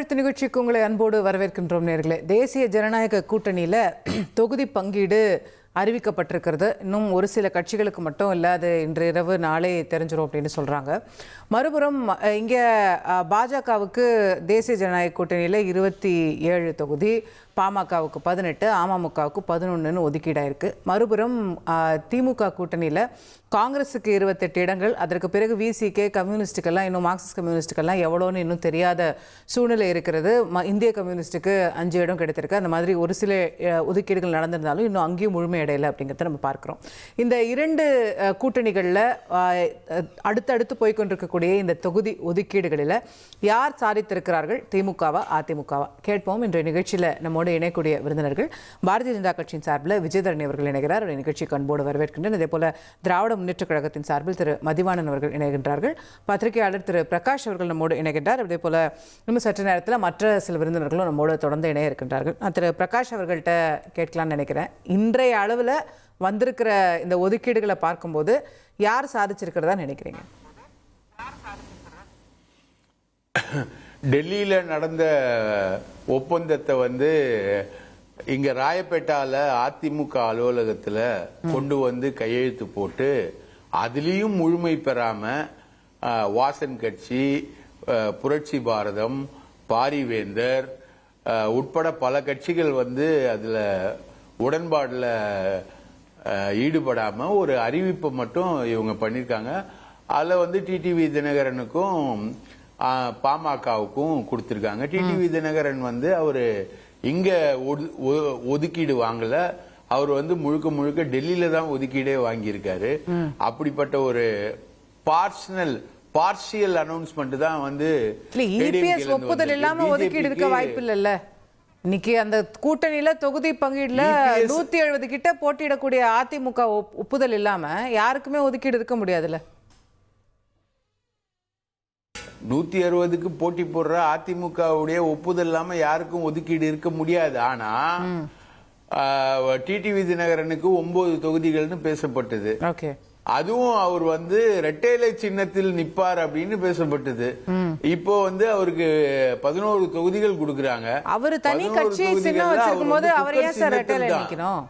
தமிழெழுத்து நிகழ்ச்சிக்கு உங்களை அன்போடு வரவேற்கின்றோம் நேர்களே. தேசிய ஜனநாயக கூட்டணியில தொகுதி பங்கீடு அறிவிக்கப்பட்டிருக்கிறது. இன்னும் ஒரு சில கட்சிகளுக்கு மட்டும் இல்லை, அது இன்று இரவு நாளே தெரிஞ்சிடும் அப்படின்னு சொல்கிறாங்க. மறுபுறம் இங்கே பாஜகவுக்கு தேசிய ஜனநாயக கூட்டணியில் 27 தொகுதி, பாமகவுக்கு 18, அமமுகவுக்கு 11 ஒதுக்கீடாயிருக்கு. மறுபுறம் திமுக கூட்டணியில் காங்கிரஸுக்கு 28 இடங்கள், அதற்கு பிறகு விசிகே, கம்யூனிஸ்டுக்கெல்லாம் இன்னும் மார்க்சிஸ்ட் கம்யூனிஸ்டுக்கெல்லாம் எவ்வளோன்னு இன்னும் தெரியாத சூழ்நிலை இருக்கிறது. இந்திய கம்யூனிஸ்ட்டுக்கு 5 இடம் கிடைத்திருக்கு. அந்த மாதிரி ஒரு சில ஒதுக்கீடுகள் நடந்திருந்தாலும் இன்னும் அங்கேயும் முழுமையடையலை அப்படிங்கிறத நம்ம பார்க்குறோம். இந்த 2 கூட்டணிகளில் அடுத்தடுத்து போய்கொண்டிருக்கக்கூடிய இந்த தொகுதி ஒதுக்கீடுகளில் யார் சாதித்திருக்கிறார்கள், திமுகவா அதிமுகவா? கேட்போம். இன்றைய நிகழ்ச்சியில் நம்மோடு இணையக்கூடிய விருந்தினர்கள் பாரதிய ஜனதா கட்சியின் சார்பில் விஜயதரணி அவர்கள் இணைகிறார். நிகழ்ச்சிக்கு அன்போடு வரவேற்கின்றனர். இதே போல திராவிட முன்னேற்ற கழகத்தின் சார்பில் திரு மதிவாணன் அவர்கள் இணைகின்றார்கள். பத்திரிகையாளர் திரு பிரகாஷ் அவர்கள் நம்மோடு இணைகின்றார். அதே போல இன்னும் சற்று நேரத்தில் மற்ற சில விருந்தினர்களும் நம்மோடு தொடர்ந்து இணைய இருக்கின்றார்கள். நான் திரு பிரகாஷ் அவர்கள்ட்ட கேட்கலான்னு நினைக்கிறேன். இன்றைய அளவில் வந்திருக்கிற இந்த ஒதுக்கீடுகளை பார்க்கும்போது யார் சாதிச்சிருக்கிறதா நினைக்கிறீங்க? டெல்லியில் நடந்த ஒப்பந்தத்தை இங்க ராயப்பேட்டால அதிமுக அலுவலகத்தில் கொண்டு கையெழுத்து போட்டு அதுலேயும் முழுமை பெறாம வாசன் கட்சி, புரட்சி பாரதம், பாரிவேந்தர் உட்பட பல கட்சிகள் அதுல உடன்பாடுல ஈடுபடாம ஒரு அறிவிப்பை மட்டும் இவங்க பண்ணிருக்காங்க. அதுல டிடிவி தினகரனுக்கும் பாமகவுக்கும் கொடுத்திருக்காங்க. டிடிவி தினகரன் அவரு இங்க ஒதுக்கீடு வாங்கல, அவர் முழுக்க முழுக்க டெல்லியில தான் ஒதுக்கீடே வாங்கியிருக்காரு. அப்படிப்பட்ட ஒரு பார்ஷியல் அனௌன்ஸ்மெண்ட் தான் ஒப்புதல் இல்லாம ஒதுக்கீடு இருக்க வாய்ப்பு இல்ல. இன்னைக்கு அந்த கூட்டணியில தொகுதி பங்கீடுல 170 கிட்ட போட்டியிடக்கூடிய அதிமுக ஒப்புதல் இல்லாம யாருக்குமே ஒதுக்கீடு இருக்க முடியாதுல்ல. 160க்கு போட்டி போடுற அதிமுகவுடைய ஒப்புதல் இல்லாம யாருக்கும் ஒதுக்கீடு இருக்க முடியாது. ஆனா டிடிவி தினகரனுக்கு 9 தொகுதிகள்னு பேசப்பட்டது. அதுவும் அவர் இரட்டைலை சின்னத்தில் நிப்பார் அப்படின்னு பேசப்பட்டது. இப்போ அவருக்கு 11 தொகுதிகள் கொடுக்கறாங்க. அவர் தனி கட்சி சின்னம் வச்சிருக்கும் போது அவர் ஏன் சார் இரட்டைலை நிக்கணும்?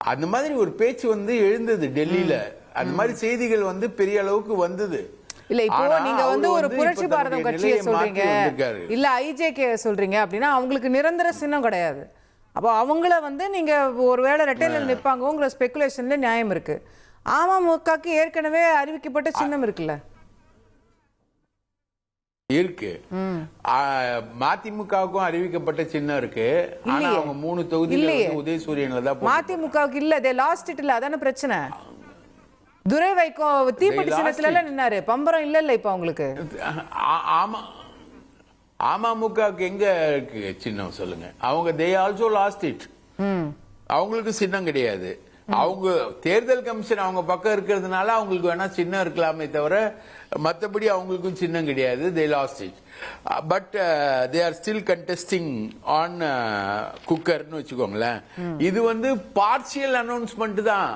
அந்த மாதிரி ஒரு பேச்சு எழுந்தது டெல்லியில. அந்த மாதிரி செய்திகள் பெரிய அளவுக்கு வந்தது. இல்ல இப்போ நீங்க ஒரு புரட்சி பாரதம் கட்சியை சொல்றீங்க, இல்ல ஐஜேகே சொல்றீங்க அப்படின்னா அவங்களுக்கு நிரந்தர சின்னம் கிடையாது. அப்போ அவங்கள நீங்க ஒருவேளை ரெட்டையில நிற்பாங்கங்கிற ஸ்பெகுலேஷன்ல நியாயம் இருக்கு. அமமுகக்கு ஏற்கனவே அறிவிக்கப்பட்ட சின்னம் இருக்குல்ல. இருக்கு. மதிமுகவுக்கும் அறிவிக்கப்பட்ட சின்னம் இருக்கு. ஆனா அவங்க 3 தொகுதியில உதயசூரியன்ல தான். மதிமுகவுக்கு இல்ல, தே லாஸ்ட் இட். இல்ல அதான பிரச்சனை. துரை வைகோ தீப்பெட்டி சின்னத்துல நின்னாரு, பம்பரம் இல்ல இப்ப அவங்களுக்கு. அமமுகவுக்கு எங்க இருக்கு சின்னம் சொல்லுங்க? அவங்க தே ஆல்சோ லாஸ்ட் இட். அவங்களுக்கு சின்னம் கிடையாது. அவங்க தேர்தல் கமிஷன் அவங்க பக்கம் இருக்கிறதுனால அவங்களுக்கு வேணா சின்னம் இருக்கலாமே தவிர மற்றபடி அவங்களுக்கும் சின்னம் கிடையாது. They lost it. But they are still contesting on குக்கர்னு வச்சுக்கோங்களேன். இது பார்ஷியல் அனௌன்ஸ்மெண்ட் தான்.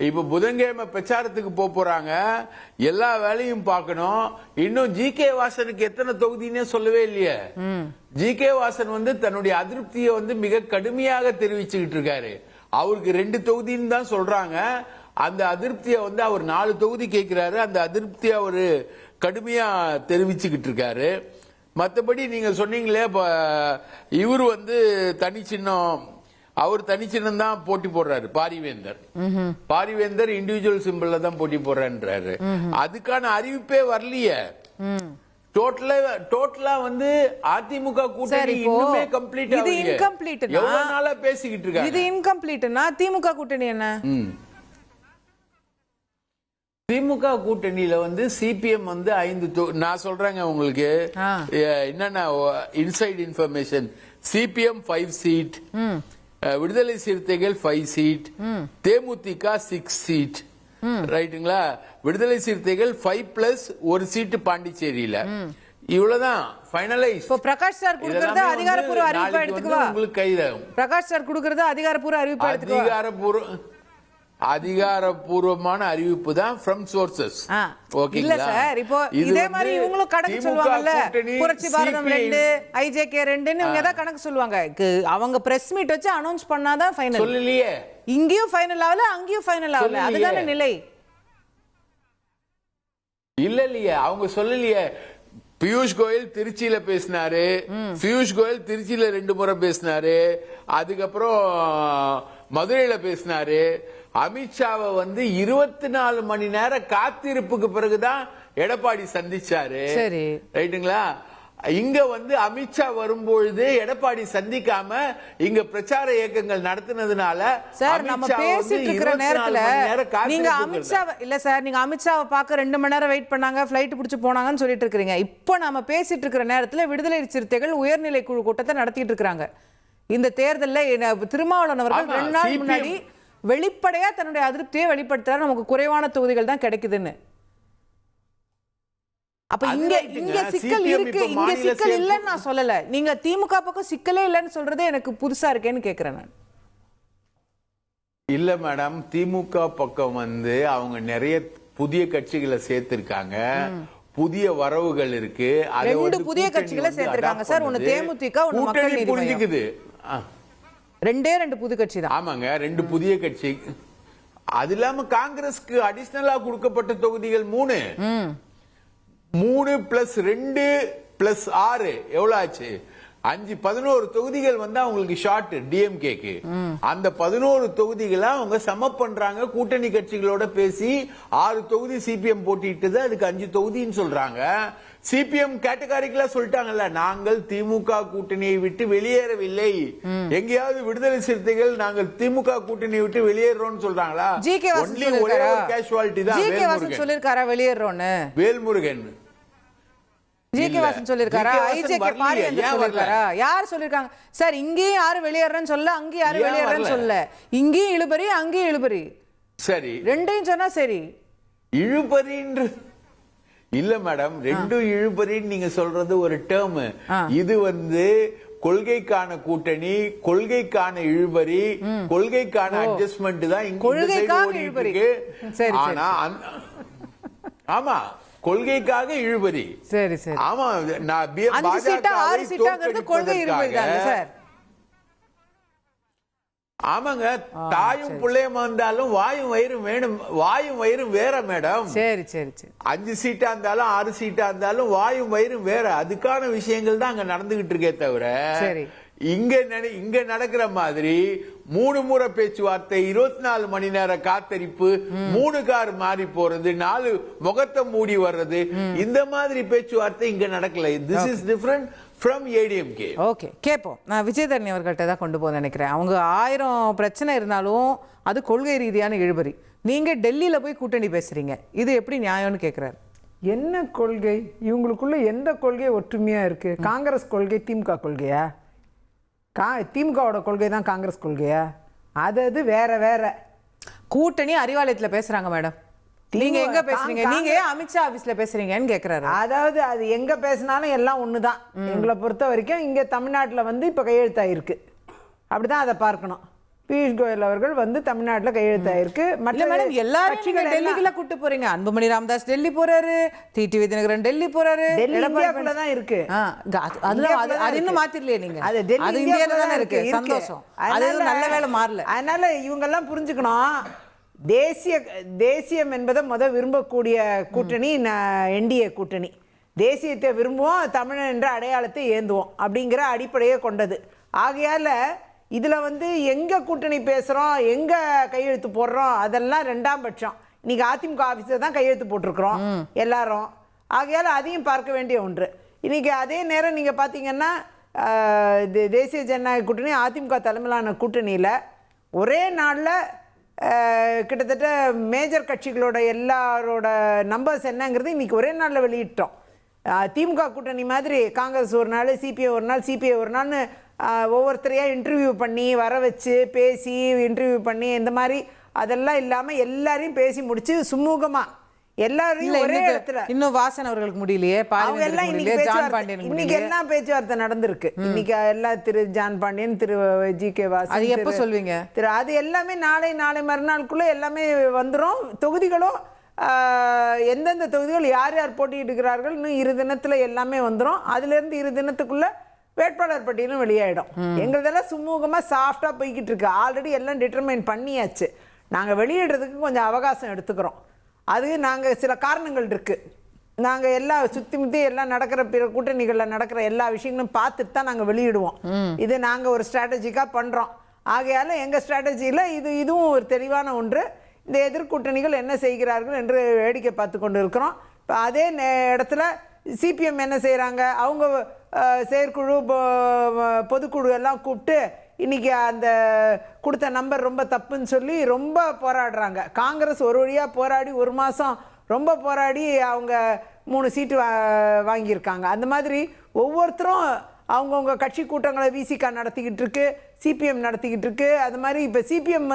இப்ப புதன்கிழமை பிரச்சாரத்துக்கு போறாங்க, எல்லா வேலையும் பார்க்கணும். இன்னும் ஜி.கே. வாசனுக்கு எத்தனை தொகுதினே சொல்லவே இல்லையே. ஜி.கே. வாசன் தன்னுடைய அதிருப்தியை மிக கடுமையாக தெரிவிச்சுக்கிட்டு இருக்காரு. அவருக்கு 2 தொகுதின்னு தான் சொல்றாங்க. அந்த அதிருப்தியை அவர் 4 தொகுதி கேட்கிறாரு. அந்த அதிருப்தியை அவரு கடுமையா தெரிவிச்சுக்கிட்டு இருக்காரு. மற்றபடி நீங்க சொன்னீங்களே, இவர் தனி சின்னம், அவர் தனி சின்னம் தான் போட்டி போடுறாரு. பாரிவேந்தர் இண்டிவிஜுவல் சிம்பிள்ல தான் போட்டி போடுறாரு. அதுக்கான அறிவிப்பே வரலையே. டோட்டலா அதிமுக கூட்டணி இன்னுமே கம்ப்ளீட் ஆகல. இது இன்கம்ப்ளீட். எவ்வளவு நாளா பேசிக்கிட்டு இருக்காங்க. இது இன்கம்ப்ளீட்னா திமுக கூட்டணி என்ன? திமுக கூட்டணியில சிபிஎம் 5 நான் சொல்றேங்க உங்களுக்கு என்னன்னா இன்சைட் இன்ஃபர்மேஷன். சிபிஎம் 5 சீட், விடுதலை சிறுத்தைகள் 5 சீட், தேமுதிக 6 சீட். ரைட்டுங்களா? விடுதலை சிறுத்தைகள் 5+ 1 சீட் பாண்டிச்சேரியில. இவ்வளவுதான் ஃபைனலைஸ். இப்போ பிரகாஷ் சார் கொடுக்கிறது அதிகாரப்பூர்வ அறிவிப்பா எடுத்துக்கவா? உங்களுக்கு கைதாகும். பிரகாஷ் சார் கொடுக்கிறது அதிகாரப்பூர்வ அறிவிப்பா எடுத்துக்கவா? அதிகாரப்பூர்வமான அறிவிப்பு தான் from sources. இல்ல சார், இப்போ இதே மாதிரி இவங்களும் கணக்கு சொல்லுவாங்கல்ல, புரட்சி பாரதம் 2, IJK 2ன்னு இவங்க ஏதாவது கணக்கு சொல்லுவாங்க. அவங்க பிரஸ் மீட் வச்சு அனௌன்ஸ் பண்ணாதான் ஃபைனல். சொல்லலையே, இங்கேயும் ஃபைனல் ஆகல, அங்கேயும் ஃபைனல் ஆகல. அதுதானே நிலை. இல்லையே, அவங்க சொல்லலையே. பியூஷ் கோயல் திருச்சியில பேசினாரு, பியூஷ் கோயல் திருச்சியில 2 முறை பேசினாரு, அதுக்கப்புறம் மதுரையில பேசினாரு. அமித்ஷாவை 24 மணி நேர காத்திருப்புக்கு பிறகுதான் எடப்பாடி சந்திச்சாரு. சரி, ரைட்டுங்களா? இங்க அமித்ஷா வரும்பொழுது எடப்பாடி சந்திக்காம இங்க பிரச்சார இயக்கங்கள் நடத்தினதுனால சார் நம்ம பேசிட்டு இருக்கிற நேரத்துல நீங்க அமித்ஷா இல்ல சார், நீங்க அமித்ஷாவை பார்க்க 2 மணி நேரம் வெயிட் பண்ணாங்க, ஃபிளைட் பிடிச்சு போனாங்கன்னு சொல்லிட்டு இருக்கீங்க. இப்போ நம்ம பேசிட்டு இருக்கிற நேரத்துல விடுதலை சிறுத்தைகள் உயர்நிலை குழு கூட்டத்தை நடத்திட்டு இருக்காங்க. இந்த தேர்தலில் திருமாவளவன் அவர்கள் 2 நாள் முன்னாடி வெளிப்படையா தன்னுடைய அதிருப்தியை வெளிப்படுத்துறாரு, நமக்கு குறைவான தொகுதிகள் தான் கிடைக்குதுன்னு. அப்ப இங்க சிக்கல் இருக்கு, இங்க சிக்கல் இல்லன்னு நான் சொல்லல. நீங்க திமுக பக்கம் சிக்கலே இல்லன்னு சொல்றதே எனக்கு புதுசா இருக்கேன்னு கேக்குறேன் நான். இல்ல மேடம், திமுக பக்கம் அவங்க நிறைய புதிய கட்சிகளை சேர்த்திருக்காங்க, புதிய வரவுகள் இருக்கு. 2 புதிய கட்சிகளை சேர்த்திருக்காங்க சார். ஒன்னு தேமுதிக, ஒன்னு மக்கள் நீதி புரிஞ்சுக்குது. 2 புது கட்சி தான். ஆமாங்க, 2 புதிய கட்சி. அது இல்லாம காங்கிரஸ்க்கு அடிஷனலா கொடுக்கப்பட்ட தொகுதிகள் 3 + 2 + 6 எவ்வளவு ஆச்சு? 11 தொகுதிகள் அவங்களுக்கு ஷார்ட் டிஎம்கேக்கு. அந்த 11 தொகுதிகளை அவங்க சம பண்றாங்க. கூட்டணி கட்சிகளோட பேசி 6 தொகுதி சிபிஎம் போட்டிட்டு அதுக்கு 5 தொகுதின்னு சொல்றாங்க. சிபிஎம் கேட்டகாரிக்கலா சொல்லிட்டாங்கல்ல, நாங்கள் திமுக கூட்டணியை விட்டு வெளியேறவில்லை. எங்கேயாவது விடுதலை சிறுத்தைகள் நாங்கள் திமுக கூட்டணியை விட்டு வெளியேறோம்னு சொல்றாங்களா? ஒரே ஒரு கேஷுவாலிட்டி தான் சொல்லிருக்காரா வெளியேறோம்னு? வேல்முருகன் ஜிகே வாசன் சொல்லிருக்காரா? ஐஜேகே பாரியன் சொல்லிருக்காரா? யார் சொல்லிருக்காங்க சார்? இங்கேயும் யாரும் வெளியேறன்னு சொல்ல, அங்கேயும் யாரும் வெளியேறன்னு சொல்ல. இங்கேயும் இழுபறி, அங்கேயும் இழுபறி. சரி, 2யும் சொன்னா சரி. இழுபறின்ற இல்ல மேடம், 2 இழுபறின்னு நீங்க சொல்றது ஒரு டேர்ம். இது கொள்கைக்கான கூட்டணி, கொள்கைக்கான இழுபறி, கொள்கைக்கான அட்ஜஸ்ட்மெண்ட் தான் கொள்கைக்கான இழுபறி. ஆனா ஆமா, கொள்கைக்காக இழுபறி. சரி சரி. ஆமா, நான் 5 சீட்டா 6 சீட்டாங்கிறது கொள்கை இழுபறி தானே சார்? ஆமாங்க, தாயும் பிள்ளையும் வந்தாலும் வாயும் வயிறும் வேணும், வாயும் வயிறும் வேற மேடம். சரி சரி சரி. 5 சீட்டா இருந்தாலும் 6 சீட்டா இருந்தாலும் வாயும் வயிறும் வேற. அதுக்கான விஷயங்கள் தான் அங்க நடந்துகிட்டு இருக்கே தவிர, இங்க நடக்கிற மாதிரி 3 முறை பேச்சுவார்த்தை, 24 மணி நேர காத்தரிப்பு, 3 கார் மாறி போறது, 4 முகத்தை மூடி வர்றது, இந்த மாதிரி பேச்சுவார்த்தை இங்க நடக்கல. This is different from ADMK. Okay, கேட்போம். நான் விஜயதரணி அவர்கள்ட்ட தான் கொண்டு போக நினைக்கிறேன். அவங்க 1000 பிரச்சனை இருந்தாலும் அது கொள்கை ரீதியான இழுபறி. நீங்க டெல்லியில போய் கூட்டணி பேசுறீங்க, இது எப்படி நியாயம்னு கேட்கிறாரு. என்ன கொள்கை இவங்களுக்குள்ள? எந்த கொள்கை ஒற்றுமையா இருக்கு? காங்கிரஸ் கொள்கை திமுக கொள்கையா? திமுகவோட கொள்கை தான் காங்கிரஸ் கொள்கையா? அது வேற வேற. கூட்டணி அறிவாலயத்துல பேசுறாங்க மேடம், நீங்க எங்க பேசுறீங்க? நீங்க அமித்ஷா ஆபீஸ்ல பேசுறீங்கன்னு கேக்குறாரு. அதாவது அது எங்க பேசினாலும் எல்லாம் ஒண்ணுதான். எங்களை பொறுத்த வரைக்கும் இங்க தமிழ்நாட்டுல இப்ப கையெழுத்தாயிருக்கு, அப்படிதான் அதை பார்க்கணும். பியூஷ் கோயல் அவர்கள் தமிழ்நாட்டுல கையெழுத்தாயிருக்கு. மேடம், எல்லாரும் டெல்லிக்குள்ள கூட்டு போறீங்க. அன்புமணி ராமதாஸ் டெல்லி போறாரு, டிடிவி தினகரன் டெல்லி போறாரு. இந்தியாக்குள்ளதான் இருக்கு. அது இன்னும் மாத்திரலையே நீங்க? அது இந்தியால தானே இருக்கு. சந்தோஷம், அது நல்ல வேலை மாறல. அதனால இவங்க எல்லாம் புரிஞ்சுக்கணும், தேசியம் என்பதை விரும்பக்கூடிய கூட்டணி என்டிஏ கூட்டணி. தேசியத்தை விரும்புவோம், தமிழன் என்ற அடையாளத்தை ஏந்துவோம் அப்படிங்கிற அடிப்படையை கொண்டது. ஆகையால இதுல எங்க கூட்டணி பேசுறோம், எங்க கையெழுத்து போடுறோம், அதெல்லாம் 2ஆம் பட்சம். இன்னைக்கு அதிமுக ஆபீஸ்ல தான் கையெழுத்து போட்டிருக்கிறோம் எல்லாரும். ஆகையால அதையும் பார்க்க வேண்டிய ஒன்று. இன்னைக்கு அதே நேரம் நீங்க பாத்தீங்கன்னா தேசிய ஜனநாயக கூட்டணி அதிமுக தலைமையிலான கூட்டணியில ஒரே நாள்ல கிட்டத்தட்ட மேஜர் கட்சிகளோட எல்லாரோட நம்பர்ஸ் என்னங்கிறது இன்னைக்கு ஒரே நாளில் வெளியிட்டோம். திமுக கூட்டணி மாதிரி காங்கிரஸ் ஒரு நாள், சிபிஐ ஒரு நாள், சிபிஐ ஒரு நாள்னு ஒவ்வொருத்தரையாக இன்டர்வியூ பண்ணி வர வச்சு பேசி இன்டர்வியூ பண்ணி இந்த மாதிரி அதெல்லாம் இல்லாமல் எல்லாரையும் பேசி முடித்து சுமூகமாக எல்லாரையும் ஒரே இடத்துல இன்னும் வாசன் அவர்களுக்கு முடியலையே, அவங்க பாரிவேந்தருக்கு எல்லாம் இன்னைக்கு முடியலையே, ஜான் பேச்சுவார்த்தை பாண்டியனுக்கு இன்னைக்கு முடியலையே. எல்லாம் பேச்சுவார்த்தை நடந்திருக்கு. இன்னைக்கு எல்லாம் திரு ஜான் பாண்டியன், திரு ஜி.கே. வாசன், அது எப்ப சொல்வீங்க? அது எல்லாமே நாளை மறுநாளுக்குள்ள எல்லாமே வந்துரும். தொகுதிகளும் எந்தெந்த தொகுதிகள் யார் யார் போட்டியிடுகிறார்கள் இன்னும் 2 தினத்துல எல்லாமே வந்துரும். அதுல இருந்து 2 தினத்துக்குள்ள வேட்பாளர் பட்டியலும் வெளியாயிடும். எங்களதெல்லாம் சுமூகமா சாஃப்டா போய்கிட்டு இருக்கு. ஆல்ரெடி எல்லாம் டிட்டர்மைன் பண்ணியாச்சு. நாங்க வெளியிடுறதுக்கு கொஞ்சம் அவகாசம் எடுத்துக்கிறோம். அது நாங்கள் சில காரணங்கள் இருக்குது. நாங்கள் எல்லாம் சுற்றி முற்றி எல்லாம் நடக்கிற பிற கூட்டணிகளில் நடக்கிற எல்லா விஷயங்களும் பார்த்துட்டு தான் நாங்கள் வெளியிடுவோம். இது நாங்கள் ஒரு ஸ்ட்ராட்டஜிக்காக பண்ணுறோம். ஆகையால் எங்கள் ஸ்ட்ராட்டஜியில் இதுவும் ஒரு தெளிவான ஒன்று. இந்த எதிர்கூட்டணிகள் என்ன செய்கிறார்கள் என்று வேடிக்கை பார்த்து கொண்டு இருக்கிறோம். இப்போ அதே இடத்துல சிபிஎம் என்ன செய்கிறாங்க, அவங்க செயற்குழு பொதுக்குழு எல்லாம் கூப்பிட்டு இன்னைக்கு அந்த கொடுத்த நம்பர் ரொம்ப தப்புன்னு சொல்லி ரொம்ப போராடுறாங்க. காங்கிரஸ் ஒரு வழியாக போராடி 1 மாதம் ரொம்ப போராடி அவங்க 3 சீட்டு வாங்கியிருக்காங்க. அந்த மாதிரி ஒவ்வொருத்தரும் அவங்கவுங்க கட்சி கூட்டங்களை விசிகா நடத்திக்கிட்டு இருக்கு, சிபிஎம் நடத்திக்கிட்டு இருக்கு. அது மாதிரி இப்போ சிபிஎம்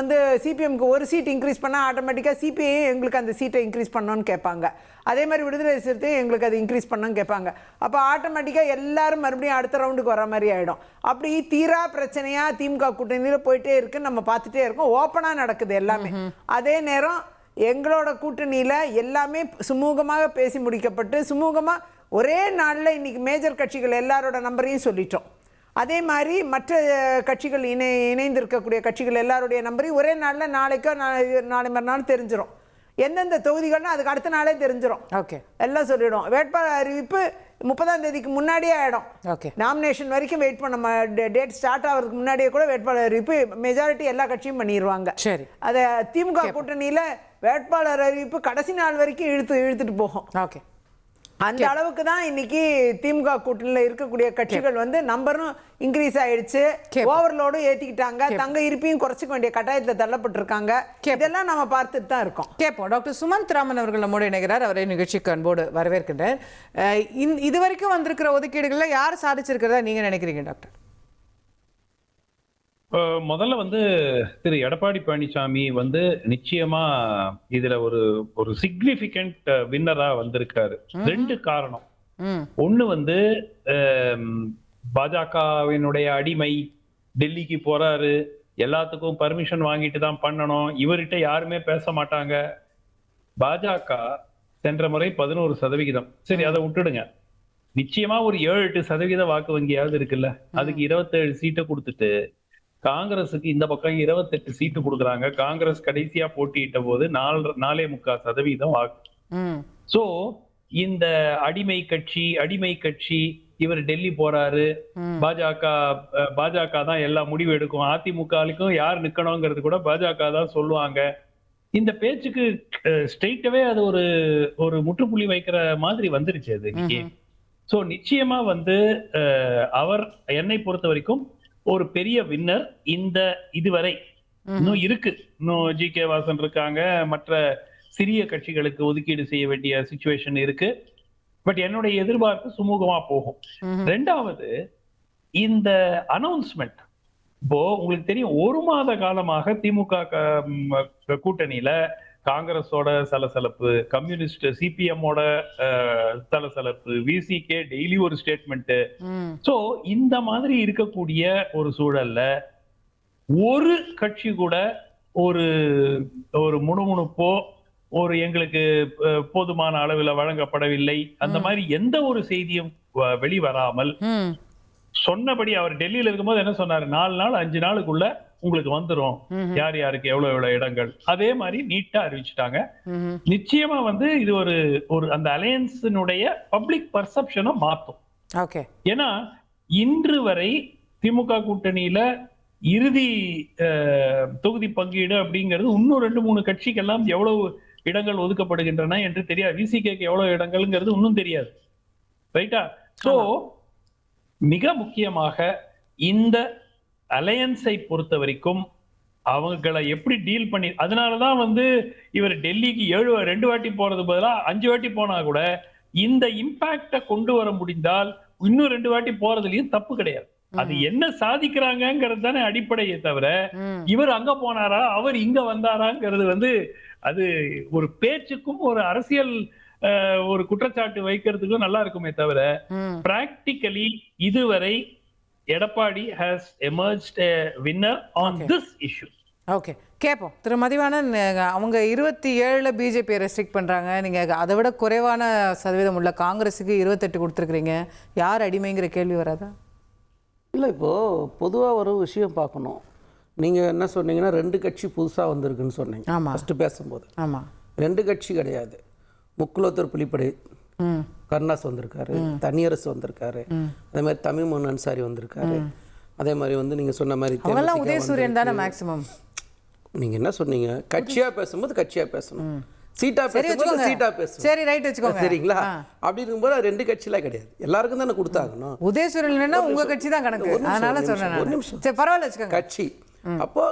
சிபிஎம்க்கு 1 சீட் இன்க்ரீஸ் பண்ணால் ஆட்டோமேட்டிக்காக சிபிஐ எங்களுக்கு அந்த சீட்டை இன்க்ரீஸ் பண்ணணும்னு கேட்பாங்க. அதே மாதிரி விடுதலை சிறுத்தையும் எங்களுக்கு அது இன்க்ரீஸ் பண்ணணும்னு கேட்பாங்க. அப்போ ஆட்டோமேட்டிக்காக எல்லாரும் மறுபடியும் அடுத்த ரவுண்டுக்கு வர மாதிரி ஆகிடும். அப்படி தீரா பிரச்சனையாக திமுக கூட்டணியில் போயிட்டே இருக்குன்னு நம்ம பார்த்துட்டே இருக்கோம். ஓப்பனாக நடக்குது எல்லாமே. அதே நேரம் எங்களோட கூட்டணியில் எல்லாமே சுமூகமாக பேசி முடிக்கப்பட்டு சுமூகமாக ஒரே நாளில் இன்னைக்கு மேஜர் கட்சிகள் எல்லாரோட நம்பரையும் சொல்லிட்டோம். அதே மாதிரி மற்ற கட்சிகள் இணைந்திருக்கக்கூடிய கட்சிகள் எல்லாருடைய நம்பரையும் ஒரே நாளில் நாளைக்கோ நாளை மறுநாள் தெரிஞ்சிடும். எந்தெந்த தொகுதிகள்னா அதுக்கு அடுத்த நாளே தெரிஞ்சிடும். ஓகே, எல்லாம் சொல்லிடும். வேட்பாளர் அறிவிப்பு 30ஆம் தேதிக்கு முன்னாடியே ஆகிடும். ஓகே, நாமினேஷன் வரைக்கும் வெயிட் பண்ண டேட் ஸ்டார்ட் ஆகிறதுக்கு முன்னாடியே கூட வேட்பாளர் அறிவிப்பு மெஜாரிட்டி எல்லா கட்சியும் பண்ணிடுவாங்க. சரி, அதை திமுக கூட்டணியில் வேட்பாளர் அறிவிப்பு கடைசி நாள் வரைக்கும் இழுத்துட்டு போகும். ஓகே, அந்த அளவுக்கு தான் இன்னைக்கு திமுக கூட்டணியில் இருக்கக்கூடிய கட்சிகள் நம்பரும் இன்க்ரீஸ் ஆயிடுச்சு, ஓவர்லோடும் ஏத்திக்கிட்டாங்க, தங்க இருப்பையும் குறைச்சிக்க வேண்டிய கட்டாயத்தில் தள்ளப்பட்டிருக்காங்க. இதெல்லாம் நம்ம பார்த்துட்டு தான் இருக்கோம். கேட்போம். டாக்டர் சுமந்த் ராமன் அவர்கள் நம்மோடு இணைகிறார். அவரை நிகழ்ச்சிக்கு அன்போடு வரவேற்கின்றேன். இது வரைக்கும் வந்திருக்கிற ஒதுக்கீடுகளில் யார் சாதிச்சிருக்கிறதா நீங்க நினைக்கிறீங்க டாக்டர்? முதல்ல திரு எடப்பாடி பழனிசாமி நிச்சயமா இதுல ஒரு சிக்னிபிகண்ட் வின்னரா வந்திருக்காரு. 2 காரணம். ஒண்ணு பாஜகவினுடைய அடிமை, டெல்லிக்கு போறாரு, எல்லாத்துக்கும் பர்மிஷன் வாங்கிட்டு தான் பண்ணணும், இவர்கிட்ட யாருமே பேச மாட்டாங்க. பாஜக சென்ற முறை 11%. சரி, அதை விட்டுடுங்க. நிச்சயமா ஒரு 7-8% வாக்கு வங்கியாவது இருக்குல்ல. அதுக்கு 27 சீட்டை கொடுத்துட்டு காங்கிரஸுக்கு இந்த பக்கம் 28 சீட்டு கொடுக்குறாங்க. காங்கிரஸ் கடைசியா போட்டியிட்ட போது 4.25% வாக்கு. சோ இந்த அடிமை கட்சி இவர் டெல்லி போறாரு, பாஜக தான் எல்லா முடிவு எடுக்கும், அதிமுகவுக்கும் யார் நிக்கணுங்கிறது கூட பாஜக தான் சொல்லுவாங்க. இந்த பேச்சுக்கு ஸ்ட்ரெயிட்டாவே அது ஒரு முற்றுப்புள்ளி வைக்கிற மாதிரி வந்துருச்சு அது இன்னைக்கு. சோ நிச்சயமா அவர் என்னை பொறுத்த வரைக்கும் ஒரு பெரிய வின்னர். இதுவரை இன்னும் இருக்கு, இன்னும் ஜி.கே. வாசன் இருக்காங்க, மற்ற சிறிய கட்சிகளுக்கு ஒதுக்கீடு செய்ய வேண்டிய சிச்சுவேஷன் இருக்கு. பட் என்னுடைய எதிர்பார்ப்பு சுமூகமா போகும். 2வது, இந்த அனௌன்ஸ்மெண்ட் இப்போ உங்களுக்கு தெரியும், 1 மாத காலமாக திமுக கூட்டணியில காங்கிரஸோட சலசலப்பு, கம்யூனிஸ்ட் சிபிஎம்மோட சலசலப்பு, விசிகே டெய்லி ஒரு ஸ்டேட்மெண்ட். சோ இந்த மாதிரி இருக்கக்கூடிய ஒரு சூழல்ல ஒரு கட்சி கூட ஒரு முணுமுணுப்போ எங்களுக்கு போதுமான அளவில் வழங்கப்படவில்லை அந்த மாதிரி எந்த ஒரு செய்தியும் வெளிவராமல் சொன்னபடி அவர் டெல்லியில இருக்கும்போது என்ன சொன்னாரு, 4 நாள் 5 நாளுக்குள்ள உங்களுக்கு வந்துரும், யார் யாருக்கு எவ்வளவு இடங்கள், அதே மாதிரி நீட்டா அறிவிச்சுட்டாங்க. நிச்சயமா இது ஒரு அந்த அலையன்ஸினுடைய பப்ளிக் பர்செப்ஷனை மாத்தும். ஏன்னா இன்று வரை திமுக கூட்டணியில இறுதி தொகுதி பங்கீடு அப்படிங்கிறது இன்னும் 2-3 கட்சிக்கெல்லாம் எவ்வளவு இடங்கள் ஒதுக்கப்படுகின்றன என்று தெரியாது. விசிகேக்கு எவ்வளவு இடங்கள்ங்கிறது இன்னும் தெரியாது. ரைட்டா? சோ மிக முக்கியமாக இந்த அலையன்ஸை பொறுத்த வரைக்கும் அவங்களை எப்படி டீல் பண்ணி, அதனாலதான் இவர் டெல்லிக்கு 2 வாட்டி போறது பதிலா 5 வாட்டி போனா கூட இந்த இம்பாக்ட கொண்டு வர முடிந்தால் இன்னும் 2 வாட்டி போறதுலயும் தப்பு கிடையாது. அது என்ன சாதிக்கிறாங்கிறது தானே அடிப்படையே தவிர இவர் அங்க போனாரா அவர் இங்க வந்தாராங்கிறது அது ஒரு பேச்சுக்கும் ஒரு அரசியல் ஒரு குற்றச்சாட்டு வைக்கிறதுக்கும் நல்லா இருக்குமே தவிர பிராக்டிகலி இதுவரை Edappadi has emerged a winner on this issue. Okay, கேட்போம். திரு மதிவாணன், அவங்க 27 பிஜேபி ரெஸ்ட்ரிக்ட் பண்ணுறாங்க, நீங்கள் அதை விட குறைவான சதவீதம் உள்ள காங்கிரஸுக்கு 28 கொடுத்துருக்குறீங்க. யார் அடிமைங்கிற கேள்வி வராதா? இல்லை, இப்போது பொதுவாக ஒரு விஷயம் பார்க்கணும். நீங்கள் என்ன சொன்னீங்கன்னா 2 கட்சி புதுசாக வந்திருக்குன்னு சொன்னீங்க. ஆமாம், ஃபஸ்ட்டு பேசும்போது. ஆமாம், 2 கட்சி கிடையாது. முக்குலத்தூர் புலிப்படை கருணாஸ் வந்திருக்காரு, தனியரசு வந்திருக்காரு, அதே மாதிரி தமிழ் அன்சாரி வந்திருக்காரு, அதே மாதிரி வந்து நீங்கள் சொன்ன மாதிரி அவங்கெல்லாம் உதயசூரியன் தானே மேக்ஸிமம். நீங்கள் என்ன சொன்னீங்க, கட்சியாக பேசும்போது கட்சியாக பேசணும், சீட்டா பேசும்போது சீட்டா பேசணும். சரி, ரைட், வச்சுக்கோங்க. சரிங்களா? அப்படி இருக்கும்போது 2 கட்சிலாம் கிடையாது, எல்லாருக்கும் தானே கொடுத்தாகணும். உதயசூரியன் வேணா உங்க கட்சி தான் கணக்கு, அதனால சொன்னேன். ஒரு நிமிஷம், சரி, பரவாயில்ல, வச்சுக்கோங்க. கட்சி அப்போ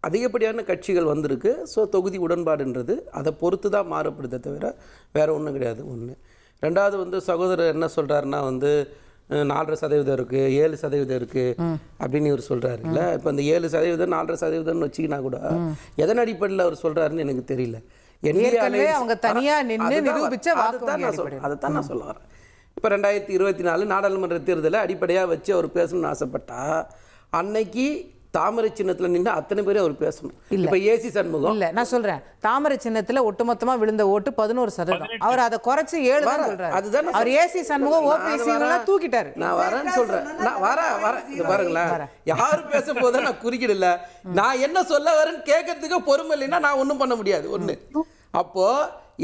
அதிகப்படியான கட்சிகள் வந்திருக்கு. ஸோ தொகுதி உடன்பாடுன்றது அதை பொறுத்து தான் மாறுபடுதே தவிர வேற ஒன்றும் கிடையாது. ஒன்று. ரெண்டாவது வந்து சகோதரர் என்ன சொல்றாருன்னா வந்து 4.5% இருக்குது, 7% இருக்குது அப்படின்னு இவர் சொல்றாரு இல்லை. இப்போ அந்த 7%, 4.5% வச்சுக்கினா கூட எதன் அடிப்படையில் அவர் சொல்றாருன்னு எனக்கு தெரியல. அவங்க தனியா நின்று நிரூபிச்ச அதைத்தான் நான் சொல்ல வரேன். இப்போ 2024 நாடாளுமன்ற தேர்தலை அடிப்படையாக வச்சு அவர் பேசணும்னு ஆசைப்பட்டா அன்னைக்கு தாமரை சின்னத்துல நின்று அத்தனை பேரும் அவர் பேசணும். இப்ப ஏசி சண்முகம் இல்ல, நான் சொல்றேன், தாமரை சின்னத்துல ஒட்டுமொத்தமா விழுந்த ஓட்டு 11%. அவர் அதை குறைச்சு 7 தான் சொல்றாரு. அதுதான் அவர் ஏசி சண்முகம் ஓபிசி எல்லாம் தூக்கிட்டாரு. நான் வரேன்னு சொல்றேன். நான் வரேன். இது பாருங்களேன், யாரு பேசும்போது நான் குறுக்கிடல. நான் என்ன சொல்ல வரேன்னு கேட்கறதுக்கு பொறுமை இல்லைன்னா நான் ஒன்றும் பண்ண முடியாது. ஒண்ணு. அப்போ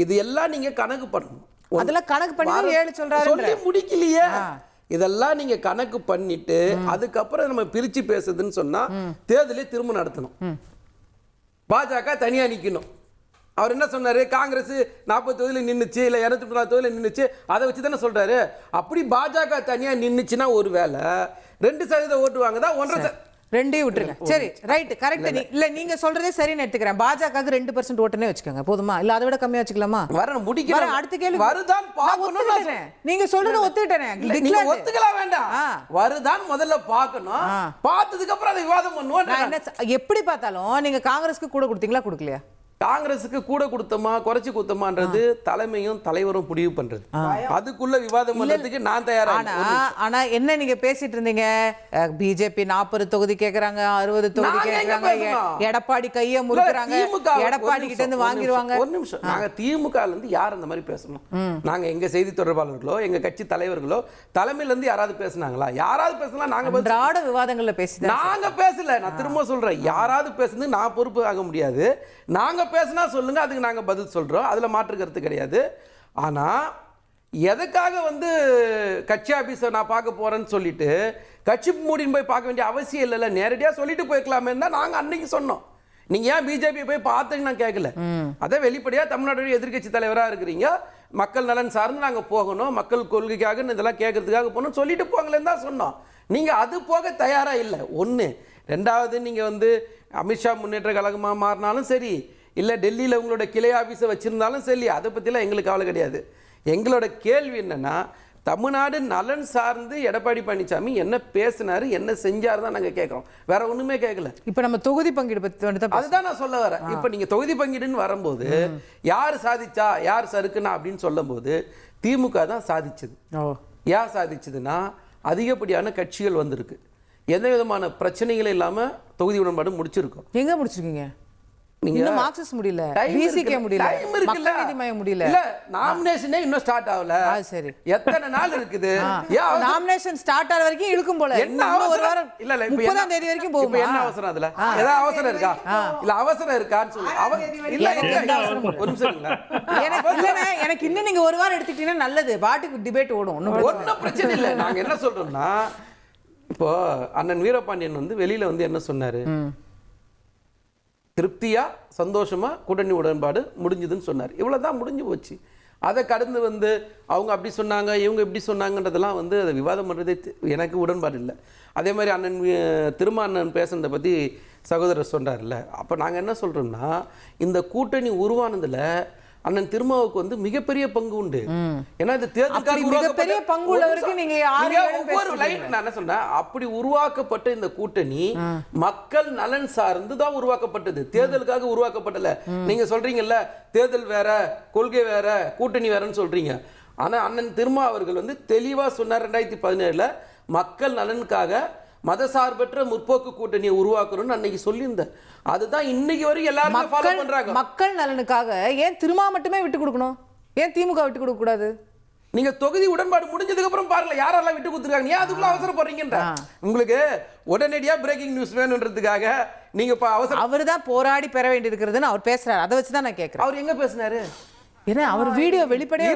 இது எல்லாம் நீங்க கணக்கு பண்ணணும். அதெல்லாம் கணக்கு பண்ணி 7 சொல்றாரு. சொல்லி முடிக்கலையே. இதெல்லாம் நீங்க கணக்கு பண்ணிட்டு அதுக்கப்புறம் நம்ம பிரிச்சு பேசுதுன்னு சொன்னா தேர்தலே திரும்ப நடத்தணும். பாஜக தனியா நிக்கணும். அவர் என்ன சொன்னாரு, காங்கிரஸ் 40 தொகுதியில் நின்றுச்சு, இல்லை 240 தொகுதியில் நின்றுச்சு, அதை வச்சு தானே சொல்றாரு. அப்படி பாஜக தனியா நின்றுச்சுன்னா ஒரு வேலை 2% ஓட்டு வாங்குதா, 1.5 ரெண்டையும் விட்டுருங்க. சரி, ரைட், கரெக்ட். இல்ல, நீங்க சொல்றதே சரின்னு எடுத்துக்கிறேன். பாஜகவுக்கு 2% ஓட்டுனே வச்சுக்கோங்க, போதுமா? இல்ல அதை விட கம்மியா வச்சுக்கலாமா? வர முடிக்கிறேன். அடுத்த கேள்வி வருதான் பார்க்கணும். நீங்க சொல்றது ஒத்துக்கிட்டேன். நீங்க ஒத்துக்கலாம் வேண்டாம். வருதான் முதல்ல பார்க்கணும். பார்த்ததுக்கு அப்புறம் அதை விவாதம் பண்ணுவோம். எப்படி பார்த்தாலும் நீங்க காங்கிரஸ்க்கு கூட கொடுத்தீங்களா, கொடுக்கலையா? காங்கிரஸுக்கு கூட கொடுத்தமா குறைச்சு கொடுத்தமான்றது தலைமையும் தலைவரும் முடிவு பண்றது. அதுக்குள்ள விவாதம் பண்றதுக்கு நான் தயாரா. ஆனா என்ன நீங்க பேசிட்டு இருந்தீங்க, பிஜேபி 40 தொகுதி கேக்குறாங்க, 60 தொகுதி கேக்குறாங்க, எடப்பாடி கைய முறுக்குறாங்க, எடப்பாடி கிட்ட இருந்து வாங்கிடுவாங்க. ஒரு நிமிஷம், நாங்க திமுக இருந்து யார் அந்த மாதிரி பேசணும்? நாங்க எங்க செய்தி தொடர்பாளர்களோ எங்க கட்சி தலைவர்களோ தலைமையில இருந்து யாராவது பேசினாங்களா? யாராவது பேசலாம். நாங்க திராட விவாதங்கள்ல பேசி நாங்க பேசல. நான் திரும்ப சொல்றேன், யாராவது பேசுறது நான் பொறுப்பு ஆக முடியாது. நாங்க பேசினா சொல்லுங்க, அதுக்கு நாங்க பதில் சொல்றோம். அதுல மாற்று கருத்து கிடையாது. ஆனா எதுக்காக வந்து கட்சி ஆபீஸை நான் பார்க்க போறேன்னு சொல்லிட்டு கட்சி மூடின்னு போய் பார்க்க வேண்டிய அவசியம் இல்லைல்ல. நேரடியா சொல்லிட்டு போயிருக்கலாமே தான் நாங்க அன்னைக்கு சொன்னோம். நீங்க ஏன் பிஜேபி போய் பார்த்தீங்கன்னு நான் கேட்கல. அதை வெளிப்படையா தமிழ்நாடு எதிர்கட்சி தலைவராக இருக்கிறீங்க, மக்கள் நலன் சார்ந்து நாங்க போகணும், மக்கள் கொள்கைக்காக இதெல்லாம் கேட்கறதுக்காக போகணும் சொல்லிட்டு போங்களேன்னு தான் சொன்னோம். நீங்க அது போக தயாரா இல்லை. ஒன்று. ரெண்டாவது, நீங்க வந்து அமித்ஷா முன்னேற்ற கழகமா மாறினாலும் சரி, இல்லை டெல்லியில் உங்களோட கிளை ஆஃபீஸை வச்சிருந்தாலும் சரி, அதை பற்றிலாம் எங்களுக்கு கவலை கிடையாது. எங்களோட கேள்வி என்னன்னா, தமிழ்நாடு நலன் சார்ந்து எடப்பாடி பழனிசாமி என்ன பேசினாரு, என்ன செஞ்சாரு தான் நாங்கள் கேட்குறோம். வேற ஒன்றுமே கேட்கல. இப்போ நம்ம தொகுதி பங்கீடு பற்றி அதுதான் நான் சொல்ல வரேன். இப்போ நீங்கள் தொகுதி பங்கீடுன்னு வரும்போது யார் சாதிச்சா யார் சறுக்குனா அப்படின்னு சொல்லும் போது திமுக தான் சாதிச்சது. யார் சாதிச்சதுன்னா அதிகப்படியான கட்சிகள் வந்திருக்கு. எந்த விதமான பிரச்சனைகளும் இல்லாமல் தொகுதி உடன்பாடு முடிச்சிருக்கோம். எங்க முடிச்சிருக்கீங்க? நீங்க மார்க்சிஸ்ட் முடியல, பிசிகே முடியல, மக்கள் நீதி மய்யம் முடியல. இல்ல, நாமினேஷனே இன்னும் ஸ்டார்ட் ஆகல. சரி, எத்தனை நாள் இருக்குது? நாமினேஷன் ஸ்டார்ட் ஆற வரைக்கும் இழுக்கும் போல. என்ன ஒரு வாரம் இல்ல இல்ல 30ஆம் தேதி வரைக்கும் போகும். இப்போ என்ன அவசரம்? அதுல ஏதாவது அவசரம் இருக்கா? இல்ல அவசரம் இருக்கான்னு சொல்லு. இல்ல ஒரு நிமிஷம் இல்ல, எனக்கு இன்னும் நீங்க ஒரு வாரம் எடுத்துட்டீங்கன்னா நல்லது. பாட்டுக்கு டிபேட் ஓடும். ஒன்னும் பிரச்சனை இல்ல. நாங்க என்ன சொல்றோம்னா, இப்போ அண்ணன் வீரபாண்டியன் வந்து வெளியில வந்து என்ன சொன்னாரு, திருப்தியா சந்தோஷமா கூட்டணி உடன்பாடு முடிஞ்சதுன்னு சொன்னார். இவ்வளவுதான், முடிஞ்சு போச்சு. அதை கடந்து வந்து அவங்க அப்படி சொன்னாங்க இவங்க இப்படி சொன்னாங்கன்றதெல்லாம் வந்து அதை விவாதம் பண்ணுறதே எனக்கு உடன்பாடு இல்லை. அதே மாதிரி அண்ணன் திருமாண்ணன் பேசுனதை பற்றி சகோதரர் சொன்னார்ல. அப்போ நாங்கள் என்ன சொல்கிறோம்னா, இந்த கூட்டணி உருவானதில் அண்ணன் திருமாவுக்கு வந்து மிகப்பெரிய பங்கு உண்டு. ஏன்னா இந்த தேர்தலுக்காக மிகப்பெரிய பங்கு உள்ளவருக்கு நீங்க ஒவ்வொரு லைன் நான் என்ன சொன்னேன், அப்படி உருவாக்கப்பட்ட இந்த கூட்டணி மக்கள் நலன் சார்ந்து தான் உருவாக்கப்பட்டது, தேர்தலுக்காக உருவாக்கப்படல. நீங்க சொல்றீங்கல்ல தேர்தல் வேற கொள்கை வேற கூட்டணி வேறன்னு சொல்றீங்க. ஆனா அண்ணன் திருமா அவர்கள் வந்து தெளிவா சொன்னார் 2017 மக்கள் நலனுக்காக மதசார்பற்ற முற்போக்கு கூட்டணியை உருவாக்கணும்னு அன்னைக்கு சொல்லியிருந்தேன். அதுதான் இன்னைக்கு வரைக்கும் எல்லாரும் ஃபாலோ பண்றாங்க. மக்கள் நலனுக்காக ஏன் திருமா மட்டுமே விட்டு கொடுக்கணும், ஏன் திமுக விட்டு கொடுக்க கூடாது? நீங்க தொகுதி உடன்பாடு முடிஞ்சதுக்கு அப்புறம் பாருங்க யாரெல்லாம் விட்டு கொடுத்துருக்காங்க. ஏன் அதுக்குள்ள அவசரப்படுறீங்கன்ற உங்களுக்கு உடனடியா பிரேக்கிங் நியூஸ் வேணும்ன்றதுக்காக நீங்க அவசரம். அவர்தான் போராடி பெற வேண்டி இருக்கிறதுன்னு அவர் பேசுறாரு, அதை வச்சுதான் நான் கேட்கிறேன். அவர் எங்க பேசினாரு? ஏன்னா அவர் வீடியோ வெளிப்படையா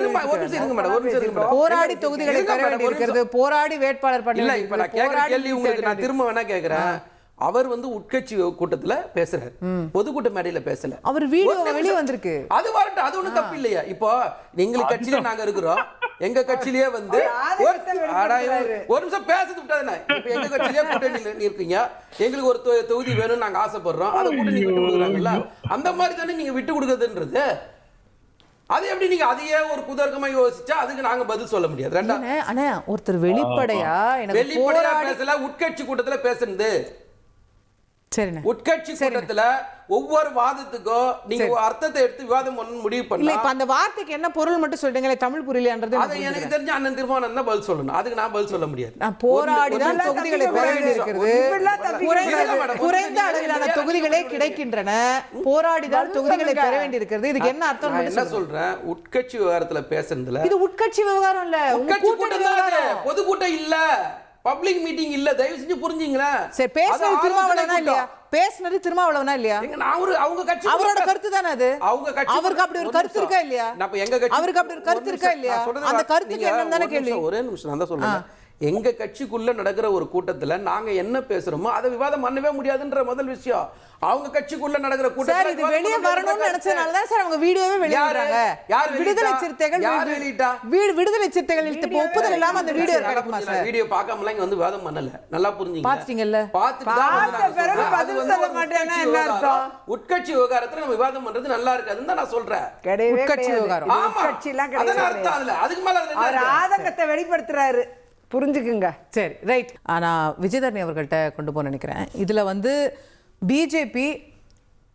போராடி தொகுதிகளை பெற வேண்டி இருக்கிறது, போராடி வேட்பாளர் பண்ணி. இல்ல இப்ப நான் கேக்குற கேள்வி உங்களுக்கு நான் திரும்ப வேணா கேக்குறேன். அவர் வந்து உட்கட்சி கூட்டத்துல பேசுறாரு, பொதுக்கூட்ட மேடையில பேசல. அவர் வீடியோ வெளியே வந்திருக்கு. அது வரட்டும், அது ஒண்ணும் தப்பு இல்லையா? இப்போ எங்களுக்கு கட்சியில நாங்க இருக்கிறோம், எங்க கட்சியிலேயே வந்து ஒரு நிமிஷம் பேசது விட்டாதுண்ணா. இப்ப எங்க கட்சியிலேயே கூட்டணியில இருக்கீங்க, எங்களுக்கு ஒரு தொகுதி வேணும்னு நாங்க ஆசைப்படுறோம், அதை கூட்டணி விட்டு கொடுக்குறாங்கல்ல, அந்த மாதிரி தானே நீங்க விட்டு கொடுக்குறதுன்றது. அது எப்படி நீங்க அதையே ஒரு குதர்க்கமா யோசிச்சா அதுக்கு நாங்க பதில் சொல்ல முடியாது. அண்ணா ஒருத்தர் வெளிப்படையா பேசல, உட்கட்சி கூட்டத்துல பேசுறது. சரிண்ணே, உட்கட்சி கூட்டத்துல ஒவ்வொரு வாதத்துக்கும் நீங்க அர்த்தத்தை எடுத்து விவாதம் பண்ண முடிவு பண்ணல. இப்ப அந்த வார்த்தைக்கு என்ன பொருள் மட்டும் சொல்றீங்களே, தமிழ் புரியலைன்றது அது எனக்கு தெரிஞ்ச அண்ணன் திருமாவளவன் தான் பதில் சொல்லணும். அதுக்கு நான் பதில் சொல்ல முடியாது. போராடிதான் தொகுதிகளை பெற வேண்டியிருக்கிறது, குறைந்த அளவிலான தொகுதிகளே கிடைக்கின்றன, போராடிதான் தொகுதிகளை பெற வேண்டியிருக்கிறது. இதுக்கு என்ன அர்த்தம்? என்ன சொல்றேன், உட்கட்சி விவகாரத்துல பேசுறதுல இது உட்கட்சி விவகாரம் இல்ல, உட்கட்சி கூட்டம், பொதுக்கூட்டம் இல்ல, பப்ளிக் மீட்டிங் இல்ல. தயவு செஞ்சு புரிஞ்சுங்களா? சரி, பேசுனது திருமாவளவனா இல்லையா? பேசுனது திருமாவளவனா இல்லையா? அவங்க கட்சி அவரோட கருத்து தானே அது. அவங்க கட்சி அவருக்கு அப்படி ஒரு கருத்து இருக்கா இல்லையா? நம்ம எங்க கட்சி அவருக்கு அப்படி ஒரு கருத்து இருக்கா இல்லையா? அந்த கருத்துக்கு என்னன்னு தானே கேள்வி. ஒரே நிமிஷம் நான் தான் சொல்றேன். எங்க கட்சிக்குள்ள நடக்கிற ஒரு கூட்டத்துல நாங்க என்ன பேசுறோமோ அதை விவாதம் பண்ணவே முடியாதுன்ற முதல் விஷயம். அவங்க கட்சிக்குள்ள நடக்கிற கூட்டத்துல இது வெளியே வரணும்னு நினைச்சனால தான் சார் அவங்க வீடியோவே வெளியிடுறாங்க. விடுதலை சிறுத்தைகள் விடுதலை சிறுத்தைகள் ஒப்புதல் இல்லாம அந்த வீடியோ நடக்குமா சார்? வீடியோ பார்க்காமலாம் இங்க வந்து விவாதம் பண்ணல. நல்லா புரிஞ்சுங்க. பாத்தீங்கல்ல, உட்கட்சி விவகாரத்துல நம்ம விவாதம் பண்றது நல்லா இருக்காதுன்னு தான் நான் சொல்றேன். உட்கட்சி விவகாரம் அதுக்கு மேல ஆதங்கத்தை வெளிப்படுத்துறாரு, புரிஞ்சுக்குங்க. சரி, ரைட். ஆனால் விஜயதரணி அவர்கள்ட்ட கொண்டு போக நினைக்கிறேன். இதில் வந்து பிஜேபி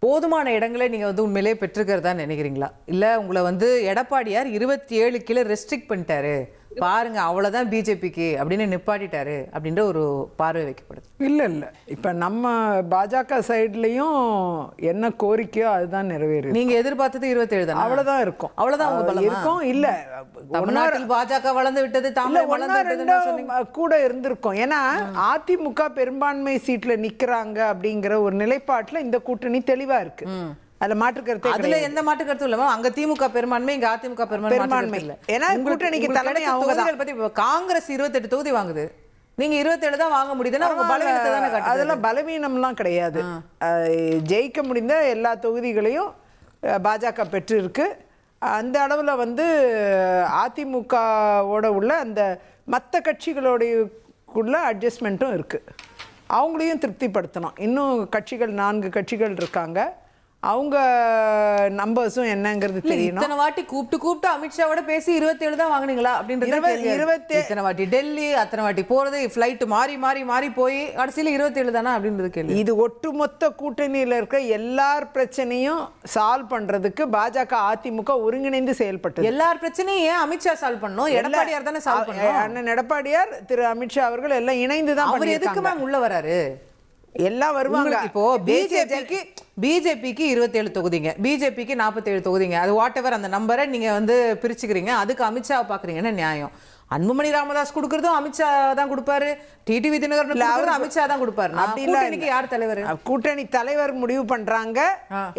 போதுமான இடங்களை நீங்கள் வந்து உண்மையிலே பெற்றிருக்கிறதா நினைக்கிறீங்களா? இல்லை உங்களை வந்து எடப்பாடியார் 27 கிலோ ரெஸ்ட்ரிக்ட் பண்ணிட்டாரு, பாருங்க அவ்வளோதான் பிஜேபிக்கு அப்படின்னு நிப்பாட்டிட்டாரு அப்படின்ற ஒரு பார்வை வைக்கப்படுது. இல்லை இப்போ நம்ம பாஜக சைட்லேயும் என்ன கோரிக்கையோ அதுதான் நிறைவேறு. நீங்கள் எதிர்பார்த்தது 27 தான், அவ்வளோதான் இருக்கும். அவ்வளோதான் உங்க பலம் இருக்கும். இல்லை தமிழ்நாட்டில் பாஜக வளர்ந்து விட்டது, கூட இருந்திருக்கும். ஏன்னா அதிமுக பெரும்பான்மை சீட்ல நிக்கிறாங்க அப்படிங்கிற ஒரு நிலைப்பாட்டுல இந்த கூட்டணி தெளிவா இருக்கு. அதுல மாற்று கருத்து, அதுல எந்த மாற்று கருத்தும் இல்ல. அங்க திமுக பெரும்பான்மை, இங்க அதிமுக பெரும்பான்மை இல்ல. ஏன்னா கூட்டணிக்கு தலைமை தொகுதிகள் பத்தி காங்கிரஸ் 28 தொகுதி வாங்குது, நீங்க 27 தான் வாங்க முடியுதுன்னா உங்க பலவீனத்தை தானே காட்டுது. அதெல்லாம் பலவீனம்லாம் கிடையாது. ஜெயிக்க முடிந்த எல்லா தொகுதிகளையும் பாஜக பெற்று இருக்கு. அந்த அளவில் வந்து அதிமுகவோட உள்ள அந்த மற்ற கட்சிகளோடையுள்ள அட்ஜஸ்ட்மெண்ட்டும் இருக்குது. அவங்களையும் திருப்திப்படுத்தணும். இன்னும் கட்சிகள் 4 கட்சிகள் இருக்காங்க, அவங்க நம்பர்ஸும் என்னங்கிறது தெரியணும். இத்தனை வாட்டி கூப்பிட்டு அமித்ஷாவோட பேசி 27 தான் வாங்குனீங்களா அப்படின்றது. இத்தனை வாட்டி டெல்லி, அத்தனை வாட்டி போறது, ஃபிளைட் மாறி போய் கடைசியில் 27 தானா அப்படின்றது கேள்வி. இது ஒட்டுமொத்த கூட்டணியில் இருக்க எல்லார் பிரச்சனையும் சால்வ் பண்றதுக்கு பாஜக அதிமுக ஒருங்கிணைந்து செயல்பட்டது. எல்லார் பிரச்சனையும் ஏன் அமித்ஷா சால்வ் பண்ணணும்? எடப்பாடியார் தானே சால்வ் பண்ணணும். அண்ணன் எடப்பாடியார், திரு அமித்ஷா அவர்கள் எல்லாம் இணைந்து தான். அவர் எதுக்கு மேம் உள்ள வராரு? எல்லாம் வருவாங்க. இப்போ பிஜேபிக்கு 27 தொகுதிங்க, பிஜேபிக்கு 47 தொகுதிங்க. அது வாட் எவர் அந்த நம்பரை நீங்க வந்து பிரிச்சுக்கிறீங்க, அதுக்கு அமித்ஷாவை பாக்குறீங்கன்னா நியாயம். அன்புமணி ராமதாஸ் கொடுக்கறதும் அமித்ஷா தான் கொடுப்பாரு, டிடிவி தினகரன் அமித்ஷா தான் கொடுப்பாரு. கூட்டணிக்கு யார் தலைவர்? கூட்டணி தலைவர் முடிவு பண்றாங்க,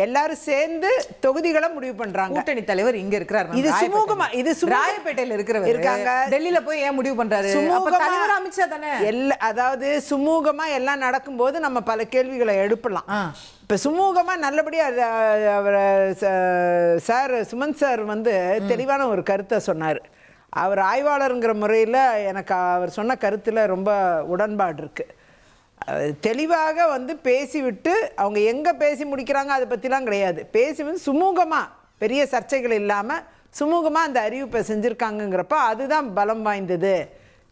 எல்லாரும் சேர்ந்து தொகுதிகளை முடிவு பண்றாங்க. கூட்டணி தலைவர் இங்க இருக்கிறார், இது சுமூகமா, இது ராயப்பேட்டையில இருக்கிறவர் இருக்காங்க, டெல்லியில போய் ஏன் முடிவு பண்றாரு? தலைவர் அமித்ஷா தானே. அதாவது சுமூகமா எல்லாம் நடக்கும்போது நம்ம பல கேள்விகளை எழுப்பலாம். இப்போ சுமூகமாக நல்லபடியாக சார் சுமந்த் சார் வந்து தெளிவான ஒரு கருத்தை சொன்னார். அவர் ஆய்வாளருங்கிற முறையில் எனக்கு அவர் சொன்ன கருத்தில் ரொம்ப உடன்பாடு இருக்குது. தெளிவாக வந்து பேசிவிட்டு அவங்க எங்கே பேசி முடிக்கிறாங்க அதை பற்றிலாம் கிடையாது, பேசி வந்து சுமூகமாக பெரிய சர்ச்சைகள் இல்லாமல் சுமூகமாக அந்த அறிவிப்பை செஞ்சுருக்காங்கங்கிறப்ப அதுதான் பலம் வாய்ந்தது.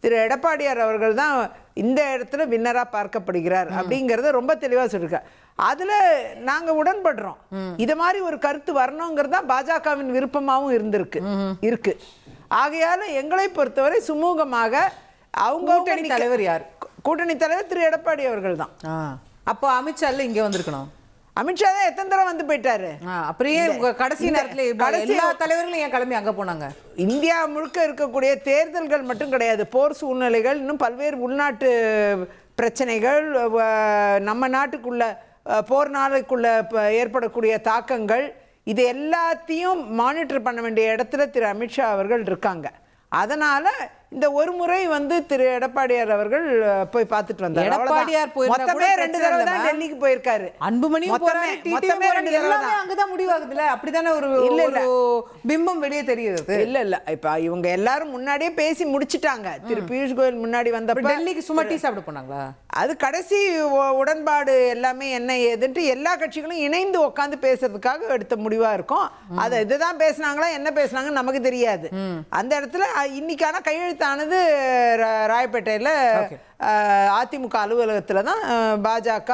திரு எடப்பாடியார் அவர்கள் தான் இந்த இடத்துல வின்னராக பார்க்கப்படுகிறார் அப்படிங்கிறத ரொம்ப தெளிவாக சொல்லியிருக்கார். அதில் நாங்கள் உடன்படுறோம். இது மாதிரி ஒரு கருத்து வரணுங்கிறது தான் பாஜகவின் விருப்பமாகவும் இருக்கு. ஆகையால் எங்களை பொறுத்தவரை சுமூகமாக அவங்க கூட்டணி தலைவர் யார்? கூட்டணி தலைவர் திரு எடப்பாடி அவர்கள் தான். அப்போ அமித்ஷா இங்கே வந்திருக்கணும். அமித்ஷா தான் எத்தனை தடவை வந்து போயிட்டாரு. அப்படியே கடைசி நேரத்தில் எல்லா தலைவர்களும் ஏன் கிளம்பி அங்கே போனாங்க? இந்தியா முழுக்க இருக்கக்கூடிய தேர்தல்கள் மட்டும் கிடையாது, போர் சூழ்நிலைகள், இன்னும் பல்வேறு உள்நாட்டு பிரச்சனைகள், நம்ம நாட்டுக்குள்ள போர் நாளுக்குள்ள ஏற்படக்கூடிய தாக்கங்கள், இது எல்லாத்தையும் மானிட்டர் பண்ண வேண்டிய இடத்துல திரு அமித்ஷா அவர்கள் இருக்காங்க. அதனால இந்த ஒரு முறை வந்து திரு எடப்பாடியார் அவர்கள் போய் பார்த்துட்டு வந்தார். எடப்பாடியார் மொத்தமே 2 தடவை தான் டெல்லிக்கு போயிருக்காரு. அன்புமணியும் போறாரு, டிடிவியும் எல்லாமே அங்கதான் முடிவாகுதுல. அப்படிதானே ஒரு பிம்பம் வெளியே தெரியுது. இல்ல இப்ப இவங்க எல்லாரும் முன்னாடியே பேசி முடிச்சிட்டாங்க. திரு பியூஷ் கோயல் முன்னாடி வந்தப்ப டெல்லிக்கு சும்மா டீ சாப்பிட போனாங்களா? அது கடைசி உடன்பாடு எல்லாமே என்ன ஏதுன்ட்டு எல்லா கட்சிகளும் இணைந்து உட்காந்து பேசுறதுக்காக எடுத்த முடிவா இருக்கும். அதை இதுதான் பேசினாங்களா என்ன பேசினாங்கன்னு நமக்கு தெரியாது. அந்த இடத்துல இன்னைக்கான கையெழுத்தானது ராயப்பேட்டையில் அதிமுக அலுவலகத்தில் தான் பாஜக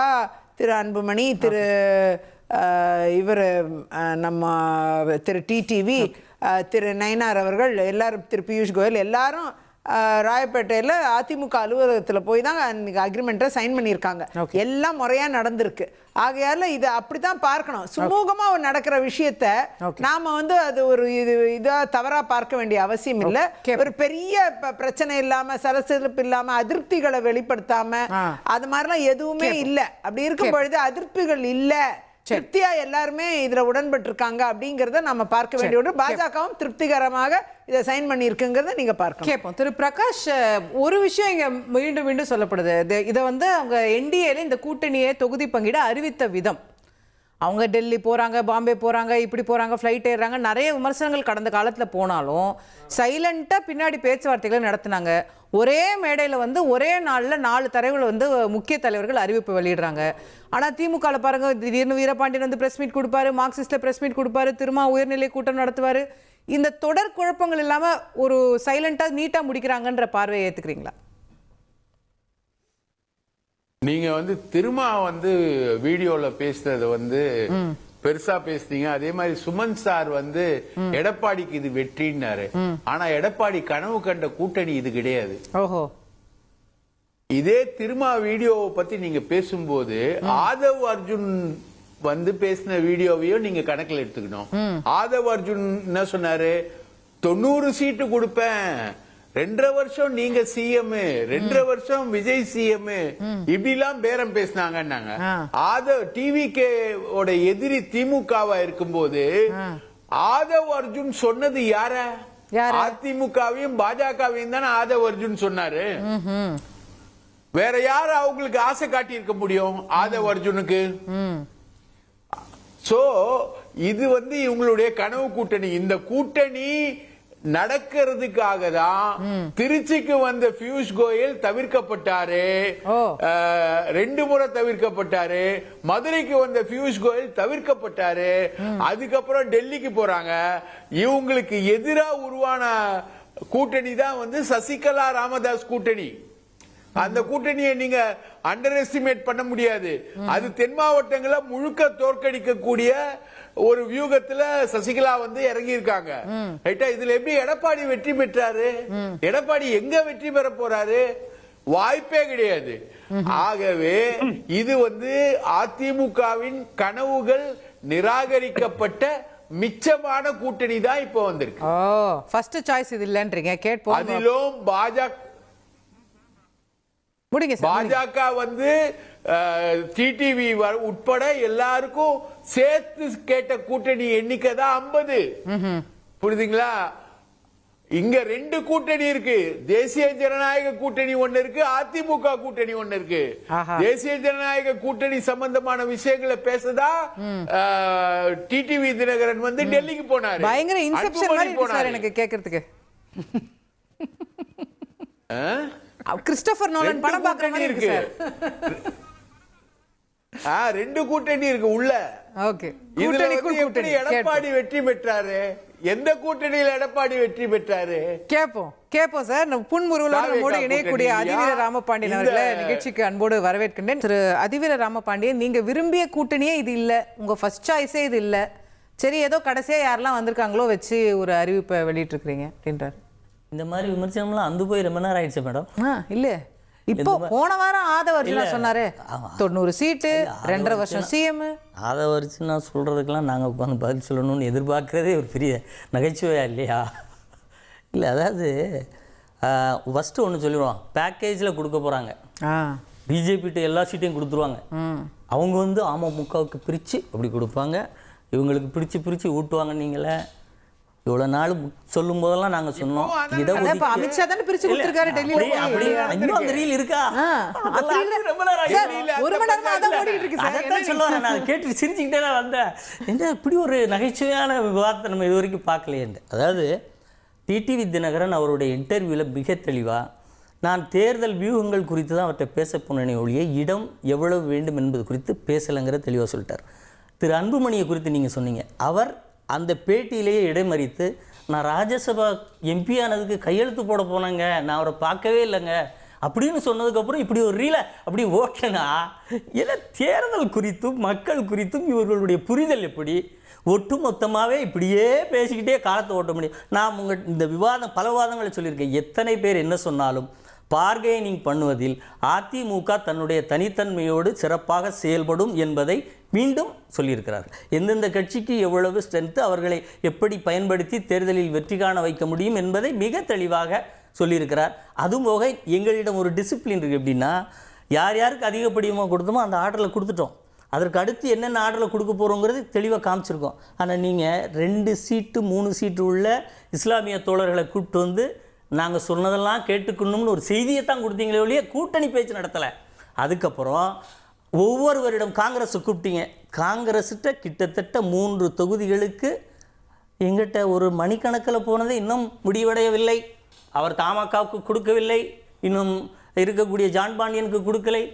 திரு அன்புமணி, திரு இவர் நம்ம திரு டிடிவி, திரு நயினார் அவர்கள் எல்லாரும், திரு பியூஷ் கோயல் எல்லாரும் ராயப்பேட்டையில் அதிமுக அலுவலகத்தில் போய் தான் அக்ரிமெண்ட்டை சைன் பண்ணியிருக்காங்க. எல்லாம் முறையாக நடந்திருக்கு. ஆகையால இதை அப்படித்தான் பார்க்கணும். சுமூகமாக நடக்கிற விஷயத்த நாம வந்து அது ஒரு இதாக தவறாக பார்க்க வேண்டிய அவசியம் இல்லை. ஒரு பெரிய பிரச்சனை இல்லாம, சலசலப்பு இல்லாம, அதிருப்திகளை வெளிப்படுத்தாம அது மாதிரிலாம் எதுவுமே இல்லை. அப்படி இருக்கும் பொழுது அதிருப்திகள் இல்லை, திருப்தியா எல்லாருமே இதுல உடன்பட்டு இருக்காங்க அப்படிங்கறத நம்ம பார்க்க வேண்டிய ஒன்று. பாஜகவும் திருப்திகரமாக இதை சைன் பண்ணி இருக்குங்கிறத நீங்க பார்க்கணும். கேட்போம். திரு பிரகாஷ், ஒரு விஷயம் இங்க மீண்டும் மீண்டும் சொல்லப்படுது. இதை வந்து அவங்க என்டிஏல இந்த கூட்டணியை தொகுதி பங்கீடு அறிவித்த விதம், அவங்க டெல்லி போறாங்க, பாம்பே போறாங்க, இப்படி போறாங்க, ஃப்ளைட் ஏறுறாங்க, நிறைய விமர்சனங்கள் கடந்த காலத்தில் போனாலும் சைலண்டாக பின்னாடி பேச்சுவார்த்தைகளை நடத்தினாங்க. ஒரே மேடையில் வந்து ஒரே நாளில் 4 தலைவர்கள் வந்து முக்கிய தலைவர்கள் அறிவிப்பு வெளியிடுறாங்க. ஆனால் திமுகவில் பாருங்க, திடீர்னு வீரபாண்டியன் வந்து ப்ரெஸ் மீட் கொடுப்பாரு, மார்க்சிஸ்டில் ப்ரெஸ் மீட் கொடுப்பாரு, திரும்ப உயர்நிலை கூட்டம் நடத்துவார். இந்த தொடர் குழப்பங்கள் இல்லாமல் ஒரு சைலண்டாக நீட்டாக முடிக்கிறாங்கன்ற பார்வையை ஏற்றுக்கிறீங்களா? நீங்க வந்து திருமா வந்து வீடியோல பேசுறத வந்து பெருசா பேசுனீங்க. அதே மாதிரி சுமன் சார் வந்து எடப்பாடிக்கு இது வெற்றின்னாரு. ஆனா எடப்பாடி கனவு கண்ட கூட்டணி இது கிடையாது. ஓஹோ. இதே திருமா வீடியோவை பத்தி நீங்க பேசும்போது ஆதவ் அர்ஜுன் வந்து பேசின வீடியோவையும் நீங்க கணக்கில் எடுத்துக்கணும். ஆதவ் அர்ஜுன் என்ன சொன்னாரு? 90 சீட்டு கொடுப்பேன், 2.5 வருஷம் நீங்க சிஎம், 2.5 வருஷம் விஜய் சிஎம், இப்படிலாம் பேரம் பேசினாங்கன்னாங்க. ஆதவ் டிவிகே ஓட எதிரி திமுகவா இருக்கும்போது ஆதவ் அர்ஜுன் சொன்னது யார? அதிமுகவையும் பாஜகவையும் தானே ஆதவ் அர்ஜுன் சொன்னாரு. வேற யாரு அவங்களுக்கு ஆசை காட்டி இருக்க முடியும் ஆதவ் அர்ஜுனுக்கு? சோ இது வந்து இவங்களுடைய கனவு கூட்டணி. இந்த கூட்டணி நடக்கிறதுக்காக தான் திருச்சிக்கு வந்த பியூஷ் கோயல் தவிர்க்கப்பட்டாரு, 2 முறை தவிர்க்கப்பட்டாரு. மதுரைக்கு வந்த பியூஷ் கோயல் தவிர்க்கப்பட்டாரு. அதுக்கப்புறம் டெல்லிக்கு போறாங்க. இவங்களுக்கு எதிராக உருவான கூட்டணி தான் வந்து சசிகலா ராமதாஸ் கூட்டணி. அந்த கூட்டணியை நீங்க அண்டர் எஸ்டிமேட் பண்ண முடியாது. அது தென் மாவட்டங்களை முழுக்க தோற்கடிக்கக்கூடிய ஒரு வியூகத்துல சசிகலா வந்து இறங்கி இருக்காங்க. ரைட்டா? இதுல எப்படி எடப்பாடி வெற்றி பெற்றாரு? எடப்பாடி எங்க வெற்றி பெற போறாரு? வாய்ப்பே கிடையாது. ஆகவே இது வந்து அதிமுகவின் கனவுகள் நிராகரிக்கப்பட்ட மிச்சமான கூட்டணி தான் இப்போ வந்திருக்கு. ஃபர்ஸ்ட் சாய்ஸ் இது இல்லன்றீங்க. கேட்போம். அதிலும் பாஜக வந்து டிடிவி உட்பட எல்லாருக்கும் சேர்த்து கேட்ட கூட்டணி எண்ணிக்கை தான் 50. புரியுதுங்களா? இங்க 2 கூட்டணி இருக்கு. தேசிய ஜனநாயக கூட்டணி ஒண்ணு இருக்கு, அதிமுக கூட்டணி ஒண்ணு இருக்கு. தேசிய ஜனநாயக கூட்டணி சம்பந்தமான விஷயங்களை பேசதான் டிடிவி தினகரன் வந்து டெல்லிக்கு போனாரு. பயங்கர இன்செப்ஷன் மாதிரி இருக்கு சார் எனக்கு கேக்குறதுக்கு. கிறிஸ்டோபர் நோலன் படம் பார்க்குற மாதிரி இருக்கு சார். ரெண்டு கூட்டணி இருக்கு உள்ள. ஓகே, இதுல வந்து எப்படி எடப்பாடி வெற்றி பெற்றாரு? எந்த கூட்டணியில் எடப்பாடி வெற்றி பெற்றாரு? கேப்போம் சார். புன்முறுவலோடு நம்மோடு இணையக்கூடிய அதிவீர ராமபாண்டியன் அவர்களை நிகழ்ச்சிக்கு அன்போடு வரவேற்கின்றேன். திரு அதிவீர ராமபாண்டியன், நீங்க விரும்பிய கூட்டணியே இது இல்ல, உங்க ஃபர்ஸ்ட் சாய்ஸே இது இல்ல, சரி ஏதோ கடைசியா யாரெல்லாம் வந்திருக்காங்களோ வச்சு ஒரு அறிவிப்பை வெளியிட்டு இருக்கிறீங்க அப்படின்றாரு. இந்த மாதிரி விமர்சனம்லாம் அந்து போய் ரொம்ப நேரம் ஆயிடுச்சு மேடம். இல்ல இப்போ போன வாரம் ஆதவர்ஜுனா சொன்னாரு 90 சீட்டு 2.5 வருஷம் சிஎம். ஆதவர்ஜுனா சொல்றதுக்கெல்லாம் நாங்க உட்காந்து பதில் சொல்லணும்னு எதிர்பார்க்கறதே ஒரு பெரிய நகைச்சுவையா இல்லையா? இல்லை, அதாவது ஃபஸ்ட்டு ஒன்று சொல்லிடுவோம், பேக்கேஜில் கொடுக்க போகிறாங்க. பிஜேபிகிட்ட எல்லா சீட்டையும் கொடுத்துருவாங்க. அவங்க வந்து அமமுகவுக்கு பிரித்து அப்படி கொடுப்பாங்க, இவங்களுக்கு பிரித்து ஊட்டுவாங்க. நீங்களே இவ்வளோ நாள் சொல்லும் போதெல்லாம் நாங்கள் சொன்னோம், அமித்ஷா தானே பிரிச்சு கொடுத்துருக்காரு டெல்லியில. இன்னும் அந்த ரீல் இருக்கா? அதான் சொல்லுவாங்க. நான் கேட்டு சிரிச்சுக்கிட்டே தான் வந்தேன். என்ன இப்படி ஒரு நகைச்சுவையான விவாதத்தை நம்ம இது வரைக்கும் பார்க்கலையேன்னு. அதாவது டிடிவி தினகரன் அவருடைய இன்டர்வியூவில் மிக தெளிவாக, நான் தேர்தல் வியூகங்கள் குறித்து தான் அவர்கிட்ட பேச போனேனே ஒழிய இடம் எவ்வளவு வேண்டும் என்பது குறித்து பேசலைங்கிற தெளிவாக சொல்லிட்டார். திரு அன்புமணியை குறித்து நீங்கள் சொன்னீங்க, அவர் அந்த பேட்டியிலேயே இடைமறித்து, நான் ராஜ்யசபா எம்பி ஆனதுக்கு கையெழுத்து போட போனேங்க, நான் அவரை பார்க்கவே இல்லைங்க அப்படின்னு சொன்னதுக்கப்புறம் இப்படி ஒரு ரீலை அப்படி ஓட்டனா, ஏன்னா தேர்தல் குறித்தும் மக்கள் குறித்தும் இவர்களுடைய புரிதல் எப்படி? ஒட்டு மொத்தமாகவே இப்படியே பேசிக்கிட்டே காலத்தை ஓட்ட முடியும். நான் இந்த பல விவாதங்களை சொல்லியிருக்கேன். எத்தனை பேர் என்ன சொன்னாலும் பார்கெனிங் பண்ணுவதில் அதிமுக தன்னுடைய தனித்தன்மையோடு சிறப்பாக செயல்படும் என்பதை மீண்டும் சொல்லியிருக்கிறார். எந்தெந்த கட்சிக்கு எவ்வளவு ஸ்ட்ரென்த்து, அவர்களை எப்படி பயன்படுத்தி தேர்தலில் வெற்றி காண வைக்க முடியும் என்பதை மிக தெளிவாக சொல்லியிருக்கிறார். அதுபோக எங்களிடம் ஒரு டிசிப்ளின் இருக்குது. எப்படின்னா, யார் யாருக்கு அதிகப்படியமாக கொடுத்தோமோ அந்த ஆர்டரில் கொடுத்துட்டோம். அதற்கு அடுத்து என்னென்ன ஆர்டரில் கொடுக்க போகிறோங்கிறது தெளிவாக காமிச்சிருக்கோம். ஆனால் நீங்கள் 2 சீட்டு 3 சீட்டு உள்ள இஸ்லாமிய தோழர்களை கூப்பிட்டு வந்து நாங்கள் சொன்னதெல்லாம் கேட்டுக்கணும்னு ஒரு செய்தியை தான் கொடுத்தீங்களே ஒழிய கூட்டணி பேச்சு நடத்தலை. அதுக்கப்புறம் ஒவ்வொருவரிடம் காங்கிரஸை கூப்பிட்டீங்க. காங்கிரஸ்கிட்ட கிட்டத்தட்ட 3 தொகுதிகளுக்கு எங்கிட்ட ஒரு மணிக்கணக்கில் போனது இன்னும் முடிவடையவில்லை. அவர் தமாகவுக்கு கொடுக்கவில்லை, இன்னும் இருக்கக்கூடிய ஜான் பாண்டியனுக்கு கொடுக்கலை.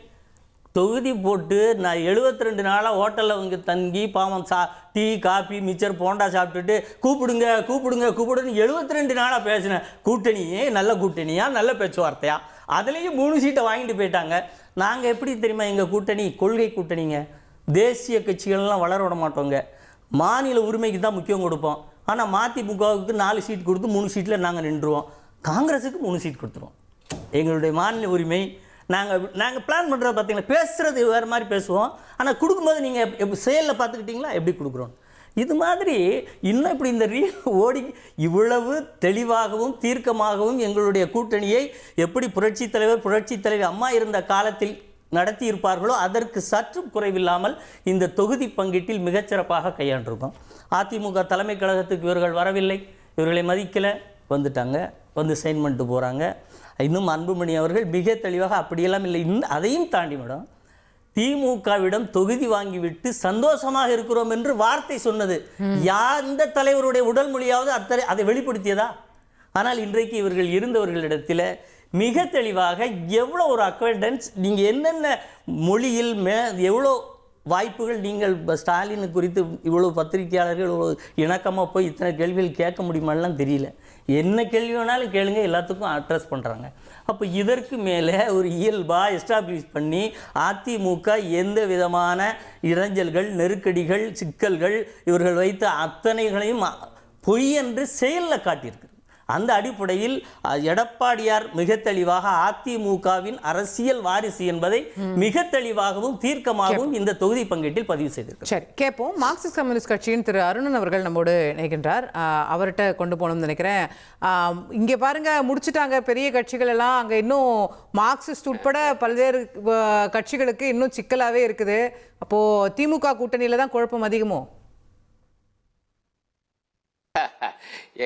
தொகுதி போட்டு நான் 72 நாளாக ஹோட்டலில் வந்து தங்கி பாவம் டீ காஃபி மிச்சர் போண்டா சாப்பிட்டுட்டு கூப்பிடுங்க 72 நாளாக பேசினேன். கூட்டணியே நல்ல கூட்டணியா, நல்ல பேச்சுவார்த்தையா, அதுலேயும் 3 சீட்டை வாங்கிட்டு போயிட்டாங்க. நாங்கள் எப்படி தெரியுமா, எங்கள் கூட்டணி கொள்கை கூட்டணிங்க. தேசிய கட்சிகள்லாம் வளர விட மாட்டோங்க, மாநில உரிமைக்கு தான் முக்கியம் கொடுப்போம். ஆனால் மதிமுகவுக்கு 4 சீட் கொடுத்து 3 சீட்டில் நாங்கள் நின்றுவோம். காங்கிரஸுக்கு 3 சீட் கொடுத்துருவோம். எங்களுடைய மாநில உரிமை. நாங்கள் பிளான் பண்ணுறது பார்த்தீங்களா, பேசுகிறது வேறு மாதிரி பேசுவோம், ஆனால் கொடுக்கும்போது நீங்கள் செயலில் பார்த்துக்கிட்டிங்களா எப்படி கொடுக்குறோம். இது மாதிரி இன்னும் இப்படி இந்த ரீல் ஓடி இவ்வளவு தெளிவாகவும் தீர்க்கமாகவும் எங்களுடைய கூட்டணியை எப்படி புரட்சித் தலைவர் அம்மா இருந்த காலத்தில் நடத்தி இருப்பார்களோ அதற்கு சற்று குறைவில்லாமல் இந்த தொகுதி பங்கீட்டில் மிகச்சிறப்பாக கையாண்டிருக்கோம். அதிமுக தலைமை கழகத்துக்கு இவர்கள் வரவில்லை, இவர்களை மதிக்கலை, வந்துட்டாங்க, வந்து சைன் பண்ணிட்டு போகிறாங்க. இன்னும் அன்புமணி அவர்கள் மிக தெளிவாக அப்படியெல்லாம் இல்லை. இன்னும் அதையும் தாண்டி மேடம், திமுகவிடம் தொகுதி வாங்கிவிட்டு சந்தோஷமாக இருக்கிறோம் என்று வார்த்தை சொன்னது எந்த தலைவருடைய உடல் மொழியாவது அதை வெளிப்படுத்தியதா? ஆனால் இன்றைக்கு இவர்கள் இருந்தவர்களிடத்தில் மிக தெளிவாக எவ்வளோ ஒரு அக்வைண்டன்ஸ், நீங்கள் என்னென்ன மொழியில் எவ்வளோ வாய்ப்புகள், நீங்கள் ஸ்டாலின் குறித்து இவ்வளோ பத்திரிகையாளர்கள் இவ்வளோ இணக்கமாக போய் இத்தனை கேள்விகள் கேட்க முடியுமாலாம் தெரியல. என்ன கேள்வி வேணாலும் கேளுங்க, எல்லாத்துக்கும் அட்ரஸ் பண்ணுறாங்க. அப்போ இதற்கு மேலே ஒரு இயல்பாக எஸ்டாப்ளிஷ் பண்ணி அதிமுக எந்த விதமான இடைஞ்சல்கள், நெருக்கடிகள், சிக்கல்கள் இவர்கள் வைத்த அத்தனைகளையும் பொய் என்று செயலில் காட்டியிருக்கு. அந்த அடிப்படையில் எடப்பாடியார் மிக தெளிவாக அதிமுகவின் அரசியல் வாரிசு என்பதை மிக தெளிவாகவும் தீர்க்கமாகவும் இந்த தொகுதி பங்கீட்டில் பதிவு செய்திருக்கிறார். சரி, கேட்போம். மார்க்சிஸ்ட் கம்யூனிஸ்ட் கட்சியின் திரு அருணன் அவர்கள் நம்மோடு இணைகின்றார். அவர்கிட்ட கொண்டு போகணும்னு நினைக்கிறேன். இங்கே பாருங்க, முடிச்சுட்டாங்க பெரிய கட்சிகள் எல்லாம், அங்கே இன்னும் மார்க்சிஸ்ட் உட்பட பல்வேறு கட்சிகளுக்கு இன்னும் சிக்கலாகவே இருக்குது. அப்போது திமுக கூட்டணியில் தான் குழப்பம் அதிகமோ?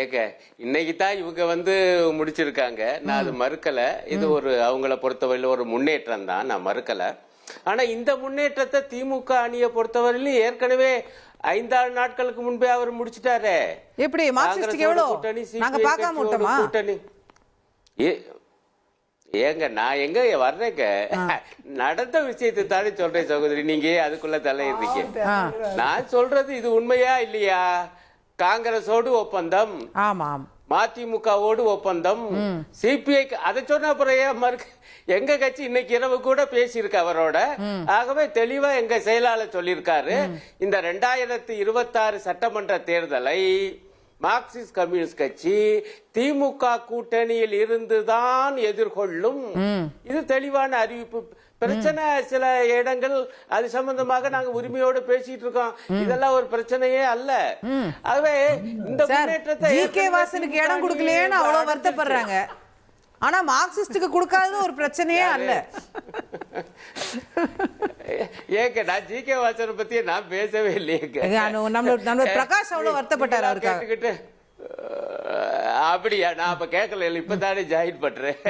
ஏங்க, இன்னைக்கு தான் இவங்க வந்து முடிச்சிருக்காங்க, நான் அது மறுக்கல. இது ஒரு அவங்கள பொறுத்தவரையில ஒரு முன்னேற்றம் தான், நான் மறுக்கல. ஆனா இந்த முன்னேற்றத்தை திமுக அணியை பொறுத்தவரையிலும் ஏற்கனவே 5-6 நாட்களுக்கு முன்பே அவர் முடிச்சிட்டாரே. எப்படி மார்க்சிஸ்டுக்கு எவ்வளவு கூட்டணி, நாங்க பார்க்காம விட்டோமா? கூட்டணி ஏங்க நான் எங்க வர்றேங்க, நடந்த விஷயத்தை தானே சொல்றேன் சகோதரி, நீங்க அதுக்குள்ள தலையிடுறீங்க. நான் சொல்றது இது உண்மையா இல்லையா? காங்கிரஸோடு ஒப்பந்தம், ஆமாம், மதிமுகவோடு ஒப்பந்தம், சிபிஐ அதை சொன்ன அப்புறம் எங்க கட்சி இன்னைக்கு இரவு கூட பேசியிருக்கு அவரோட. ஆகவே தெளிவா எங்க செயலாளர் சொல்லியிருக்காரு, இந்த 2026 சட்டமன்ற தேர்தலை மார்க்சிஸ்ட் கம்யூனிஸ்ட் கட்சி திமுக கூட்டணியில் இருந்துதான் எதிர்கொள்ளும். இது தெளிவான அறிவிப்பு. பிரச்சனை சில இடங்கள் அது சம்பந்தமாக நாங்க உரிமையோடு பேசிட்டு இருக்கோம். இதெல்லாம் ஒரு பிரச்சனையே அல்ல. ஆகவே இந்த முன்னேற்றத்தை ஜி.கே. வாசனுக்கு இடம் கொடுக்கலையேன்னு அவ்வளவு வருத்தப்படுறாங்க. ஆனா மார்க்சிஸ்டுக்கு கொடுக்காதது ஒரு பிரச்சனையே அல்ல. ஏங்க நான் ஜி.கே. வாசனை பத்தி நான் பேசவே இல்லையேங்க. நம்ம பிரகாஷ் அவ்வளவு வருத்தப்பட்டாரு அவருக்காக. அப்படியா? நான் அப்ப கேட்கல, இப்பதானே ஜாயின் பண்றேன்.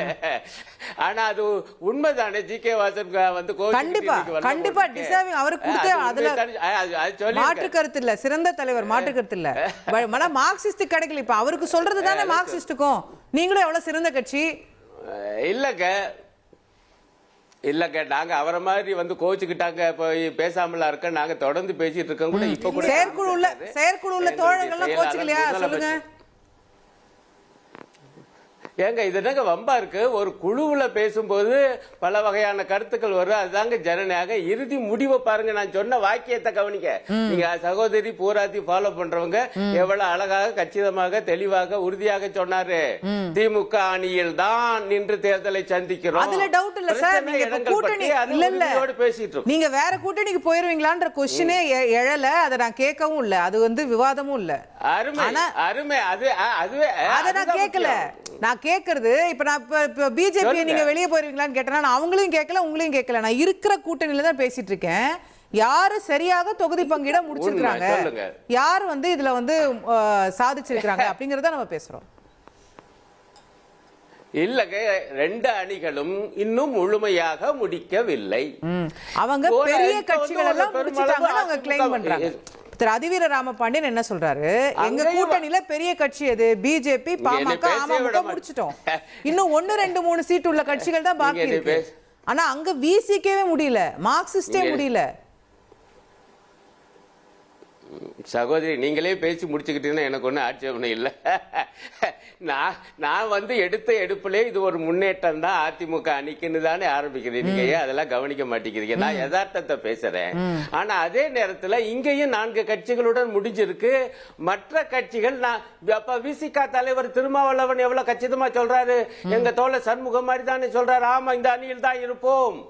ஆனா அது உண்மைதானே, ஜி.கே. வாசன் வந்து கண்டிப்பா கண்டிப்பா டிசர்விங் அவருக்கு கொடுத்தே, அதுல மாற்று கருத்து இல்ல, சிறந்த தலைவர், மாற்று கருத்து இல்ல. ஆனா மார்க்சிஸ்ட் கிடைக்கல. இப்ப அவருக்கு சொல்றது தானே மார்க்சிஸ்டுக்கும் நீங்களும் எவ்வளவு சிறந்த கட்சி இல்லங்க. நாங்க அவரை மாதிரி வந்து கோச்சுக்கிட்டாங்க போய் பேசாமலா இருக்க, நாங்க தொடர்ந்து பேசிட்டு இருக்கோம் கூட. இப்ப கூட செயற்குழு உள்ள தோழர்கள்லாம் கோச்சுக்கலையா சொல்லுங்க ஏங்க? இது என்னங்க வம்பா இருக்கு? ஒரு குழுவுல பேசும்போது பல வகையான கருத்துக்கள் வரும், அதுதாங்க ஜனநாயகம். இறுதி முடிவை பாருங்க. நான் சொன்ன வாக்கியத்தை கவனிக்க. நீங்க சகோதரி பூராத்தி ஃபாலோ பண்றவங்க எவ்வளவு அழகாக, கச்சிதமாக, தெளிவாக, உறுதியாக சொன்னாரு. திமுக அணியில் தான் நின்று தேர்தலை சந்திக்கிறோம். அதுல டவுட் இல்ல சார். நீங்க கூட்டணி இல்ல பேசிட்டு இருக்கோம். நீங்க வேற கூட்டணிக்கு போயிருவீங்களான்ற क्वेश्चनே எழல. அத நான் கேட்கவும் இல்ல, அது வந்து விவாதமும் இல்ல. அருமை அருமை. அதுவே அத நான் கேட்கல. நான் கேக்குறது இப்ப நான் இப்ப பிஜேபி நீங்க வெளியே போயிருவீங்களான்னு கேட்டேன்னா நான் அவங்களையும் கேட்கல, உங்களையும் கேட்கல. நான் இருக்கிற கூட்டணியில தான் பேசிட்டு இருக்கேன். யாரு சரியாக தொகுதி பங்கீட முடிச்சிருக்காங்க, யார் வந்து இதுல வந்து சாதிச்சிருக்காங்க அப்படிங்கறத நம்ம பேசுறோம். இல்லங்க, 2 அணிகளும் இன்னும் முழுமையாக முடிக்கவில்லை. அவங்க பெரிய கட்சிகள் எல்லாம் முடிச்சிட்டாங்கன்னு அவங்க கிளைம் பண்றாங்க. திரு அதிவீர ராமபாண்டியன் என்ன சொல்றாரு, எங்க கூட்டணியில பெரிய கட்சி எது? பிஜேபி, பாமக, அமமுக முடிச்சிட்டோம். இன்னும் 1, 2, 3 சீட் உள்ள கட்சிகள் தான் பாக்கி இருக்கு. ஆனா அங்க விசிகவே முடியல, மார்க்சிஸ்டே முடியல. சகோதரி நீங்களே பேசி முடிச்சுக்கிட்டீங்கன்னா எனக்கு ஒன்றும் ஆட்சேபனை இல்லை. நான் வந்து எடுத்த எடுப்புலே இது ஒரு முன்னேற்றம் தான் அதிமுக அணிக்குன்னு தானே ஆரம்பிக்கிறேன். நீங்க ஏன் அதெல்லாம் கவனிக்க மாட்டேங்கிறீங்க? நான் யதார்த்தத்தை பேசுறேன். ஆனா அதே நேரத்தில் இங்கேயும் 4 கட்சிகளுடன் முடிஞ்சிருக்கு. மற்ற கட்சிகள் அப்ப விசிக தலைவர் திருமாவளவன் எவ்வளவு கச்சிதமா சொல்றாரு, எங்க தோழர் சண்முகம் மாதிரி தானே சொல்றாரு, ஆமா இந்த அணியில் தான் இருப்போம்,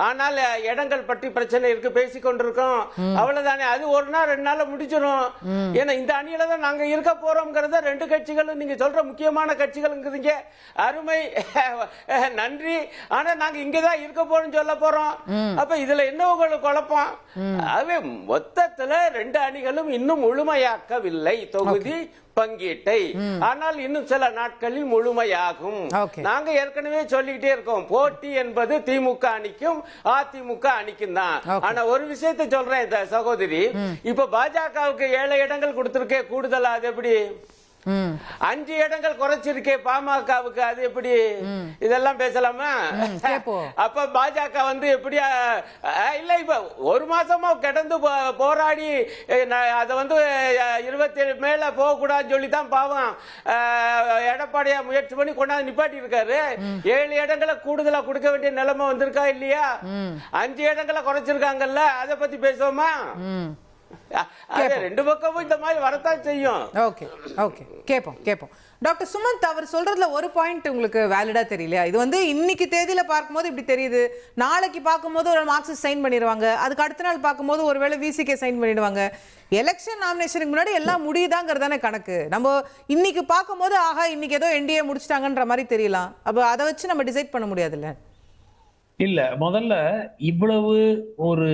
ஆனால் இடங்கள் பற்றி பிரச்சனை இருக்கு, பேசிக் கொண்டிருக்கோம், அவ்வளவுதானே. அது 1 நாள் 2 நாள்ல முடிச்சிடும். ஏன்னா இந்த அணியில தான் நாங்க இருக்க போறோம்ங்கிறத 2 கட்சிகளும் நீங்க சொல்ற முக்கியமான கட்சிகள்ங்கிறீங்க. அருமை, நன்றி. ஆனா நாங்க இங்கதான் இருக்க போறோம் சொல்ல போறோம். அப்ப இதுல என்ன உங்களுக்கு குழப்பம்? ஆகவே மொத்தத்துல 2 அணிகளும் இன்னும் முழுமையாக்கவில்லை தொகுதி பங்கீட்டை. ஆனால் இன்னும் சில நாட்களில் முழுமையாகும். நாங்க ஏற்கனவே சொல்லிக்கிட்டே இருக்கோம், போட்டி என்பது திமுக அணிக்கும் அதிமுக அணிக்கும் தான். ஆனா ஒரு விஷயத்தை சொல்றேன் சகோதரி, இப்ப பாஜகவுக்கு 7 இடங்கள் கொடுத்திருக்கே கூடுதலா, அது எப்படி? 5 இடங்கள் குறைச்சிருக்கே பாமகவுக்கு, அது எப்படி? இதெல்லாம் பேசலாமா? அப்ப பாஜக வந்து எப்படி இல்ல, இப்ப 1 மாசமா கிடந்து போராடி அத வந்து 27 மேல போக கூடாதுன்னு சொல்லி தான் பாவம் எடப்பாடியா முயற்சி பண்ணி கொண்டாந்து நிப்பாட்டி இருக்காரு. 7 இடங்களை கூடுதலா கொடுக்க வேண்டிய நிலைமை வந்திருக்கா இல்லையா? 5 இடங்களை குறைச்சிருக்காங்கல்ல, அதை பத்தி பேசுவோமா? 2 பக்கமும் இந்த மாதிரி வரத்தான் செய்யும். ஓகே ஓகே, கேட்போம். டாக்டர் சுமந்த், அவர் சொல்றதுல ஒரு பாயிண்ட் உங்களுக்கு வேலிடா தெரியலையா? இது வந்து இன்னைக்கு தேதியில பார்க்கும்போது இப்படி தெரியுது, நாளைக்கு பார்க்கும்போது ஒரு மார்க்சிஸ்ட் சைன் பண்ணிடுவாங்க, அதுக்கு அடுத்த நாள் பார்க்கும்போது ஒருவேளை விசிகே சைன் பண்ணிடுவாங்க. எலெக்ஷன் நாமினேஷனுக்கு முன்னாடி எல்லாம் முடியுதாங்கிறதானே கணக்கு. நம்ம இன்னைக்கு பார்க்கும்போது ஆஹா இன்னைக்கு ஏதோ என்டிஏ முடிச்சிட்டாங்கன்ற மாதிரி தெரியலாம். அப்போ அதை வச்சு நம்ம டிசைட் பண்ண முடியாதுல்ல? இல்ல, முதல்ல இவ்வளவு ஒரு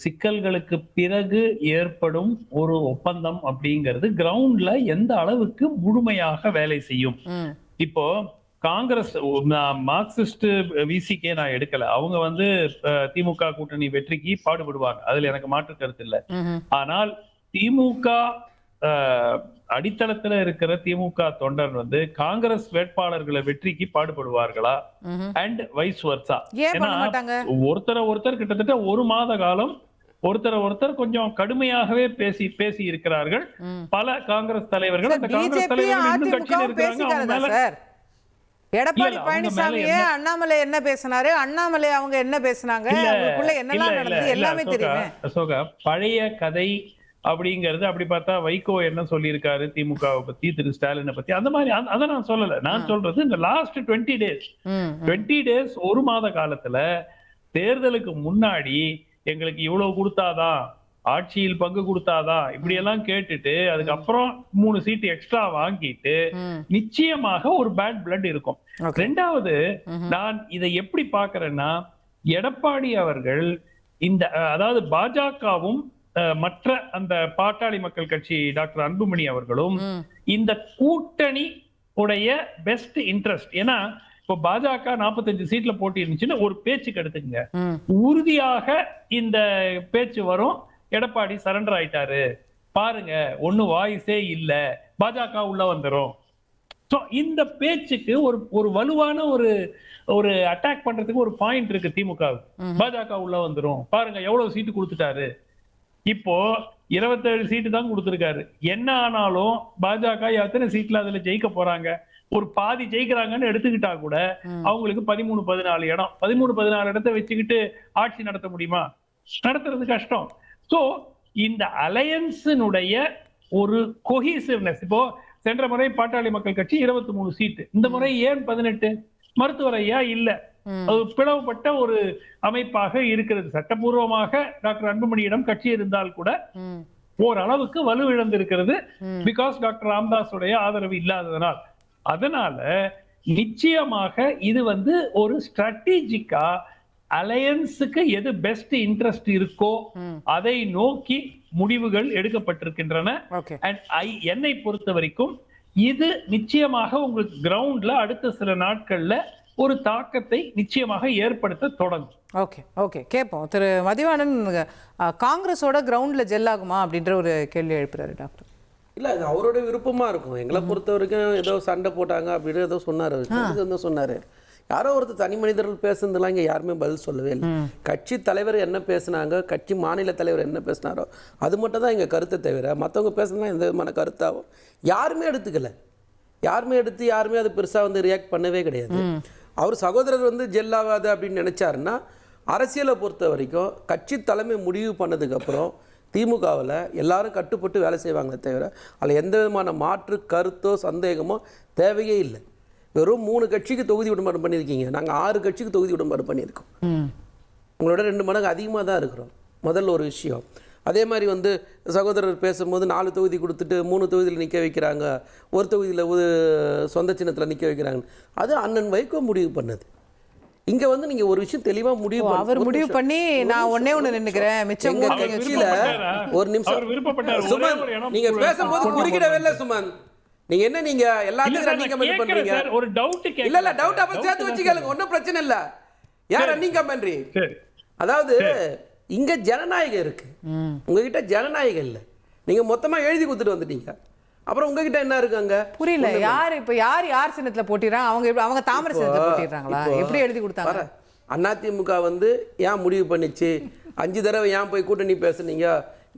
சிக்கல்களுக்கு பிறகு ஏற்படும் ஒரு ஒப்பந்தம் அப்படிங்கிறது கிரவுண்ட்ல எந்த அளவுக்கு முழுமையாக வேலை செய்யும். இப்போ காங்கிரஸ், மார்க்சிஸ்ட், விசிகே நான் எடுக்கல, அவங்க வந்து திமுக கூட்டணி வெற்றிக்கு பாடுபடுவாங்க, அதுல எனக்கு மாற்று கருத்து இல்லை. ஆனால் திமுக அடித்தளத்துல இருக்கிற திமுக தொண்டர் வந்து காங்கிரஸ் வேட்பாளர்களை வெற்றிக்கு பாடுபடுவார்களா அண்ட் வைஸ் வர்சா? ஏன் பண்ண மாட்டாங்க? ஒருத்தர் கிட்டத்தட்ட ஒரு மாத காலம் ஒருத்தர் கொஞ்சம் கடுமையாகவே பேசி இருக்கிறார்கள் பல காங்கிரஸ் தலைவர்கள். அந்த காங்கிரஸ் தலைவர்கள் இன்னும் கட்சியில் இருக்கிறாங்க. அவங்க மேல சார் எடப்பாடி பழனிசாமியே அண்ணாமலை என்ன பேசினாரு, அண்ணாமலை அவங்க என்ன பேசினாங்க, அவங்களுக்குள்ள என்னெல்லாம் நடந்தது எல்லாமே தெரியுமே. அசோகா, பழைய கதை அப்படிங்கிறது அப்படி பார்த்தா வைகோ என்ன சொல்லியிருக்காரு திமுகவை பத்தி, திரு ஸ்டாலினை பத்தி, அந்த மாதிரி அதை நான் சொல்லல. நான் சொல்றது இந்த லாஸ்ட் 20 டேஸ் ஒரு மாத காலத்துல தேர்தலுக்கு முன்னாடி எங்களுக்கு இவ்வளவு கொடுத்தாதான், ஆட்சியில் பங்கு கொடுத்தாதான், இப்படி எல்லாம் கேட்டுட்டு அதுக்கப்புறம் 3 சீட்டு எக்ஸ்ட்ரா வாங்கிட்டு நிச்சயமாக ஒரு பேட் பிளட் இருக்கும். ரெண்டாவது, நான் இதை எப்படி பாக்குறேன்னா, எடப்பாடி அவர்கள் இந்த அதாவது பாஜகவும் மற்ற அந்த பாட்டாளி மக்கள் கட்சி டாக்டர் அன்புமணி அவர்களும் இந்த கூட்டணி உடைய பெஸ்ட் இன்ட்ரெஸ்ட். ஏன்னா இப்போ பாஜக 45 சீட்ல போட்டி இருந்துச்சுன்னு ஒரு பேச்சுக்கு எடுத்துக்கங்க, உறுதியாக இந்த பேச்சு வரும், எடப்பாடி சரண்டர் ஆயிட்டாரு பாருங்க, ஒண்ணு வாய்ஸே இல்ல, பாஜக உள்ள வந்துரும். இந்த பேச்சுக்கு ஒரு வலுவான ஒரு அட்டாக் பண்றதுக்கு ஒரு பாயிண்ட் இருக்கு திமுக. பாஜக உள்ள வந்துரும் பாருங்க, எவ்வளவு சீட்டு கொடுத்துட்டாரு, இப்போ 27 சீட்டு தான் கொடுத்திருக்காரு. என்ன ஆனாலும் பாஜக எத்தனை சீட்ல அதுல ஜெயிக்க போறாங்க, ஒரு பாதி ஜெயிக்கிறாங்கன்னு எடுத்துக்கிட்டா கூட அவங்களுக்கு 13-14 இடம், 13-14 இடத்தை வச்சுக்கிட்டு ஆட்சி நடத்த முடியுமா? நடத்துறது கஷ்டம். சோ இந்த அலையன்ஸினுடைய ஒரு கொஹிசிவ்னஸ், இப்போ சென்ற முறை பாட்டாளி மக்கள் கட்சி 23 சீட்டு, இந்த முறை ஏன் 18? மருத்துவர் ஐயா இல்ல, அது பிளவுபட்ட ஒரு அமைப்பாக இருக்கிறது. சட்டபூர்வமாக டாக்டர் அன்புமணியிடம் கட்சி இருந்தால் கூட ஓரளவுக்கு வலு இழந்திருக்கிறது, பிகாஸ் டாக்டர் ராமதாஸ் உடைய ஆதரவு இல்லாததனால். அதனால நிச்சயமாக இது வந்து ஒரு ஸ்ட்ராட்டஜிக்கா அலையன்ஸுக்கு எது பெஸ்ட் இன்ட்ரெஸ்ட் இருக்கோ அதை நோக்கி முடிவுகள் எடுக்கப்பட்டிருக்கின்றன. என்னை பொறுத்த வரைக்கும் இது நிச்சயமாக உங்களுக்கு கிரவுண்ட்ல அடுத்த சில நாட்கள்ல ஒரு தாக்கத்தை நிச்சயமாக ஏற்படுத்த தொடங்கும். ஓகே கேட்போம். திரு மதிவாணன், காங்கிரஸோட கிரவுண்ட்ல ஜெல் ஆகுமா அப்படின்ற ஒரு கேள்வி எழுப்புறாரு டாக்டர். இல்லை, அது அவரோட விருப்பமா இருக்கும். எங்களை பொறுத்த வரைக்கும் ஏதோ சண்டை போட்டாங்க அப்படின்னு ஏதோ சொன்னாரு. யாரோ ஒருத்தர் தனி மனிதர்கள் பேசுனதுலாம் இங்கே யாருமே பதில் சொல்லவே இல்லை. கட்சி தலைவர் என்ன பேசுனாங்க, கட்சி மாநில தலைவர் என்ன பேசினாரோ அது மட்டும் தான் எங்கள் கருத்தை தவிர மற்றவங்க பேசுனா எந்த விதமான கருத்தாகவும் யாருமே எடுத்துக்கல. யாருமே அது பெருசாக வந்து ரியாக்ட் பண்ணவே கிடையாது. அவர் சகோதரர் வந்து ஜெல்லாகாது அப்படின்னு நினைச்சாருன்னா, அரசியலை பொறுத்த வரைக்கும் கட்சி தலைமை முடிவு பண்ணதுக்கப்புறம் திமுகவில் எல்லாரும் கட்டுப்பட்டு வேலை செய்வாங்களே தவிர அதில் எந்த விதமான மாற்று கருத்தோ சந்தேகமோ தேவையே இல்லை. வெறும் 3 கட்சிக்கு தொகுதி உடன்பாடு பண்ணியிருக்கீங்க, நாங்கள் 6 கட்சிக்கு தொகுதி உடன்பாடு பண்ணியிருக்கோம். உங்களோட 2 மடங்கு அதிகமாக தான் இருக்கிறோம். முதல்ல ஒரு விஷயம். அதே மாதிரி வந்து சகோதரர் பேசும்போது 4 தொகுதி கொடுத்துட்டு 3 தொகுதியில் நிற்க வைக்கிறாங்க, ஒரு தொகுதியில் சொந்த சின்னத்தில் நிற்க வைக்கிறாங்க. அது அண்ணன் வைகோ முடிவு பண்ணது. இங்க வந்து நீங்க ஒரு விஷயம் தெளிவா முடிவு அவர் முடிவு பண்ணி நான் ஒண்ணே ஒண்ணு நின்னுக்கிறேன், மிச்சம் எங்க கட்சியில ஒரு நிமிஷம் சுமன், நீங்க பேசும்போது குறுக்கிடவே இல்லை சுமன். நீங்க என்ன நீங்க எல்லாத்துக்கும் ரன்னிங் கமெண்ட் பண்றீங்க? ஒரு டவுட் கேக்குறேன். இல்ல டவுட் அப்ப சேர்த்து வச்சுக்கங்க, ஒண்ணும் பிரச்சனை இல்ல. யார் ரன்னிங் கமெண்ட்? அதாவது இங்க ஜனநாயகம் இருக்கு, உங்ககிட்ட ஜனநாயகம் இல்ல. நீங்க மொத்தமா எழுதி கொடுத்துட்டு வந்துட்டீங்க, அப்புறம் உங்ககிட்ட என்ன இருக்காங்க புரியல. யார் சின்னத்துல போட்டிடுறாங்க? அவங்க தாமரை சின்னத்துல போட்டிடுறாங்களா? எப்படி எழுதி கொடுத்தாங்க? அதிமுக வந்து ஏன் முடிவு பண்ணிச்சு? 5 தடவை ஏன் போய் கூட்டணி பேசுனீங்க?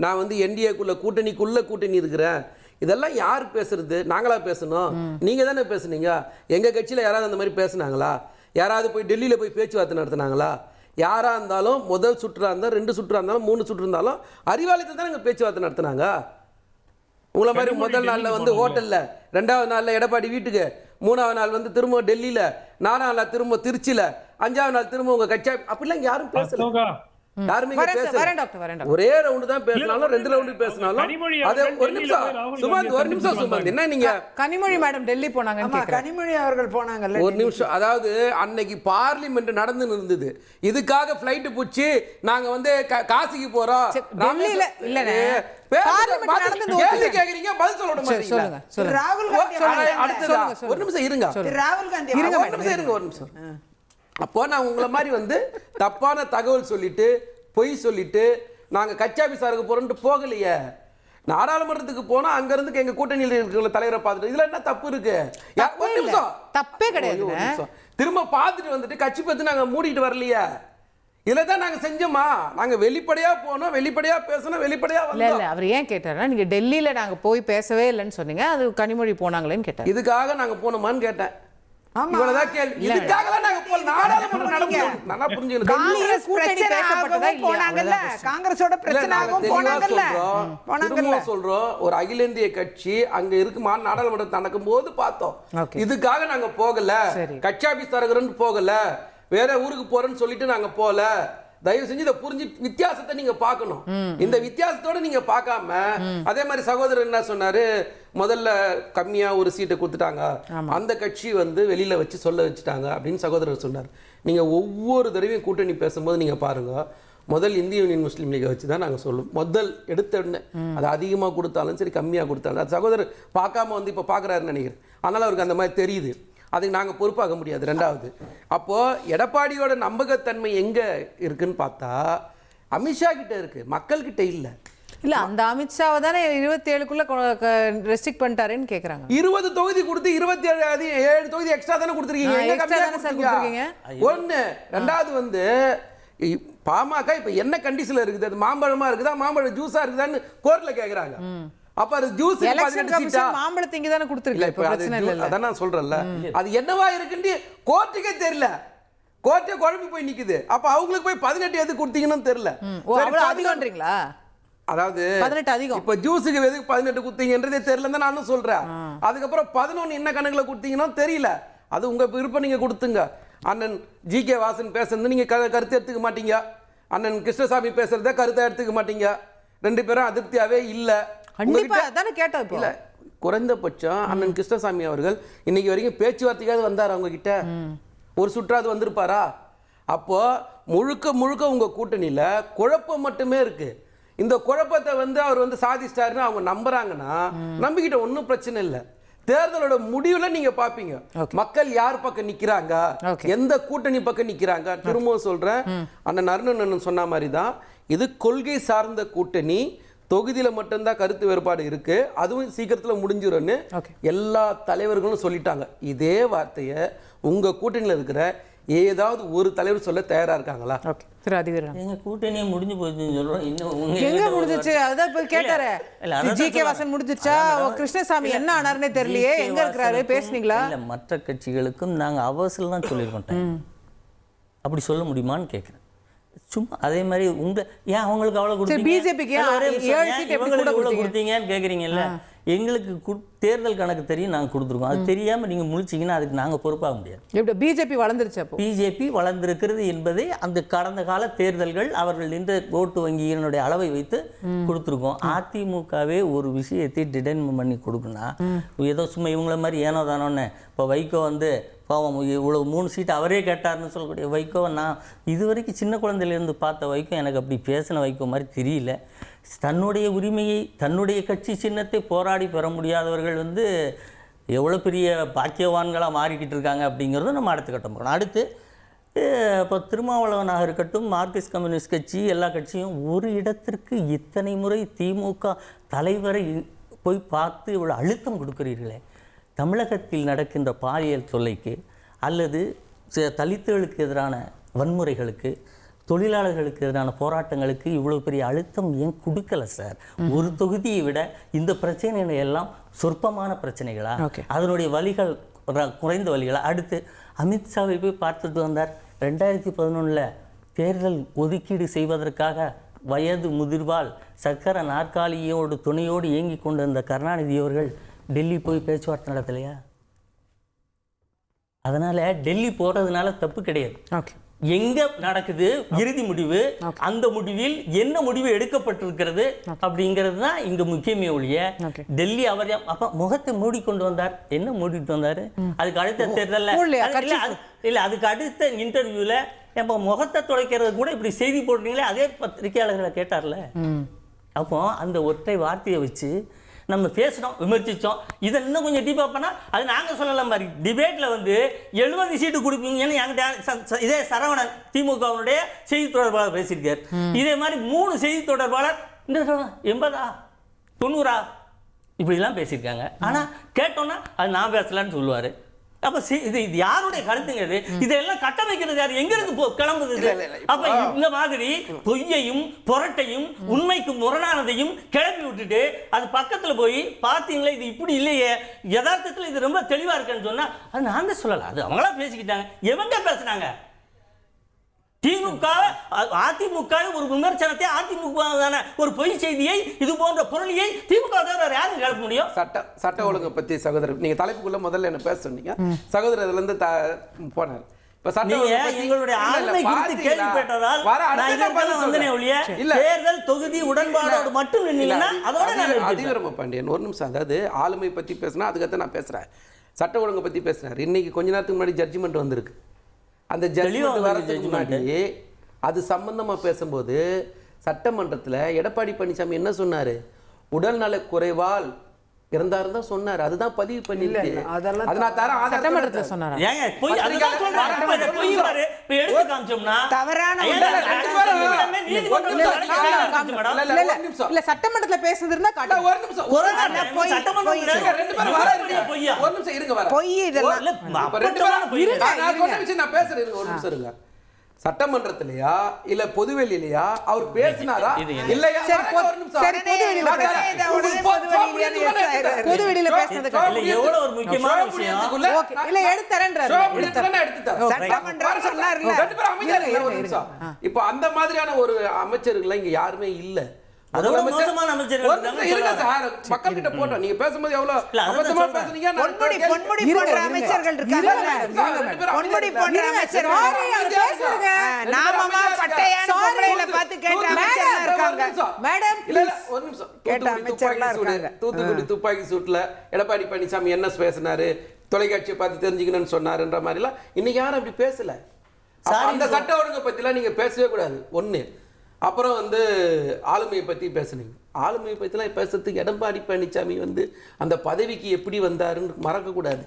நான் வந்து என்டிஏக்குள்ள கூட்டணி இருக்கிறேன். இதெல்லாம் யார் பேசுறது? நாங்களா பேசணும்? நீங்க தானே பேசுனீங்க. எங்க கட்சியில யாராவது அந்த மாதிரி பேசுனாங்களா? யாராவது போய் டெல்லியில போய் பேச்சுவார்த்தை நடத்தினாங்களா? யாரா இருந்தாலும் முதல் சுற்றா இருந்தாலும் 2 சுற்றா இருந்தாலும் 3 சுற்று இருந்தாலும் அறிவாலயத்தை தான் நாங்கள் பேச்சுவார்த்தை நடத்தினாங்க. உங்களை மாதிரி முதல் நாளில் வந்து ஹோட்டலில், 2வது நாளில் எடப்பாடி வீட்டுக்கு, 3வது நாள் வந்து திரும்ப டெல்லியில், 4வது நாள் திரும்ப திருச்சியில், 5வது நாள் திரும்ப உங்கள் கட்சி, அப்படிலாம் யாரும் பேசல. யாருமே பேசல. ஒரே ரவுண்டு தான் பேசினாலும் 2 ரவுண்டு பேசினாலும் ஒரு நிமிஷம் சுமந்த், என்ன நீங்க கனிமொழி மேடம் டெல்லி போனாங்க, கனிமொழி அவர்கள் போனாங்கல்ல, ஒரு நிமிஷம். அதாவது அன்னைக்கு பார்லிமெண்ட் நடந்து இருந்தது, இதுக்காக ஃபிளைட் புடிச்சு நாங்க வந்து காசிக்கு போறோம். டெல்லியில இல்லனே கேள்வி கேக்குறீங்க, பதில் சொல்ல விட மாட்டீங்க. ராகுல் காந்தி ஒரு நிமிஷம் இருங்க, ராகுல் காந்தி ஒரு நிமிஷம். அப்போ நான் உங்களை மாதிரி வந்து தப்பான தகவல் சொல்லிட்டு பொய் சொல்லிட்டு நாங்கள் கட்சி ஆஃபீஸருக்கு போகிறோன்ட்டு போகலையே. நாடாளுமன்றத்துக்கு போனா அங்க இருந்து எங்க கூட்டணியில் இருக்கிற தலைவரை பார்த்துட்டு இதுல என்ன தப்பு இருக்கு? ஒரு நிமிஷம். தப்பே கிடையாது. ஒரு நிமிஷம். திரும்ப பார்த்துட்டு வந்துட்டு கட்சி பத்தி நாங்க மூடிட்டு வரலையே. இதுல தான் நாங்க செஞ்சோமா? நாங்க வெளிப்படையா போனோம், வெளிப்படையா பேசணும், வெளிப்படையா இல்ல இல்ல அவர் ஏன் கேட்டாருன்னா நீங்க டெல்லியில நாங்க போய் பேசவே இல்லைன்னு சொன்னீங்க, அது கனிமொழி போனாங்களேன்னு கேட்டார். இதுக்காக நாங்க போனோமான்னு கேட்டேன். ஆமா. இவ்வளவுதான் கேள்வி. இதுக்காகலாம் நாங்க போல நாடாளுமன்றம் நடக்கும். நல்லா புரிஞ்சுக்கணும். காங்கிரஸ் கூட்டணி பேசப்பட்டதா இல்லையா? போனாங்கல்ல, காங்கிரஸோட பிரச்சனையாகவும் போனாங்கல்ல. திரும்ப சொல்றோம், ஒரு அகில இந்திய கட்சி அங்க இருக்குமா நாடாளுமன்றம் நடக்கும் போது பார்த்தோம். இதுக்காக நாங்க போகல, கட்சி ஆபீஸ் தரகுறன்னு போகல, வேற ஊருக்கு போறேன்னு சொல்லிட்டு நாங்க போல. தயவு செஞ்சு இதை புரிஞ்சு வித்தியாசத்தை நீங்க பார்க்கணும். இந்த வித்தியாசத்தோட நீங்க பார்க்காம அதே மாதிரி சகோதரர் என்ன சொன்னாரு, முதல்ல கம்மியா ஒரு சீட்டை கொடுத்துட்டாங்க, அந்த கட்சி வந்து வெளியில வச்சு சொல்ல வச்சுட்டாங்க அப்படின்னு சகோதரர் சொன்னார். நீங்க ஒவ்வொரு தடவையும் கூட்டணி பேசும்போது நீங்க பாருங்க, முதல் இந்திய யூனியன் முஸ்லீம் லீகை வச்சு தான் நாங்கள் சொல்லுவோம். முதல் எடுத்த உடனே அது அதிகமாக கொடுத்தாலும் சரி கம்மியாக கொடுத்தாலும் அது சகோதரர் பார்க்காம வந்து இப்போ பார்க்குறாருன்னு நினைக்கிறேன். அதனால் அவருக்கு அந்த மாதிரி தெரியுது. அதுக்கு நாங்கள் பொறுப்பாக முடியாது. ரெண்டாவது, அப்போது எடப்பாடியோட நம்பகத்தன்மை எங்கே இருக்குன்னு பார்த்தா அமித்ஷா கிட்ட இருக்கு, மக்கள்கிட்ட இல்லை. இல்ல அந்த அமித்ஷாவை தானே 27க்குள்ள ரெஸ்ட்ரிக்ட் பண்ணிட்டாருன்னு கேக்குறாங்க. 20 தொகுதி கொடுத்து 27 தொகுதி எக்ஸ்ட்ரா தானே கொடுத்துருக்கீங்க. ஒன்று. ரெண்டாவது வந்து பாமக இப்ப என்ன கண்டிஷன்ல இருக்குது? அது மாம்பழமா இருக்குதா, மாம்பழம் ஜூஸா இருக்குதான்னு கோர்ட்ல கேக்குறாங்க. அப்ப அது ஜூஸ் 18 சீட்டா? மாம்பழத்தை இங்க தானே கொடுத்துருக்கு. இப்ப பிரச்சனை இல்ல. அதான் நான் சொல்றேன்ல, அது என்னவா இருக்குன்னு கோர்ட்டுக்கே தெரியல. கோர்ட்டே குழம்பி போய் நிக்குது. அப்ப அவங்களுக்கு போய் 18 எது கொடுத்தீங்கன்னு தெரியல. அதிகம்ன்றீங்களா? அதாவது 18 அதிகம். இப்ப ஜூஸுக்கு எதுக்கு 18 கொடுத்தீங்கன்றதே தெரியலன்னு நானும் சொல்றேன். அதுக்கப்புறம் 11 என்ன கணக்குல கொடுத்தீங்கன்னா தெரியல. அது உங்க விருப்பம், நீங்க கொடுத்துங்க. அண்ணன் ஜி.கே. வாசன் பேசுறது நீங்க கருத்து எடுத்துக்க மாட்டீங்க, அண்ணன் கிருஷ்ணசாமி பேசுறத கருத்தை எடுத்துக்க மாட்டீங்க. ரெண்டு பேரும் அதிருப்தியாவே இல்ல. இல்ல குறைந்தபட்சம் அண்ணன் கிருஷ்ணசாமி அவர்கள் இன்னைக்கு வரைக்கும் பேச்சுவார்த்தைக்காவது வந்தார் அவங்க கிட்ட? ஒரு சுற்றாவது வந்திருப்பாரா? அப்போ முழுக்க முழுக்க உங்க கூட்டணியில குழப்பம் மட்டுமே இருக்கு. இந்த குழப்பத்தை வந்து அவர் வந்து சாதிச்சிட்டாருன்னு அவங்க நம்புறாங்கன்னா நம்பிக்கிட்ட ஒன்றும் பிரச்சனை இல்லை. தேர்தலோட முடிவுல நீங்க பாப்பீங்க மக்கள் யார் பக்கம் நிக்கிறாங்க, எந்த கூட்டணி பக்கம் நிக்கிறாங்க. திரும்பவும் சொல்றேன், அண்ணன் அருணன் சொன்ன மாதிரி தான் இது கொள்கை சார்ந்த கூட்டணி. தொகுதியில மட்டும்தான் கருத்து வேறுபாடு இருக்கு, அதுவும் சீக்கிரத்துல முடிஞ்சிரும்னு எல்லா தலைவர்களும் சொல்லிட்டாங்க. இதே வார்த்தையை உங்க கூட்டணியில இருக்கிற ஏதாவது ஒரு தலைவர் சொல்ல தயாரா இருக்காங்களா? எங்க கூட்டணியே முடிஞ்சு போச்சுன்னு சொல்றோம். இன்னும் எங்க முடிஞ்சிச்சு? அதான் இப்ப கேட்டாரு, ஜி.கே. வாசன் முடிஞ்சிருச்சா, கிருஷ்ணசாமி என்ன ஆனாருன்னே தெரியலையே, எங்க இருக்கிறாரு, பேசுனீங்களா? இல்ல, மற்ற கட்சிகளுக்கும் நாங்க அவசரம் தான் சொல்லியிருக்கோம். அப்படி சொல்ல முடியுமான்னு கேட்கிறேன். சும்மா அதே மாதிரி ஏன் அவங்களுக்கு அவ்வளவு கொடுத்தீங்கன்னு கேக்குறீங்கல்ல. எங்களுக்கு தேர்தல் கணக்கு தெரியும், நாங்க கொடுத்துருக்கோம். அது தெரியாம நீங்க முழிச்சிங்கன்னா அதுக்கு நாங்க பொறுப்பாக முடியாது. பிஜேபி வளர்ந்துருச்சு. பிஜேபி வளர்ந்திருக்கிறது என்பதை அந்த கடந்த கால தேர்தல்கள் அவர்கள் நின்ற ஓட்டு வங்கியினுடைய அளவை வைத்து கொடுத்துருக்கோம். அதிமுகவே ஒரு விஷயத்தை டிடைன் பண்ணி கொடுக்கணும், ஏதோ சும்மா இவங்கள மாதிரி ஏனோ தானோன்னு. இப்போ வைகோ வந்து பாவம் இவ்வளவு 3 சீட்டு அவரே கேட்டார்னு சொல்லக்கூடிய வைகோவை நான் இது வரைக்கும் சின்ன குழந்தையிலேருந்து பார்த்த வைகோ எனக்கு அப்படி பேசின வைகோ மாதிரி தெரியல. தன்னுடைய உரிமையை, தன்னுடைய கட்சி சின்னத்தை போராடி பெற முடியாதவர்கள் வந்து எவ்வளோ பெரிய பாக்கியவான்களாக மாறிக்கிட்டு இருக்காங்க அப்படிங்கிறத நம்ம அடுத்த கட்டம் போகணும். அடுத்து இப்போ திருமாவளவனாக இருக்கட்டும், மார்க்சிஸ்ட் கம்யூனிஸ்ட் கட்சி, எல்லா கட்சியும் ஒரு இடத்திற்கு இத்தனை முறை திமுக தலைவரை போய் பார்த்து இவ்வளோ அழுத்தம் கொடுக்குறீர்களே. தமிழகத்தில் நடக்கின்ற பாலியல் தொல்லைக்கு அல்லது தலித்துகளுக்கு எதிரான வன்முறைகளுக்கு, தொழிலாளர்களுக்கு எதிரான போராட்டங்களுக்கு இவ்வளோ பெரிய அழுத்தம் ஏன் கொடுக்கல சார்? ஒரு தொகுதியை விட இந்த பிரச்சனைகள் எல்லாம் சொற்பமான பிரச்சனைகளா? அதனுடைய வழிகள் குறைந்த வழிகளா? அடுத்து அமித்ஷாவை போய் பார்த்துட்டு வந்தார். 2011 தேர்தல் ஒதுக்கீடு செய்வதற்காக வயது முதிர்வால் சக்கர நாற்காலியோடு துணையோடு இயங்கி கொண்டிருந்த கருணாநிதி அவர்கள் டெல்லி போய் பேச்சுவார்த்தை நடத்தலையா? அதனால டெல்லி போறதுனால தப்பு கிடையாது. எங்க நடக்குது இறுதி முடிவு, அந்த முடிவில் என்ன முடிவு எடுக்கப்பட்டிருக்கிறது அப்படிங்கிறது தான் இங்க முக்கியமே ஒழிய டெல்லி அவர் அப்ப முகத்தை மூடிக்கொண்டு வந்தார். என்ன மூடிட்டு வந்தாரு? அதுக்கு அடுத்த தேர்தல்ல இல்ல, அதுக்கு அடுத்த இன்டர்வியூல எப்ப முகத்தை துடைக்கிறது கூட இப்படி செய்தி போடுறீங்களே, அதே பத்திரிகையாளர்களை கேட்டார்ல. அப்போ அந்த ஒற்றை வார்த்தையை வச்சு நம்ம பேசுகிறோம், விமர்சித்தோம். இதை இன்னும் கொஞ்சம் டீப்பாக பண்ணால் அது நாங்கள் சொல்லலாம். மாதிரி டிபேட்டில் வந்து 70 சீட்டு கொடுப்பீங்கன்னு என்கிட்ட இதே சரவணன் திமுகவுடைய செய்தி தொடர்பாளர் பேசியிருக்கார். இதே மாதிரி 3 செய்தி தொடர்பாளர் இந்த 80 90 இப்படிலாம் பேசியிருக்காங்க. ஆனால் கேட்டோன்னா அது நான் பேசலான்னு சொல்லுவார். அப்போ இது யாருடைய கருத்துங்க? இதெல்லாம் கட்டமைக்கிறது யார்? எங்கிருந்து கிளம்புது? அப்ப இந்த மாதிரி பொய்யையும் புரட்டையும் உண்மைக்கு முரணானதையும் கிளப்பி விட்டுட்டு அது பக்கத்துல போய் பார்த்தீங்களா இது இப்படி இல்லையே, யதார்த்தத்தில் இது ரொம்ப தெளிவா இருக்குன்னு சொன்னா அது நான் தான் சொல்லல, அது அவங்களா பேசிக்கிட்டாங்க. எவங்க பேசுனாங்க? திமுக அதிமுக ஒரு விமர்சனத்தை, அதிமுக ஒரு பொய் செய்தியை, இது போன்ற பொருளியை திமுக தவிர யாரும் கிளப்ப முடியும்? சட்ட ஒழுங்கை பத்தி சகோதரர் நீங்க தலைப்புக்குள்ள முதல்ல என்ன பேச சொன்னீங்க, சகோதரர் அதுல இருந்து போனார். இப்ப சட்ட எங்களுடைய ஆளுமை குறித்து கேள்விப்பட்டதால் நான் இதற்கெல்லாம் வந்தனே ஒழிய தேர்தல் தொகுதி உடன்பாடோடு மட்டும் நின்னீங்கன்னா அதோட நான் அதிவரம பாண்டியன் ஒரு நிமிஷம். அதாவது ஆளுமை பத்தி பேசினா அதுக்கடுத்து நான் பேசுறேன். சட்ட ஒழுங்கை பத்தி பேசினார். இன்னைக்கு கொஞ்ச நேரத்துக்கு முன்னாடி ஜட்ஜ்மெண்ட் வந்திருக்கு. அந்த ஜட்ஜ்மெண்ட் வரதுக்கு முன்னாடி அது சம்பந்தமா பேசும்போது சட்டமன்றத்தில் எடப்பாடி பழனிசாமி என்ன சொன்னாரு? உடல்நல குறைவால் இருந்தாருன்னு தான் சொன்னாரு. அதுதான் பதிவு பண்ணிருக்கு. அதனால தர சட்டமன்றத்தில் சொன்னாரா? ஏங்க போய் அதுதான் சொல்றாங்க. போய் பாரு இப்ப எடுத்து காமிச்சோம்னா தவறான இல்ல சட்டமன்றத்துல பேசுறது இருந்தா காட்டு. ஒரு நிமிஷம் ஒரு நிமிஷம் இருங்க வர பொய் இதெல்லாம் நான் சொன்ன விஷயம் நான் பேசுறேன். ஒரு நிமிஷம் இருங்க. சட்டமன்றத்திலயா இல்ல பொதுவெளியிலயா அவர் பேசினாரா இல்லையா? சரி பொதுவெளியில பேசுறதுக்கு எவ்வளவு ஒரு முக்கியமான விஷயம் இல்ல எடுத்துறேன்றாரு. சட்டமன்றம் சொன்னார்ல. இப்ப அந்த மாதிரியான ஒரு அமைச்சர்கள் இங்க யாருமே இல்ல. அதோட மோசமான அமைச்சர்கள் மக்கள் கிட்ட போட்டோம். நீங்க பேசும்போது எவ்வளவு அபத்தமா பேசுனீங்க. பொன்முடி போன்ற அமைச்சர்கள் இருக்காங்க. பொன்முடி போன்ற அமைச்சர்கள் நாமமா பட்டையான பொம்பளையில பார்த்து கேட்ட அமைச்சர்கள் இருக்காங்க. மேடம் இல்ல ஒரு நிமிஷம். கேட்ட அமைச்சர்கள்லாம் இருக்காங்க. தூத்துக்குடி துப்பாக்கி சூட்ல எடப்பாடி பழனிசாமி என்ன பேசினாரு, தொலைக்காட்சியை பார்த்து தெரிஞ்சுக்கணும்னு சொன்னாருன்ற மாதிரிலாம் இன்னைக்கு யாரும் அப்படி பேசல. அந்த சட்ட ஒழுங்கை பத்திலாம் நீங்க பேசவே கூடாது. ஒண்ணு. அப்புறம் ஆளுமையை பற்றி பேசுனீங்க. ஆளுமையை பற்றிலாம் பேசுறதுக்கு எடப்பாடி பழனிசாமி அந்த பதவிக்கு எப்படி வந்தாருன்னு மறக்கக்கூடாது.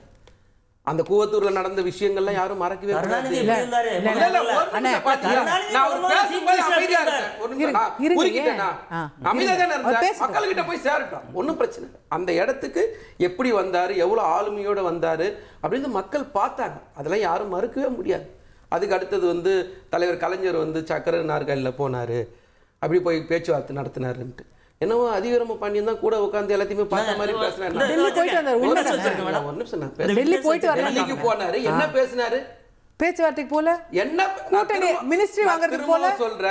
அந்த கூவத்தூர்ல நடந்த விஷயங்கள்லாம் யாரும் மறக்கவே கூடாது. மக்கள்கிட்ட போய் சேரட்டும், ஒன்றும் பிரச்சனை. அந்த இடத்துக்கு எப்படி வந்தாரு, எவ்வளவு ஆளுமையோட வந்தாரு அப்படின்னு மக்கள் பார்த்தாங்க. அதெல்லாம் யாரும் மறுக்கவே முடியாது. அதுக்கு அடுத்தது தலைவர் கலைஞர் சக்கர நாற்காலியில் போனார், அப்படி போய் பேச்சுவார்த்தை நடத்தினாருன்ட்டு. என்னவோ அதிகாரமா பாண்டியன் தான் கூட உட்காந்து எல்லாத்தையுமே பார்த்த மாதிரி பேசினாரு. டெல்லிக்கு போனாரு, என்ன பேசினாரு? பேச்சுவார்த்தைக்கு போல என்ன கூட்டணி மினிஸ்ட்ரி வாங்குறதுக்கு போல சொல்ற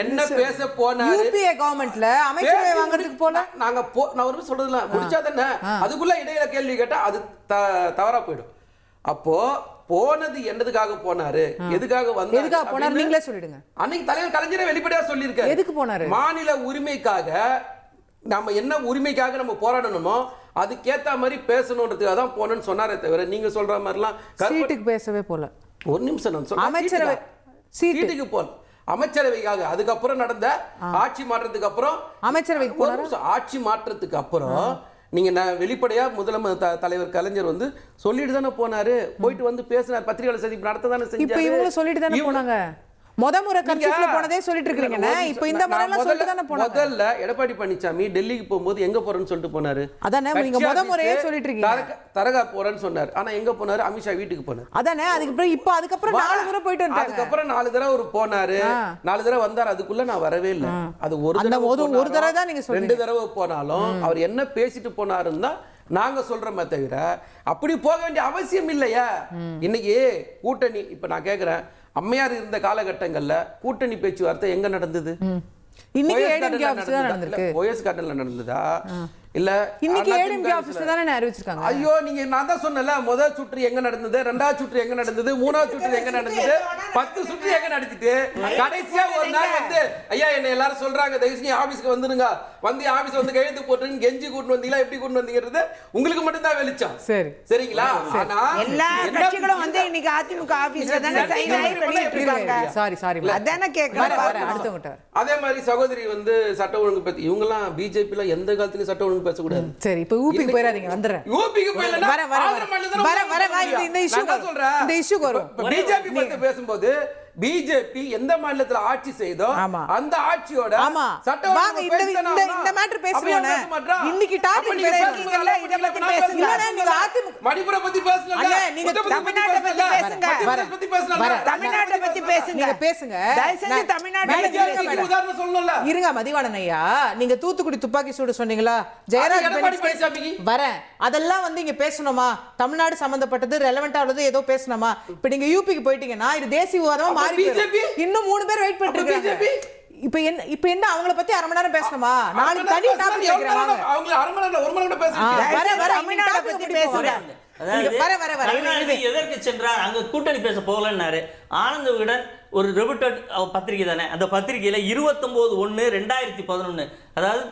என்ன பேச போனாரு? யூபிஏ கவர்மெண்ட்ல அமைச்சரவை வாங்குறதுக்கு போல நான் ஒரு சொல்றதுல முடிச்சா தானே, அதுக்குள்ள இடையில கேள்வி கேட்டா அது தவறா போயிடும். அப்போ போனது என்னதுக்காக போனாரு, எதுக்காக போனாரு நீங்களே சொல்லிடுங்க. அன்னைக்கு தலைவர் கலைஞரே வெளிப்படையா சொல்லியிருக்காரு. எதுக்கு போனாரு? மாநில உரிமைக்காக, நம்ம என்ன உரிமைக்காக நம்ம போராடணுமோ அதுக்கேத்த மாதிரி பேசணுன்றதுக்காக தான் போனேன்னு சொன்னாரே தவிர நீங்க சொல்ற மாதிரிலாம் சீட்டுக்கு பேசவே போல. ஒரு நிமிஷம் நான் சொல்றேன். அமைச்சரவை சீட்டுக்கு போல அமைச்சரவைக்காக. அதுக்கப்புறம் நடந்த ஆட்சி மாற்றத்துக்கு அப்புறம் அமைச்சரவைக்கு போனாரு. ஆட்சி மாற்றத்துக்கு அப்புறம் நீங்க வெளிப்படையா முதலமைச்சர் தலைவர் கலைஞர் சொல்லிட்டு தானே போனாரு. போயிட்டு பேசினார், பத்திரிகையாளர் சந்திப்பு நடத்த தானே செஞ்சாரு. இப்ப இவங்க சொல்லிட்டு தானே போனாங்க. முறை கட்சியில போனதே சொல்லிட்டு இருக்கீங்க. இப்போ இந்த முறை எல்லாம் சொல்லிட்டு தானே போனாங்க. முதல்ல எடப்பாடி பழனிசாமி டெல்லிக்கு போகும்போது எங்க போறேன்னு சொல்லிட்டு போனாரு. அதானே நீங்க முறையே சொல்லிட்டு இருக்கீங்க. தரகா போறேன்னு சொன்னார். ஆனா எங்க போனாரு? அமித்ஷா வீட்டுக்கு போனாரு. அதானே அதுக்கப்புறம் 4 முறை போயிட்டு வந்தாங்க. அதுக்கப்புறம் 4 தடவை ஒரு போனாரு, 4 தடவை வந்தார். அதுக்குள்ள நான் வரவே இல்லை. அது ஒரு தடவை தான் நீங்க சொல்றீங்க. 2 தடவை போனாலும் அவர் என்ன பேசிட்டு போனாருன்னு தான் நாங்க சொல்றோமே தவிர அப்படி போக வேண்டிய அவசியம் இல்லையா? இன்னைக்கு கூட்டணி இப்ப நான் கேக்குறேன், அம்மையார் இருந்த காலகட்டங்கள்ல கூட்டணி பேச்சுவார்த்தை எங்க நடந்தது? இன்னைக்கு ஏடிஎம்கே ஆபீஸ்ல தான் நடந்துருக்கு. ஓஎஸ் கார்டன்ல நடந்ததா இல்ல இன்னைக்கு ஏடிஎம்கே ஆபீஸ்ல தானே அறிவிச்சிருக்காங்க? ஐயோ நீங்க நான் தான் சொன்னல, முதல் சுற்று எங்க நடந்தது, இரண்டாவது சுற்று எங்க நடந்தது, மூணாவது சுற்று எங்க நடந்தது, 10 சுற்று எங்க நடத்திட்டு கடைசியா ஒரு நாள் ஐயா என்ன எல்லாரும் சொல்றாங்க தயவு செஞ்சு ஆபீஸ்க்கு வந்துருங்க, ஆபீஸ் கையெழுத்து போட்டுன்னு கெஞ்சி கூட்டு வந்தீங்களா, எப்படி கூட்டு வந்தீங்கிறது உங்களுக்கு மட்டும் தான் வெளிச்சம். சரி சரிங்களா? ஆனா எல்லா கட்சிகளும் இன்னைக்கு அதிமுக ஆபீஸ்ல தானே சைன் ஆகி வெளியிட்டிருக்காங்க. சாரி அதானே கேக்குறேன். அடுத்தவங்க அதே மாதிரி சகோதரி சட்ட ஒழுங்கு பத்தி இவங்க எல்லாம் பிஜேபில எந்த காலத்துலயும் சட்ட ஒழுங்கு பேசக்கூடாது. சரி இப்ப யூபிக்கு போயிராதீங்க, வந்துறேன். யூபிக்கு போயிலனா வர இந்த இஷ்யூ வரும். பிஜேபி பத்தி பேசும்போது பிஜேபி எந்த மாநிலத்துல ஆட்சி செய்தோ ஆமா. அந்த ஆட்சியோட ஆமா. சட்ட வாங்க, இந்த மேட்டர் பேசுவோம். இன்னைக்கு டாபிக் பேசுறீங்கல்ல, இத பத்தி பேசுங்க. நீங்க அதிமுக மணிப்புர பத்தி பேசல, அண்ணே, நீங்க தமிழ்நாட்டை பத்தி பேசுங்க. பத்தி பேசல, தமிழ்நாட்டை பத்தி பேசுங்க. நீங்க பேசுங்க. தயவு செஞ்சு தமிழ்நாட்டை பத்தி பேசுங்க. உதாரணம் சொல்லணும்ல. இருங்க மதிவாணன் ஐயா, நீங்க தூத்துக்குடி துப்பாக்கி சூடு சொன்னீங்களா? ஜெயராஜ் வரேன், அதெல்லாம் வந்து இங்க பேசணுமா? தமிழ்நாடு சம்பந்தப்பட்டது ரெலவெண்டா உள்ளது ஏதோ பேசணுமா? இப்ப நீங்க யூபிக்கு போயிட்டீங்கன்னா இது தேசிய விவாதமா மாறி போயிடும். இன்னும் 3 பேர் வெயிட் பண்ணிட்டு இருக்காங்க. இப்ப என்ன அவங்கள பத்தி அரை மணி நேரம் பேசணுமா? நாளைக்கு தனி டாபிக் வைக்கறாங்க. அவங்க அரை மணி நேரம் 1 மணி நேரம் பேசுறாங்க. வர தமிழ்நாட்டை பத்தி பேசுங்க. அதாவது எதற்கு சென்றார்? அங்க கூட்டணி பேச போகலன்னாரு. ஆனந்த விகடன் ஒரு ரெபுட்டட் பத்திரிகை தானே, அந்த பத்திரிகையில 29/1/2011, அதாவது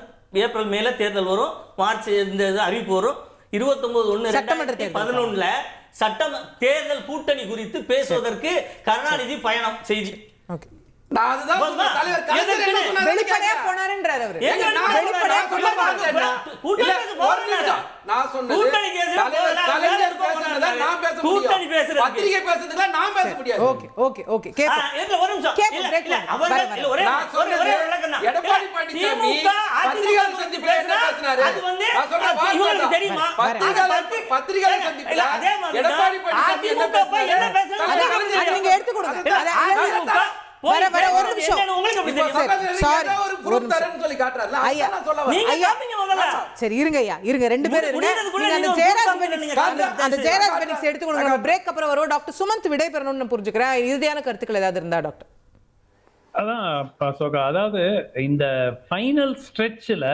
ஏப்ரல் மேல தேர்தல் வரும், மார்ச் இந்த அறிவிப்பு வரும், 29/1/2011 சட்டமன்ற தேர்தல் கூட்டணி குறித்து பேசுவதற்கு கருணாநிதி பயணம் செய்தி. நான் அதுதான் சொல்றேன். தலைவர் கலைஞர் என்ன சொன்னாரு? வெளிப்படையா போனாருன்றாரு அவரு. வெளிப்படையா சொல்ல மாட்டேன். நான் சொன்னது கலைஞர் பேசுறத நான் பேச முடியும். பத்திரிகை பேசுறதுல நான் பேச முடியாது. ஓகே கேப்போம். ஒரு நிமிஷம். நான் சொன்னது எடப்பாடி பழனிசாமி பத்திரிகை சந்திப்புல என்ன பேசினாரு? நான் சொல்ற வார்த்தை தெரியுமா? பத்திரிகை சந்திப்புல எடப்பாடி பழனிசாமி என்ன பேசினாரு? நீங்க எடுத்து கொடுங்க. வர ஒரு நிமிஷம். சரி இருங்க ஐயா, இருங்க 2 பேர் இருங்க. அந்த ஜெயராஜ் பெனிக்ஸ் எடுத்து கொடுங்க. நம்ம பிரேக் அப்புறம் வரும். டாக்டர் சுமந்த் விடை பெறணும்னு புரிஞ்சுக்கிறேன். இறுதியான கருத்துக்கள் ஏதாவது இருந்தா டாக்டர். அதான் அசோகா, அதாவது இந்த ஃபைனல் ஸ்ட்ரெச்ல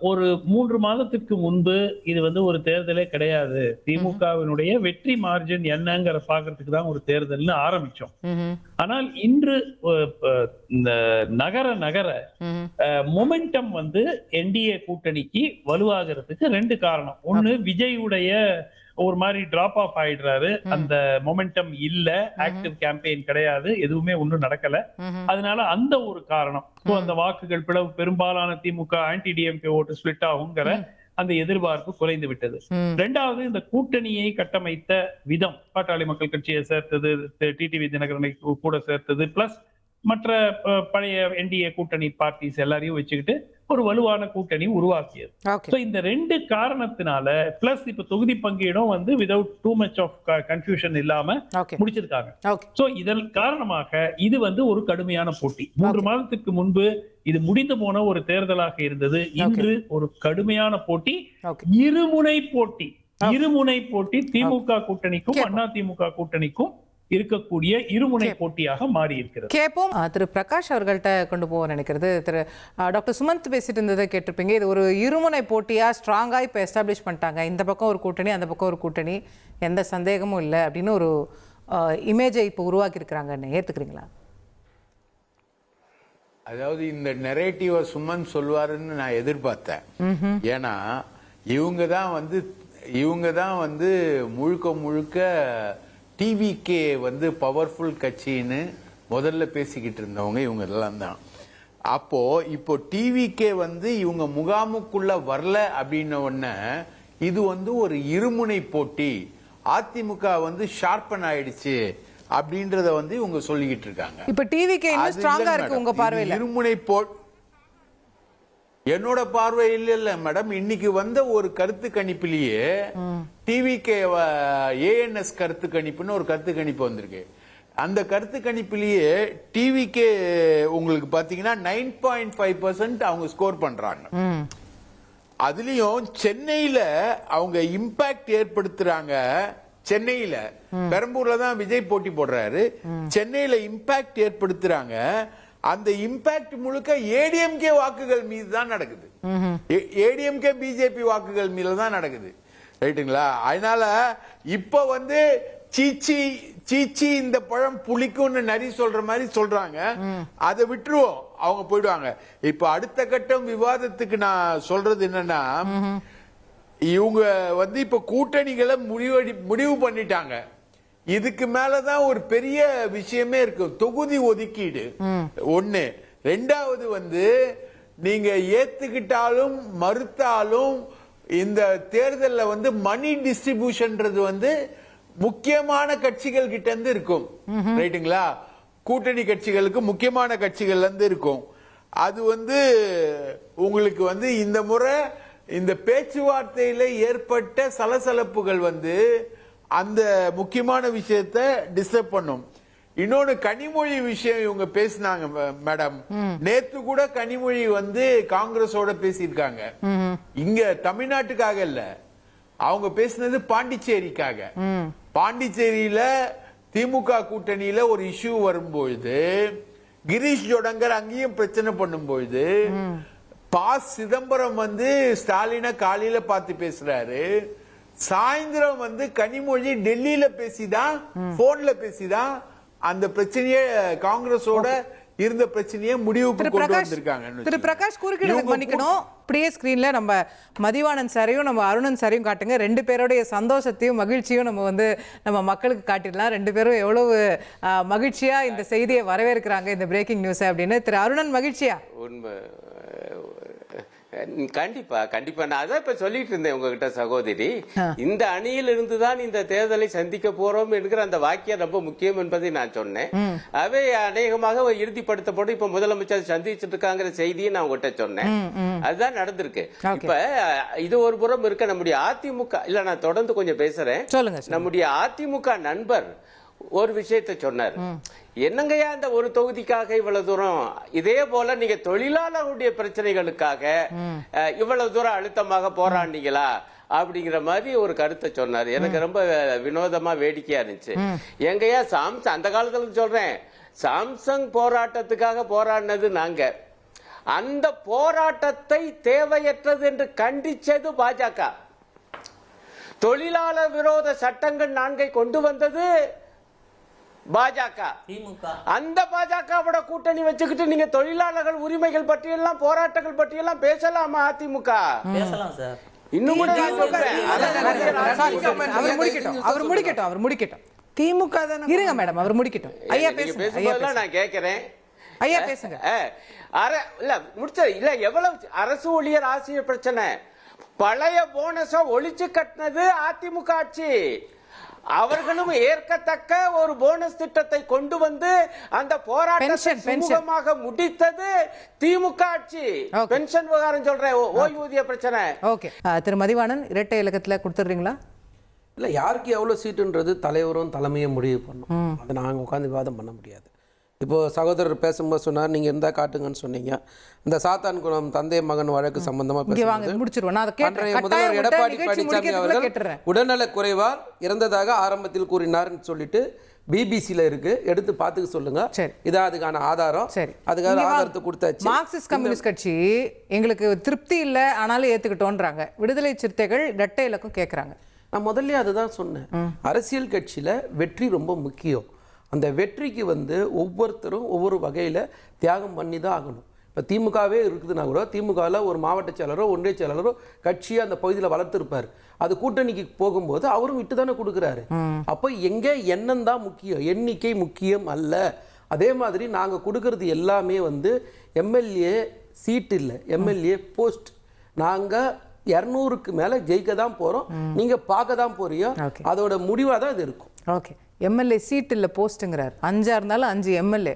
ஒரு 3 மாதத்துக்கு முன்பு இது வந்து ஒரு தேர்தலே கிடையாது, திமுகவினுடைய வெற்றி மார்ஜின் என்னங்கிற பாக்குறதுக்கு தான் ஒரு தேர்தல்னு ஆரம்பிச்சோம். ஆனால் இன்று இந்த நகர மொமெண்டம் வந்து என்டிஏ கூட்டணிக்கு வலுவாகிறதுக்கு 2 காரணம். ஒண்ணு, விஜயுடைய ஒரு மாதிரி டிராப் ஆஃப் ஆயிடுறாரு, அந்த மொமெண்டம் இல்ல, ஆக்டிவ் கேம்பெயின் கிடையாது, எதுவுமே ஒன்றும் நடக்கல. அதனால அந்த ஒரு காரணம், அந்த வாக்குகள் பிளவு, பெரும்பாலான திமுக ஆன்டி டிஎம்கே ஓட்டு ஸ்பிளிட் ஆகுங்கிற அந்த எதிர்பார்ப்பு குறைந்து விட்டது. 2வது, இந்த கூட்டணியை கட்டமைத்த விதம், பாட்டாளி மக்கள் கட்சியை சேர்த்தது, டிடிவி தினகரனை கூட சேர்த்தது, பிளஸ் மற்ற பழைய என்டிஏ கூட்டணி பார்ட்டிஸ் எல்லாரையும் வச்சுக்கிட்டு ஒரு வலுவான கூட்டணி உருவாக்கியது. இந்த 2 காரணத்தினால, பிளஸ் இப்ப தொகுதி பங்கீடும் வந்து without too much of confusion இல்லாம முடிச்சிருக்காங்க. சோ இதன் காரணமாக இது வந்து ஒரு கடுமையான போட்டி. 3 மாதத்துக்கு முன்பு இது முடிந்து போன ஒரு தேர்தலாக இருந்தது. இன்று ஒரு கடுமையான போட்டி, இருமுனை போட்டி திமுக கூட்டணிக்கும் அதிமுக கூட்டணிக்கும் இருக்கக்கூடிய இருமுனை போட்டியாக மாறி இருக்கிறது. கேட்போம். திரு பிரகாஷ் அவர்கள்ட்ட கொண்டு போக நினைக்கிறது. திரு டாக்டர் சுமந்த் பேசிட்டு இருந்ததை கேட்டிருப்பீங்க. இது ஒரு இருமுனை போட்டியா ஸ்ட்ராங்கா இப்ப எஸ்டாப்ளிஷ் பண்ணிட்டாங்க. இந்த பக்கம் ஒரு கூட்டணி, அந்த பக்கம் ஒரு கூட்டணி, எந்த சந்தேகமும் இல்லை அப்படின்னு ஒரு இமேஜை இப்போ உருவாக்கி இருக்கிறாங்கன்னு ஏத்துக்கிறீங்களா? அதாவது இந்த நெரேட்டிவ சுமந்த் சொல்வாருன்னு நான் எதிர்பார்த்தேன். ஏன்னா இவங்க தான் வந்து முழுக்க டிவிகே வந்து பவர்ஃபுல் கட்சின்னு முதல்ல பேசிக்கிட்டு இருந்தவங்க இவங்க எல்லாம் தான். இப்போ டிவிகே வந்து இவங்க முகாமுக்குள்ள வரல அப்படின்ன உடனே இது வந்து ஒரு இருமுனை போட்டி, அதிமுக வந்து ஷார்பன் ஆயிடுச்சு அப்படின்றத வந்து இவங்க சொல்லிக்கிட்டு இருக்காங்க. இப்ப டிவிகே இன்னும் ஸ்ட்ராங்கா இருக்கு உங்க பார்வையில? இருமுனை என்னோட பார்வை இல்ல மேடம். இன்னைக்கு வந்த ஒரு கருத்து கணிப்பிலேயே டிவிகே ஏஎன்எஸ் கருத்து கணிப்புன்னு ஒரு கருத்து கணிப்பு வந்திருக்கு. அந்த கருத்து கணிப்பிலேயே டிவிகே உங்களுக்கு பாத்தீங்கன்னா 9.5% அவங்க ஸ்கோர் பண்றாங்க. அதுலயும் சென்னையில அவங்க இம்பாக்ட் ஏற்படுத்துறாங்க. சென்னையில, பெரம்பூர்ல தான் விஜய் போட்டி போடுறாரு, சென்னையில இம்பாக்ட் ஏற்படுத்துறாங்க. அந்த இம்பாக்ட் முழுக்க ஏடிஎம்கே வாக்குகள் மீது தான் நடக்குது. ஏடிஎம்கே பிஜேபி வாக்குகள் மீது தான் நடக்குது. ரைட்டுங்களா? அதனால இப்ப வந்து சீச்சி இந்த பழம் புளிக்கும்னு நரி சொல்ற மாதிரி சொல்றாங்க. அதை விட்டுருவோம், அவங்க போயிடுவாங்க. இப்ப அடுத்த கட்டம் விவாதத்துக்கு நான் சொல்றது என்னன்னா, இவங்க வந்து இப்ப கூட்டணிகளை முடிவு பண்ணிட்டாங்க. இதுக்கு மேலதான் ஒரு பெரிய விஷயமே இருக்கு, தொகுதி ஒதுக்கீடு ஒண்ணு. 2வது வந்து நீங்க ஏத்துக்கிட்டாலும் மறுத்தாலும் இந்த தேர்தல்ல வந்து மணி டிஸ்ட்ரிபியூஷன்றது வந்து முக்கியமான கட்சிகள் கிட்ட இருந்து இருக்கும், ரைட்டுங்களா? கூட்டணி கட்சிகளுக்கு முக்கியமான கட்சிகள்ல இருந்து இருக்கும். அது உங்களுக்கு இந்த முறை இந்த பேச்சுவார்த்தையில ஏற்பட்ட சலசலப்புகள் அந்த முக்கியமான விஷயத்தை டிஸ்டர்ப் பண்ணும். இன்னொன்னு கனிமொழி விஷயம் இவங்க பேசினாங்க மேடம். நேத்து கூட கனிமொழி காங்கிரஸோட பேசியிருக்காங்க. இங்க தமிழ்நாட்டுக்காக இல்ல, அவங்க பேசினது பாண்டிச்சேரிக்காக. பாண்டிச்சேரியில திமுக கூட்டணியில ஒரு இஷ்யூ வரும்பொழுது கிரீஷ் ஜோடங்கர் அங்கேயும் பிரச்சனை பண்ணும்பொழுது சிதம்பரம் ஸ்டாலினை காலையில பார்த்து பேசுறாரு, சாயந்தரம் கனிமொழி டெல்லியில பேசிதான், போன்ல பேசிதான் அந்த பிரச்சனையே காங்கிரஸோட இருந்த பிரச்சனையை முடிவுக்கு கொண்டு வந்திருக்காங்க. திரு பிரகாஷ் குறுக்கிடுறதுக்கு மன்னிக்கணும். இப்படியே ஸ்கிரீன்ல நம்ம மதிவாணன் சாரையும் நம்ம அருணன் சாரையும் காட்டுங்க. ரெண்டு பேருடைய சந்தோஷத்தையும் மகிழ்ச்சியும் நம்ம மக்களுக்கு காட்டிடலாம். ரெண்டு பேரும் எவ்வளவு மகிழ்ச்சியா இந்த செய்தியை வரவேற்கிறாங்க, இந்த பிரேக்கிங் நியூஸ் அப்படின்னு. திரு அருணன் மகிழ்ச்சியா? உண்மை, கண்டிப்பா கண்டிப்பா. நான் அதான் இப்ப சொல்லிட்டு இருந்தேன் உங்ககிட்ட சகோதரி. இந்த அணியில் இருந்துதான் இந்த தேர்தலை சந்திக்க போறோம் என்கிற அந்த வாக்கியம் ரொம்ப முக்கியம் என்பதை நான் சொன்னேன். அவை அநேகமாக இறுதிப்படுத்தப்படும். இப்ப முதலமைச்சர் சந்திச்சுட்டு இருக்காங்கிற செய்தியை நான் உங்ககிட்ட சொன்னேன். அதுதான் நடந்திருக்கு. இப்ப இது ஒரு புறம் இருக்க, நம்முடைய அதிமுக இல்ல, நான் தொடர்ந்து கொஞ்சம் பேசுறேன். நம்முடைய அதிமுக நண்பர் ஒரு விஷயத்தை சொன்னார். என்னங்கய்யா இந்த ஒரு தொகுதிக்காக இவ்வளவு தூரம், இதே போல நீங்க தொழிலாளர்களுடைய பிரச்சனைகளுக்காக இவ்வளவு தூரம் அழுத்தமாக போராடினீங்களா அப்படிங்கிற மாதிரி ஒரு கருத்தை சொன்னார். எனக்கு ரொம்ப வினோதமா வேடிக்கையா இருந்துச்சு. எங்கய்யா சாம்சங், அந்த காலத்துல சொல்றேன், சாம்சங் போராட்டத்துக்காக போராடினது நாங்க. அந்த போராட்டத்தை தேவையற்றது என்று கண்டிச்சது பாஜக. தொழிலாளர் விரோத சட்டங்கள் 4 கொண்டு வந்தது பாஜக. அந்த பாஜகவோட கூட்டணி வச்சுக்கிட்டு நீங்க தொழிலாளர்கள் உரிமைகள் பற்றியெல்லாம் போராட்டங்கள் பற்றியெல்லாம் பேசலாமா? அதிமுக பேசலாம் சார். இன்னும் கூட அவர் முடிக்கட்டும். திமுக இருங்க மேடம், அவர் முடிக்கட்டும். ஐயா பேசுங்க. நான் கேட்கிறேன். ஐயா பேசுங்க. இல்ல எவ்வளவு அரசு ஊழியர் ஆசிரியர் பிரச்சனை, பழைய போனஸ ஒழிச்சு கட்டினது அதிமுக ஆட்சி. அவர்களும் ஏற்கத்தக்க ஒரு போனஸ் திட்டத்தை கொண்டு வந்து அந்த போராட்டத்தை சுமூகமாக முடித்தது திமுக ஆட்சி. பென்ஷன் விவகாரம் சொல்றேன், ஓய்வூதிய பிரச்சனை. ஓகே, திரு மதிவாணன் இரட்டை இலக்கத்துல கொடுத்துறீங்களா? இல்ல, யாருக்கு எவ்வளவு சீட்டுன்றது தலைவரும் தலைமையும் முடிவு பண்ணும். அதை நாங்க உட்காந்து விவாதம் பண்ண முடியாது. இப்போ சகோதரர் பேசும்போது சொன்னார், நீங்க இருந்தா காட்டுங்கன்னு சொன்னீங்க. இந்த சாத்தான்குளம் தந்தை மகன் வழக்கு சம்பந்தமா முதல்வர் எடப்பாடி பழனிசாமி அவர்கள் உடல்நல குறைவால் இறந்ததாக ஆரம்பத்தில் கூறினார்னு சொல்லிட்டு பிபிசில இருக்கு, எடுத்து பார்த்துக்க சொல்லுங்க. இதான் அதுக்கான ஆதாரம். அதுக்கான ஆதாரத்தை கொடுத்தாச்சு. மார்க்சிஸ்ட் கம்யூனிஸ்ட் கட்சி எங்களுக்கு திருப்தி இல்ல, ஆனாலும் ஏத்துக்கிட்டோன்றாங்க. விடுதலை சிறுத்தைகள் இரட்டை இலக்கம் கேட்கறாங்க. நான் முதல்ல அதுதான் சொன்னேன், அரசியல் கட்சியில வெற்றி ரொம்ப முக்கியம். அந்த வெற்றிக்கு ஒவ்வொருத்தரும் ஒவ்வொரு வகையில் தியாகம் பண்ணி தான் ஆகணும். இப்போ திமுகவே இருக்குதுன்னா கூட திமுகவில் ஒரு மாவட்ட செயலரோ ஒன்றிய செயலரோ கட்சியை அந்த பகுதியில் வளர்த்துருப்பார். அது கூட்டணிக்கு போகும்போது அவரும் விட்டு தானே கொடுக்குறாரு. அப்போ எங்கே எண்ணம் தான் முக்கியம், எண்ணிக்கை முக்கியம் அல்ல. அதே மாதிரி நாங்கள் கொடுக்கறது எல்லாமே எம்எல்ஏ சீட் இல்லை, எம்எல்ஏ போஸ்ட். நாங்கள் 200க்கு மேலே ஜெயிக்க தான் போகிறோம், நீங்கள் பார்க்க தான் போறீங்க. அதோட முடிவாக தான் இது இருக்கும். ஓகே, எம்எல்ஏ சீட் இல்ல போஸ்ட்ங்கிறார். 5 இருந்தாலும் 5 எம்எல்ஏ,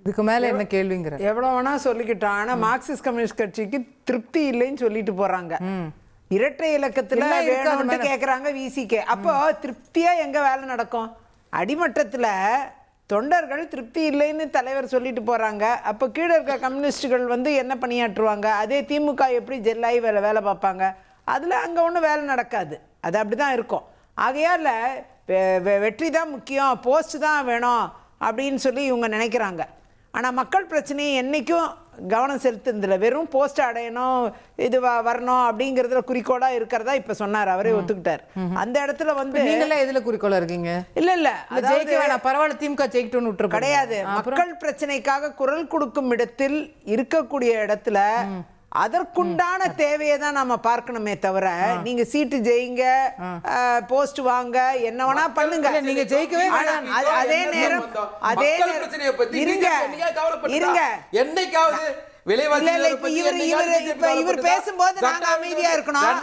இதுக்கு மேல என்ன கேள்விங்கிறார். எவ்வளவு வேணா சொல்லிக்கிட்டோம். ஆனா மார்க்சிஸ்ட் கம்யூனிஸ்ட் கட்சிக்கு திருப்தி இல்லைன்னு சொல்லிட்டு போறாங்க. இரட்டை இலக்கத்துல வேணும்னு கேக்குறாங்க விசிகே. அப்போ திருப்தியா எங்க வேலை நடக்கும்? அடிமட்டத்துல தொண்டர்கள் திருப்தி இல்லைன்னு தலைவர் சொல்லிட்டு போறாங்க. அப்போ கீழே இருக்க கம்யூனிஸ்டுகள் என்ன பணியாற்றுவாங்க? அதே திமுக எப்படி ஜெல்லாகி வேலை பார்ப்பாங்க? அதுல அங்க ஒன்றும் வேலை நடக்காது. அது அப்படிதான் இருக்கும். ஆகையால வெற்றி தான் முக்கியம், போஸ்ட் தான் வேணும் அப்படின்னு சொல்லி இவங்க நினைக்கிறாங்க. ஆனால் மக்கள் பிரச்சனையை என்றைக்கும் கவனம் செலுத்துறதுல வெறும் போஸ்ட் அடையணும், இது வரணும் அப்படிங்கிறதுல குறிக்கோளாக இருக்கிறதா இப்போ சொன்னார், அவரே ஒத்துக்கிட்டார். அந்த இடத்துல நீங்களே எதில் குறிக்கோளாக இருக்கீங்க? இல்லை பரவாயில்ல திமுக ஜெயிக்கணும்னு விட்டுரு கிடையாது. மக்கள் பிரச்சனைக்காக குரல் கொடுக்கும் இடத்தில் இருக்கக்கூடிய இடத்துல அதற்குண்டான தேவையை தான் நாம பார்க்கணுமே தவிர, நீங்க சீட்டு ஜெயிங்க, போஸ்ட் வாங்க, என்ன வேணா பண்ணுங்க, நீங்க ஜெயிக்கவே அதே நேரம் இருங்க என்னைக்காவது இவர் பேசும்போது நாங்க அமைதியா இருக்கணும்.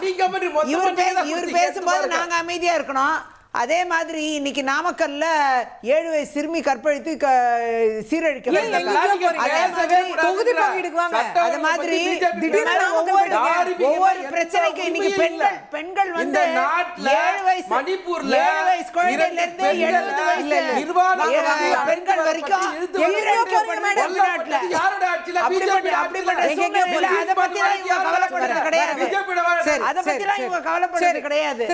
இவர் பேசும்போது நாங்க அமைதியா இருக்கணும். அதே மாதிரி இன்னைக்கு நாமக்கல்ல 7 வயசு சிறுமி கற்பழித்து சீரழிக்க ஏன் எங்கேயோ போறீங்க? தொகுதி பங்கீடுக்கு வாங்க. அது மாதிரி திடீர்னு ஒவ்வொரு பிரச்சனைக்கு இன்னைக்கு பெண்கள் வந்து 7 வயசு மணிப்பூர்ல 7 வயசு குழந்தையில இருந்து 70 வயசு பெண்கள் வரைக்கும் எங்கேயோ போறீங்க மேடம். தமிழ்நாட்டுல அப்படிப்பட்ட அதை பத்தி இவங்க கவலைப்படுறது கிடையாது. அதை பத்தி இவங்க கவலைப்படுறது கிடையாது.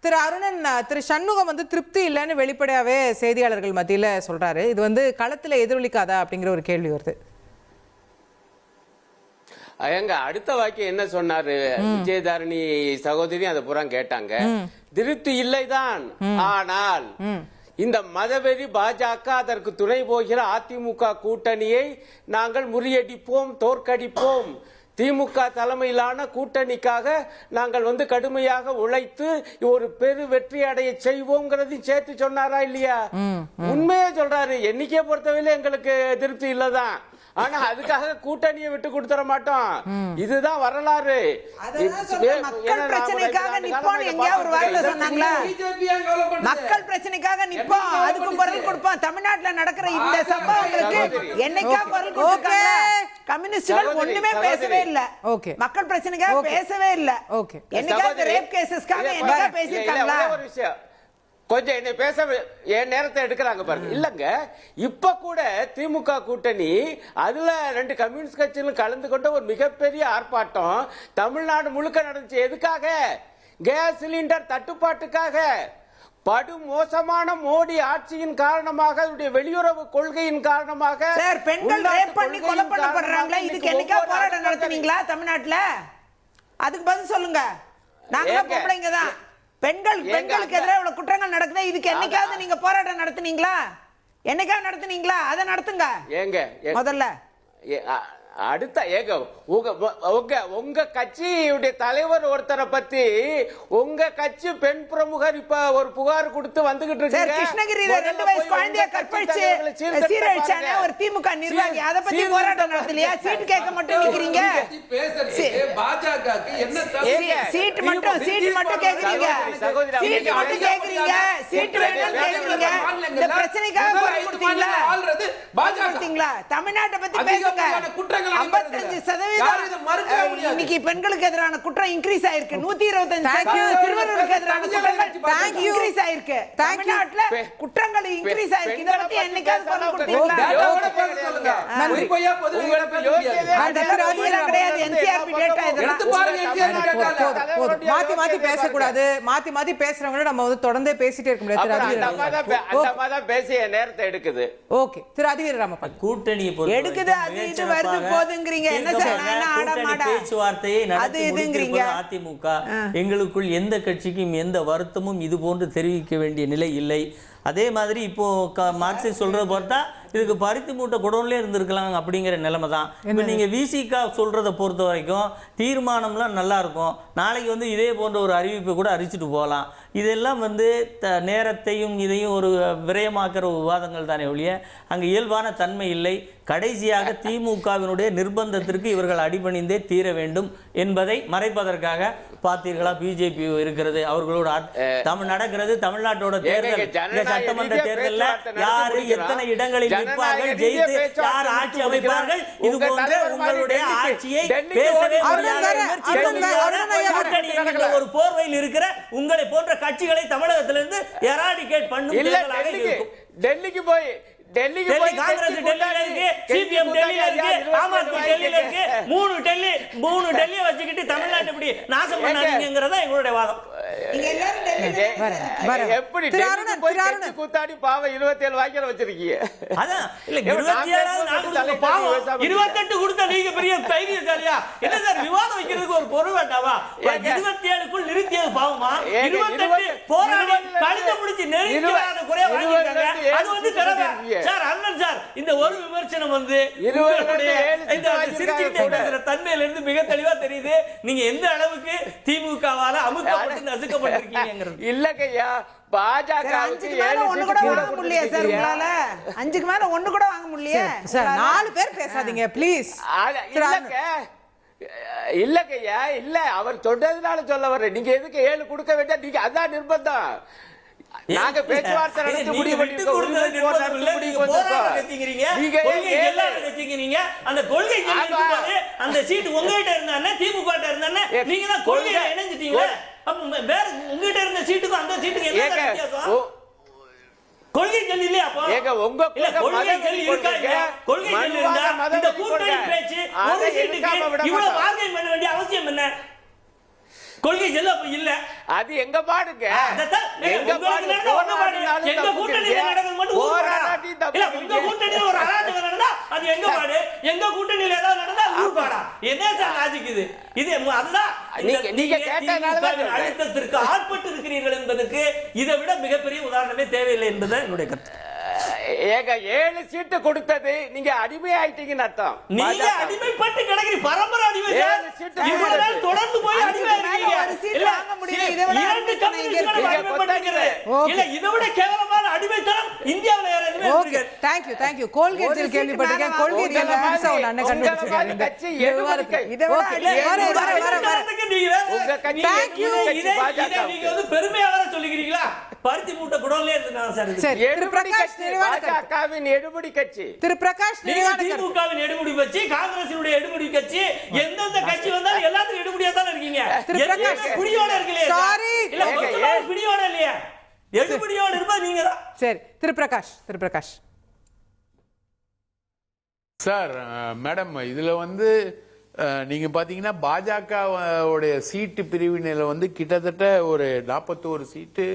திரு அருணன், திரு சண்முகம் வந்து திருப்தி இல்லைன்னு வெளிப்படையாவே செய்தியாளர்கள் மத்தியில சொல்றாரு. இது வந்து களத்துல எதிரொலிக்காதா அப்படிங்கிற ஒரு கேள்வி வருது. எங்க அடுத்த வாக்கியம் என்ன சொன்னாரு? விஜயதாரணி சகோதரி அதை புறம் கேட்டாங்க. திருப்தி இல்லைதான், ஆனால் இந்த மதவெறி பாஜக அதற்கு துணை போகிற அதிமுக கூட்டணியை நாங்கள் முறியடிப்போம், தோற்கடிப்போம். திமுக தலைமையிலான கூட்டணிக்காக நாங்கள் வந்து கடுமையாக உழைத்து ஒரு பெரு வெற்றி அடைய செய்வோங்கிறதையும் சேர்த்து சொன்னாரா இல்லையா? உண்மையே சொல்றாரு. எண்ணிக்கையை பொறுத்தவரையில எங்களுக்கு திருப்தி இல்லதான், ஆனா அதுக்காக கூட்டணியை விட்டு கொடுத்துட மாட்டோம். இதுதான் வரலாறு. மக்கள் பிரச்சனைக்காக நிப்போம் எங்கேயா ஒரு வார்த்தை சொன்னாங்களா? மக்கள் பிரச்சனைக்காக நிப்போம், அதுக்கும் குரல் கொடுப்போம். தமிழ்நாட்டுல நடக்கிற இந்த சம்பவங்களுக்கு என்னைக்கா குரல் கொடுத்தாங்க? கம்யூனிஸ்டுகள் ஒண்ணுமே பேசவே இல்ல. மக்கள் பிரச்சனைக்காக பேசவே இல்ல. என்னைக்காவது ரேப் கேசஸ்க்காக என்னைக்கா பேசிருக்காங்களா? ஒரு விஷயம் கொஞ்சம் என்ன பேச என் நேரத்தை எடுக்கிறாங்க பாருங்க. இல்லங்க, இப்ப கூட திமுக கூட்டணி அதுல 2 கம்யூனிஸ்ட் கட்சிகளும் கலந்து கொண்ட ஒரு மிகப்பெரிய ஆர்ப்பாட்டம் தமிழ்நாடு முழுக்க நடந்துச்சு. எதுக்காக? கேஸ் சிலிண்டர் தட்டுப்பாட்டுக்காக. படு மோசமான மோடி ஆட்சியின் காரணமாக, வெளியுறவு கொள்கையின் காரணமாக பெண்கள் ரேப் பண்ணி கொலை பண்ணப்படுறாங்களே, இதுக்கு என்னைக்கா போராட்டம் நடத்துனீங்களா தமிழ்நாட்டுல? அதுக்கு பதில் சொல்லுங்க. நாங்க பொம்பளைங்க தான். பெண்களுக்கு எதிராக இவ்வளவு குற்றங்கள் நடக்குது, இதுக்கு என்னைக்காவது நீங்க போராட்டம் நடத்துனீங்களா? என்னைக்காவது நடத்துனீங்களா? அதை நடத்துங்க. ஏங்க முதல்ல அடுத்த ஏக உங்க கட்சியுடைய தலைவர் ஒருத்தரை பத்தி உங்க கட்சி பெண் பிரமுகர் இப்ப ஒரு புகார் கொடுத்து வந்துகிட்டு இருக்கு. கிருஷ்ணகிரியில 2 வயசு குழந்தைய கற்பழிச்சு சீரழிச்சானே ஒரு திமுக நிர்வாகி, அத பத்தி போராட்டம் நடத்தலையா? சீட் கேட்க மட்டும் நிக்கிறீங்க. பாஜகக்கு என்ன சீட் மட்டும் கேக்குறீங்க. சீட் மட்டும் கேக்குறீங்க. சீட் வேணும் கேக்குறீங்க. இந்த பிரச்சனைக்காக குரல் கொடுத்தீங்களா? பாஜக தமிழ்நாட்டை பத்தி பேசுங்க. 55% இன்னைக்கு பெண்களுக்கு எதிரான குற்றம் இன்க்ரீஸ் ஆயிருக்கு. 125% சிறுவர்களுக்கு எதிரான குற்றங்கள் இன்க்ரீஸ் ஆயிருக்கு. தமிழ்நாட்டுல குற்றங்கள் இன்க்ரீஸ் ஆயிருக்கு. இத பத்தி என்னைக்காவது குரல் கொடுத்தீங்களா? கிடையாது. NCRP டேட்டா இதெல்லாம் மாத்தி பேசக்கூடாது. மாத்தி பேசுறவங்க நம்ம வந்து தொடர்ந்தே பேசிட்டே இருக்க முடியாது. பேசிய நேரத்தை எடுக்குது. ஓகே, திரு அதிவீர ராமப்பன். கூட்டணி எடுக்குது, அது இது வருது போதுங்கிறீங்க. என்ன பேச்சுவார்த்தையை நடத்தி அதிமுக எங்களுக்குள் எந்த கட்சிக்கும் எந்த வருத்தமும் இது போன்று தெரிவிக்க வேண்டிய நிலை இல்லை. அதே மாதிரி இப்போ மார்க்சிஸ்ட் சொல்றது பார்த்தா இதுக்கு பருத்தி மூட்டை குடோன்லேயே இருந்திருக்கலாம் அப்படிங்கிற நிலைமை தான். இப்போ நீங்கள் விசிகா சொல்கிறத பொறுத்த வரைக்கும் தீர்மானம்லாம் நல்லா இருக்கும். நாளைக்கு வந்து இதே போன்ற ஒரு அறிவிப்பை கூட அறிவிச்சிட்டு போகலாம். இதெல்லாம் வந்து நேரத்தையும் இதையும் ஒரு விரயமாக்குற விவாதங்கள் தானே ஒழிய அங்கே இயல்பான தன்மை இல்லை. கடைசியாக திமுகவினுடைய நிர்பந்தத்திற்கு இவர்கள் அடிபணிந்தே தீர வேண்டும் என்பதை மறைப்பதற்காக பார்த்தீர்களா பிஜேபி இருக்கிறது, அவர்களோட நடக்கிறது. தமிழ்நாட்டோட தேர்தல், சட்டமன்ற தேர்தலில் யாரு எத்தனை இடங்களில் நிற்பார்கள், ஜெயித்து யார் ஆட்சி அமைப்பார்கள், இது போன்ற உங்களுடைய ஆட்சியை பேசவே முடியாத ஒரு போர்வையில் இருக்கிற உங்களை போன்ற கட்சிகளை தமிழகத்திலிருந்து எராடிகேட் பண்ணும் டெல்லிக்கு போய் காங்கிரஸ் டெல்லியில இருக்கு, சிபிஎம் டெல்லியில இருக்கு, ஆம் ஆத்மி டெல்லியில இருக்கு. மூணு டெல்லியை வச்சுக்கிட்டு தமிழ்நாட்டு இப்படி நாசம் பண்ணாதீங்கிறதா எங்களுடைய வாதம். எப்படி கூத்தாடி பாவம் 27 வாக்கியம் வச்சிருக்கீங்க? அதான் இல்ல 27 பாவம் 28 கொடுத்த நீங்க பெரிய தைரியசாலியா? என்ன சார் விவாதம் வைக்கிறதுக்கு ஒரு பொருள் வேண்டாவா? 27க்குள் நிறுத்தியது பாவமா? 28 போராடி கழுத்த முடிச்சு நெருங்கிறாத குறைய வாங்கிட்டாங்க. அது வந்து திறமை சார். அண்ணன் சார், இந்த ஒரு விமர்சனம் வந்து சிரிச்சுக்கிட்டே பேசுற தன்மையில இருந்து மிக தெளிவா தெரியுது நீங்க எந்த அளவுக்கு திமுகவால அமுக்கப்பட்டு நசுக்கப்பட்டிருக்கீங்கிறது. இல்லையா பாஜக 5க்கு மேல 1 கூட வாங்க முடியல சார். உங்களால 5க்கு மேல 1 கூட வாங்க முடியல சார். 4 பேர் பேசாதீங்க ப்ளீஸ். இல்லங்க இல்லங்கய்யா, இல்ல அவர் சொன்னதுனால சொல்ல வர்றேன். நீங்க எதுக்கு 7 கொடுக்க வேண்டிய, நீங்க அதான் நிர்பந்தம். நாங்க பேச்சுவார்த்தை நடத்தி முடிவு பண்ணிருக்கோம். அந்த கொள்கை அந்த சீட் உங்ககிட்ட இருந்தானே, திமுக இருந்தானே, நீங்க தான் கொள்கையில இணைஞ்சிட்டீங்களே. அப்ப வேற உங்ககிட்ட இருந்த சீட்டுக்கும் அந்த சீட்டுக்கு என்ன வித்தியாசம்? கொள்கை சொல்லி இல்லையா? அப்போ ஏங்க உங்க இல்ல கொள்கை சொல்லி இருக்கா இல்லையா? கொள்கை சொல்லி இருந்தா இந்த கூட்டணி பேச்சு ஒரு சீட்டுக்கு இவ்வளவு பார்கெயின் பண்ண வேண்டிய அவசியம் என்ன? கொள்கை செல்ல அப்ப இல்ல. அது எங்க பாடுங்க, எங்க கூட்டணியில நடக்கிறது மட்டும் இல்ல. உங்க கூட்டணியில ஒரு அராஜகம் நடந்தா அது எங்க பாடு, எங்க கூட்டணியில ஏதாவது நடந்தா ஊர் பாடா? என்ன சார் லாஜிக் இது? இது அதுதான் நீங்க கேட்டதால அழுத்தத்திற்கு ஆட்பட்டு இருக்கிறீர்கள் என்பதற்கு இதை விட மிகப்பெரிய உதாரணமே தேவையில்லை என்பது என்னுடைய கருத்து. ஏங்க 7 சீட்டு கொடுத்தது நீங்க அடிமை ஆயிட்டீங்கன்னு அர்த்தம். நீங்க அடிமைப்பட்டு கிடக்குறீ, பரம்பரை அடிமை. இவ்வளவு நாள் தொடர்ந்து போய் அடிமை இருக்கீங்க. இல்ல இரண்டு கம்யூனிஸ்டுகள் அடிமைப்பட்டிருக்கிறது. இல்ல இதை விட கேவலமான அடிமைத்தனம் இந்தியாவுல வேற எதுவுமே okay, thank you. Colgate gel கேள்விப்பட்டிருக்கேன். கோல்கேட் ஜெல் புதுசா ஒன்னு அண்ணன் கண்டுபிடிச்சிருக்காரு. நீங்க வந்து பெருமையா வேற சொல்லிக்கிறீங்களா? பருத்தி மூட்டை குடோன்ல இருந்தா சார். சரி, திரு பிரகாஷ் பாஜகவின் எடுபடி கட்சி, திரு பிரகாஷ் திமுகவின் எடுபடி கட்சி, காங்கிரசினுடைய எடுபடி கட்சி, எந்தெந்த கட்சி வந்தாலும் எல்லாத்துக்கும் எடுபடியா தான் இருக்கீங்க. பிடியோட இருக்கலையே சாரி, இல்ல மொத்தமா பிடியோட இல்லையா? எடுபடியோட இருப்பா நீங்க தான். சரி, திரு பிரகாஷ் சார். மேடம், இதுல வந்து நீங்க பாத்தீங்கன்னா பாஜக உடைய சீட்டு பிரிவினையில வந்து கிட்டத்தட்ட ஒரு 41 சீட்டு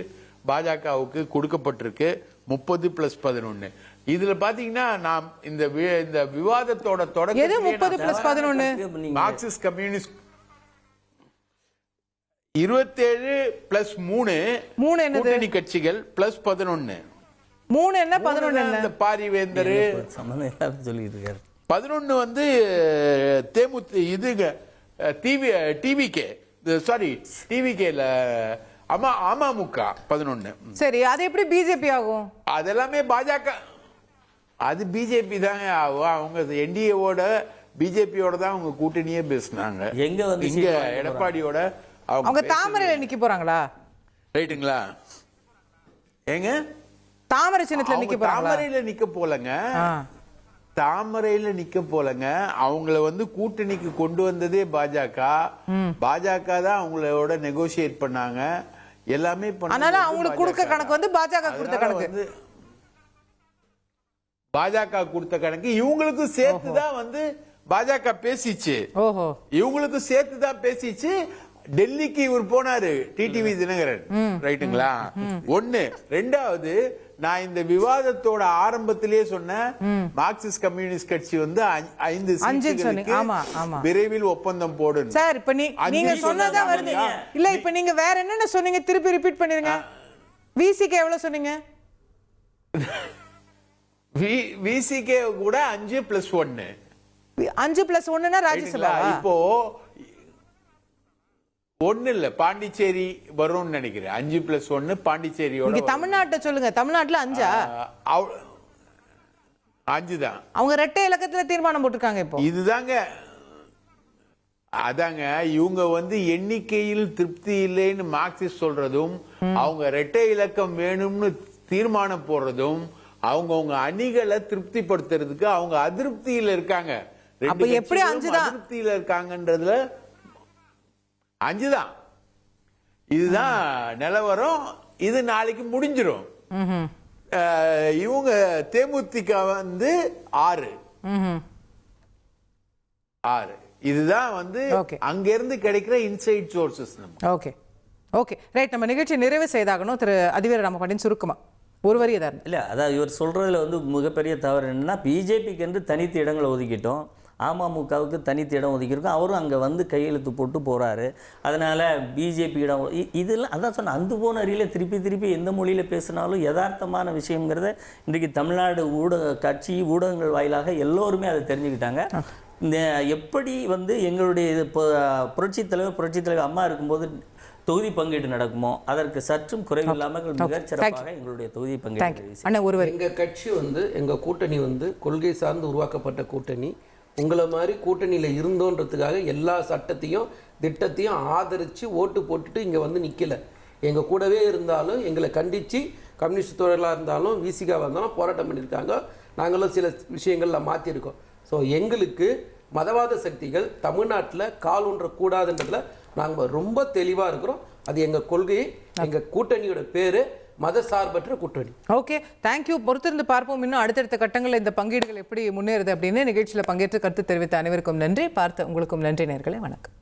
பாஜகவுக்கு கொடுக்கப்பட்டிருக்கு. 30+11. இதுல பாத்தீங்கன்னா நாம் இந்த விவாதத்தோட தொடக்கம் எது 30+11? மார்க்சிஸ்ட் கம்யூனிஸ்ட் 27+3 என்னது? கூட்டணி கட்சிகள் +11. 3 என்ன 11 என்ன? இந்த பாரிவேந்தர் சம்பந்தம் எல்லாரும் சொல்லிட்டு இருக்காரு. 11 வந்து இதுங்க டிவிகே, சாரி டிவிகேல அமமுக 11. சரி, அது எப்படி பிஜேபி ஆகும்? அதெல்லாமே பாஜக, அது பிஜேபி தாங்க ஆகும். அவங்க என்டிஏவோட பிஜேபியோட தான் அவங்க கூட்டணியே பேசினாங்க. எங்க வந்து இங்க எடப்பாடியோட அவங்க தாமரையில நிக்க போறாங்களா? ரைட்டுங்களா? ஏங்க தாமரை சின்னத்துல நிக்க போறாங்களா? தாமரையில நிக்க போலங்க, தாமரையில நிக்க போலங்க. அவங்கள வந்து கூட்டணிக்கு கொண்டு வந்ததே பாஜக. பாஜக தான் அவங்களோட நெகோசியேட் பண்ணாங்க, எல்லாமே பண்ணாங்க. அதனால அவங்களுக்கு கொடுக்க கணக்கு வந்து பாஜக கொடுத்த கணக்கு, பாஜக கொடுத்த கணக்கு இவங்களுக்கும் சேர்த்துதான் வந்து பாஜக பேசிச்சு. ஓஹோ, இவங்களுக்கும் சேர்த்துதான் பேசிச்சு. டெல்லிக்கு இவர் போனாரு, டிடிவி தினகரன். ரைட்டுங்களா? ஒண்ணு. ரெண்டாவது, நான் இந்த விவாதத்தோட ஆரம்பத்திலேயே சொன்னேன், மார்க்சிஸ்ட் கம்யூனிஸ்ட் கட்சி வந்து 5 சீட்டுகளுக்கு விரைவில் ஒப்பந்தம் போடும் சார். இப்ப நீங்க சொன்னதா வருது இல்ல? இப்ப நீங்க வேற என்னென்ன சொன்னீங்க? திருப்பி ரிப்பீட் பண்ணிருங்க. விசிகே எவ்வளவு சொன்னீங்க? விசிகே கூட 5+1. 5+1 ராஜ்யசபா. இப்போ ஒண்ணு இல்ல, பாண்டிச்சேரி வரும்னு நினைக்கிறேன். 5+1 பாண்டிச்சேரியோட. நீங்க தமிழ்நாட்டை சொல்லுங்க. தமிழ்நாட்டுல 5 தான். அவங்க ரெட்டை இலக்கத்துல தீர்மானம் போட்டிருக்காங்க. இப்போ இதுதாங்க, அதாங்க இவங்க வந்து எண்ணிக்கையில் திருப்தி இல்லைன்னு மார்க்சிஸ்ட் சொல்றதும், அவங்க ரெட்டை இலக்கம் வேணும்னு தீர்மானம் போடுறதும், அவங்க அணிகளை திருப்திப்படுத்துறதுக்கு அவங்க அதிருப்தியில இருக்காங்க. அப்ப எப்படி 5 தான் அதிருப்தியில இருக்காங்கன்றதுல 5 தான். இதுதான் நிலவரம். இது நாளைக்கு முடிஞ்சிடும். இவங்க தேமுதிக வந்து 6. இதுதான் வந்து அங்க இருந்து கிடைக்கிற இன்சைட் சோர்சஸ். Okay right. நம்ம நிகழ்ச்சி நிறைவு செய்தாகணும். திரு அதிவீர ராமபாண்டியன் சுருக்கமா ஒரு வரி ஏதாவது? இல்லை, அதாவது இவர் சொல்றதுல வந்து மிகப்பெரிய தவறு என்னன்னா, பிஜேபிக்கு என்று தனித்து இடங்களை ஒதுக்கிட்டோம், அமமுகவுக்கு தனித்து இடம் ஒதுக்கியிருக்கோம். அவரும் அங்கே வந்து கையெழுத்து போட்டு போகிறாரு. அதனால் பிஜேபி இடம் இதெல்லாம் அதான் சொன்ன அந்த போன அறியில் திருப்பி எந்த மொழியில் பேசினாலும் யதார்த்தமான விஷயங்கிறத இன்றைக்கு தமிழ்நாடு ஊடகங்கள் வாயிலாக எல்லோருமே அதை தெரிஞ்சுக்கிட்டாங்க. இந்த எப்படி வந்து எங்களுடைய புரட்சித் தலைவர் அம்மா இருக்கும்போது தொகுதி பங்கீடு நடக்குமோ அதற்கு சற்றும் குறைவில்லாமல் மிகச்சிறப்பாக எங்களுடைய தொகுதி பங்கீடு. எங்கள் கட்சி வந்து எங்கள் கூட்டணி வந்து கொள்கை சார்ந்து உருவாக்கப்பட்ட கூட்டணி. உங்களை மாதிரி கூட்டணியில் இருந்தோன்றதுக்காக எல்லா சட்டத்தையும் திட்டத்தையும் ஆதரித்து ஓட்டு போட்டுட்டு இங்கே வந்து நிற்கல. எங்கள் கூடவே இருந்தாலும் எங்களை கண்டித்து கம்யூனிஸ்ட் தோழர்களாக இருந்தாலும் விசிகாவாக இருந்தாலும் போராட்டம் பண்ணியிருக்காங்க. நாங்களும் சில விஷயங்களில் மாற்றிருக்கோம். ஸோ எங்களுக்கு மதவாத சக்திகள் தமிழ்நாட்டில் கால் ஊன்றக்கூடாதுன்றதுல நாங்கள் ரொம்ப தெளிவாக இருக்கிறோம். அது எங்கள் கொள்கை, எங்கள் கூட்டணியோட பேர் மதசார்பற்ற கூட்டணி. Okay, thank you. பொறுத்திருந்து பார்ப்போம் இன்னும் அடுத்தடுத்த கட்டங்களில் இந்த பங்கீடுகள் எப்படி முன்னேறுது அப்படின்னு. நிகழ்ச்சியில் பங்கேற்று கருத்து தெரிவித்த அனைவருக்கும் நன்றி. பார்த்த உங்களுக்கும் நன்றி நேயர்களே. வணக்கம்.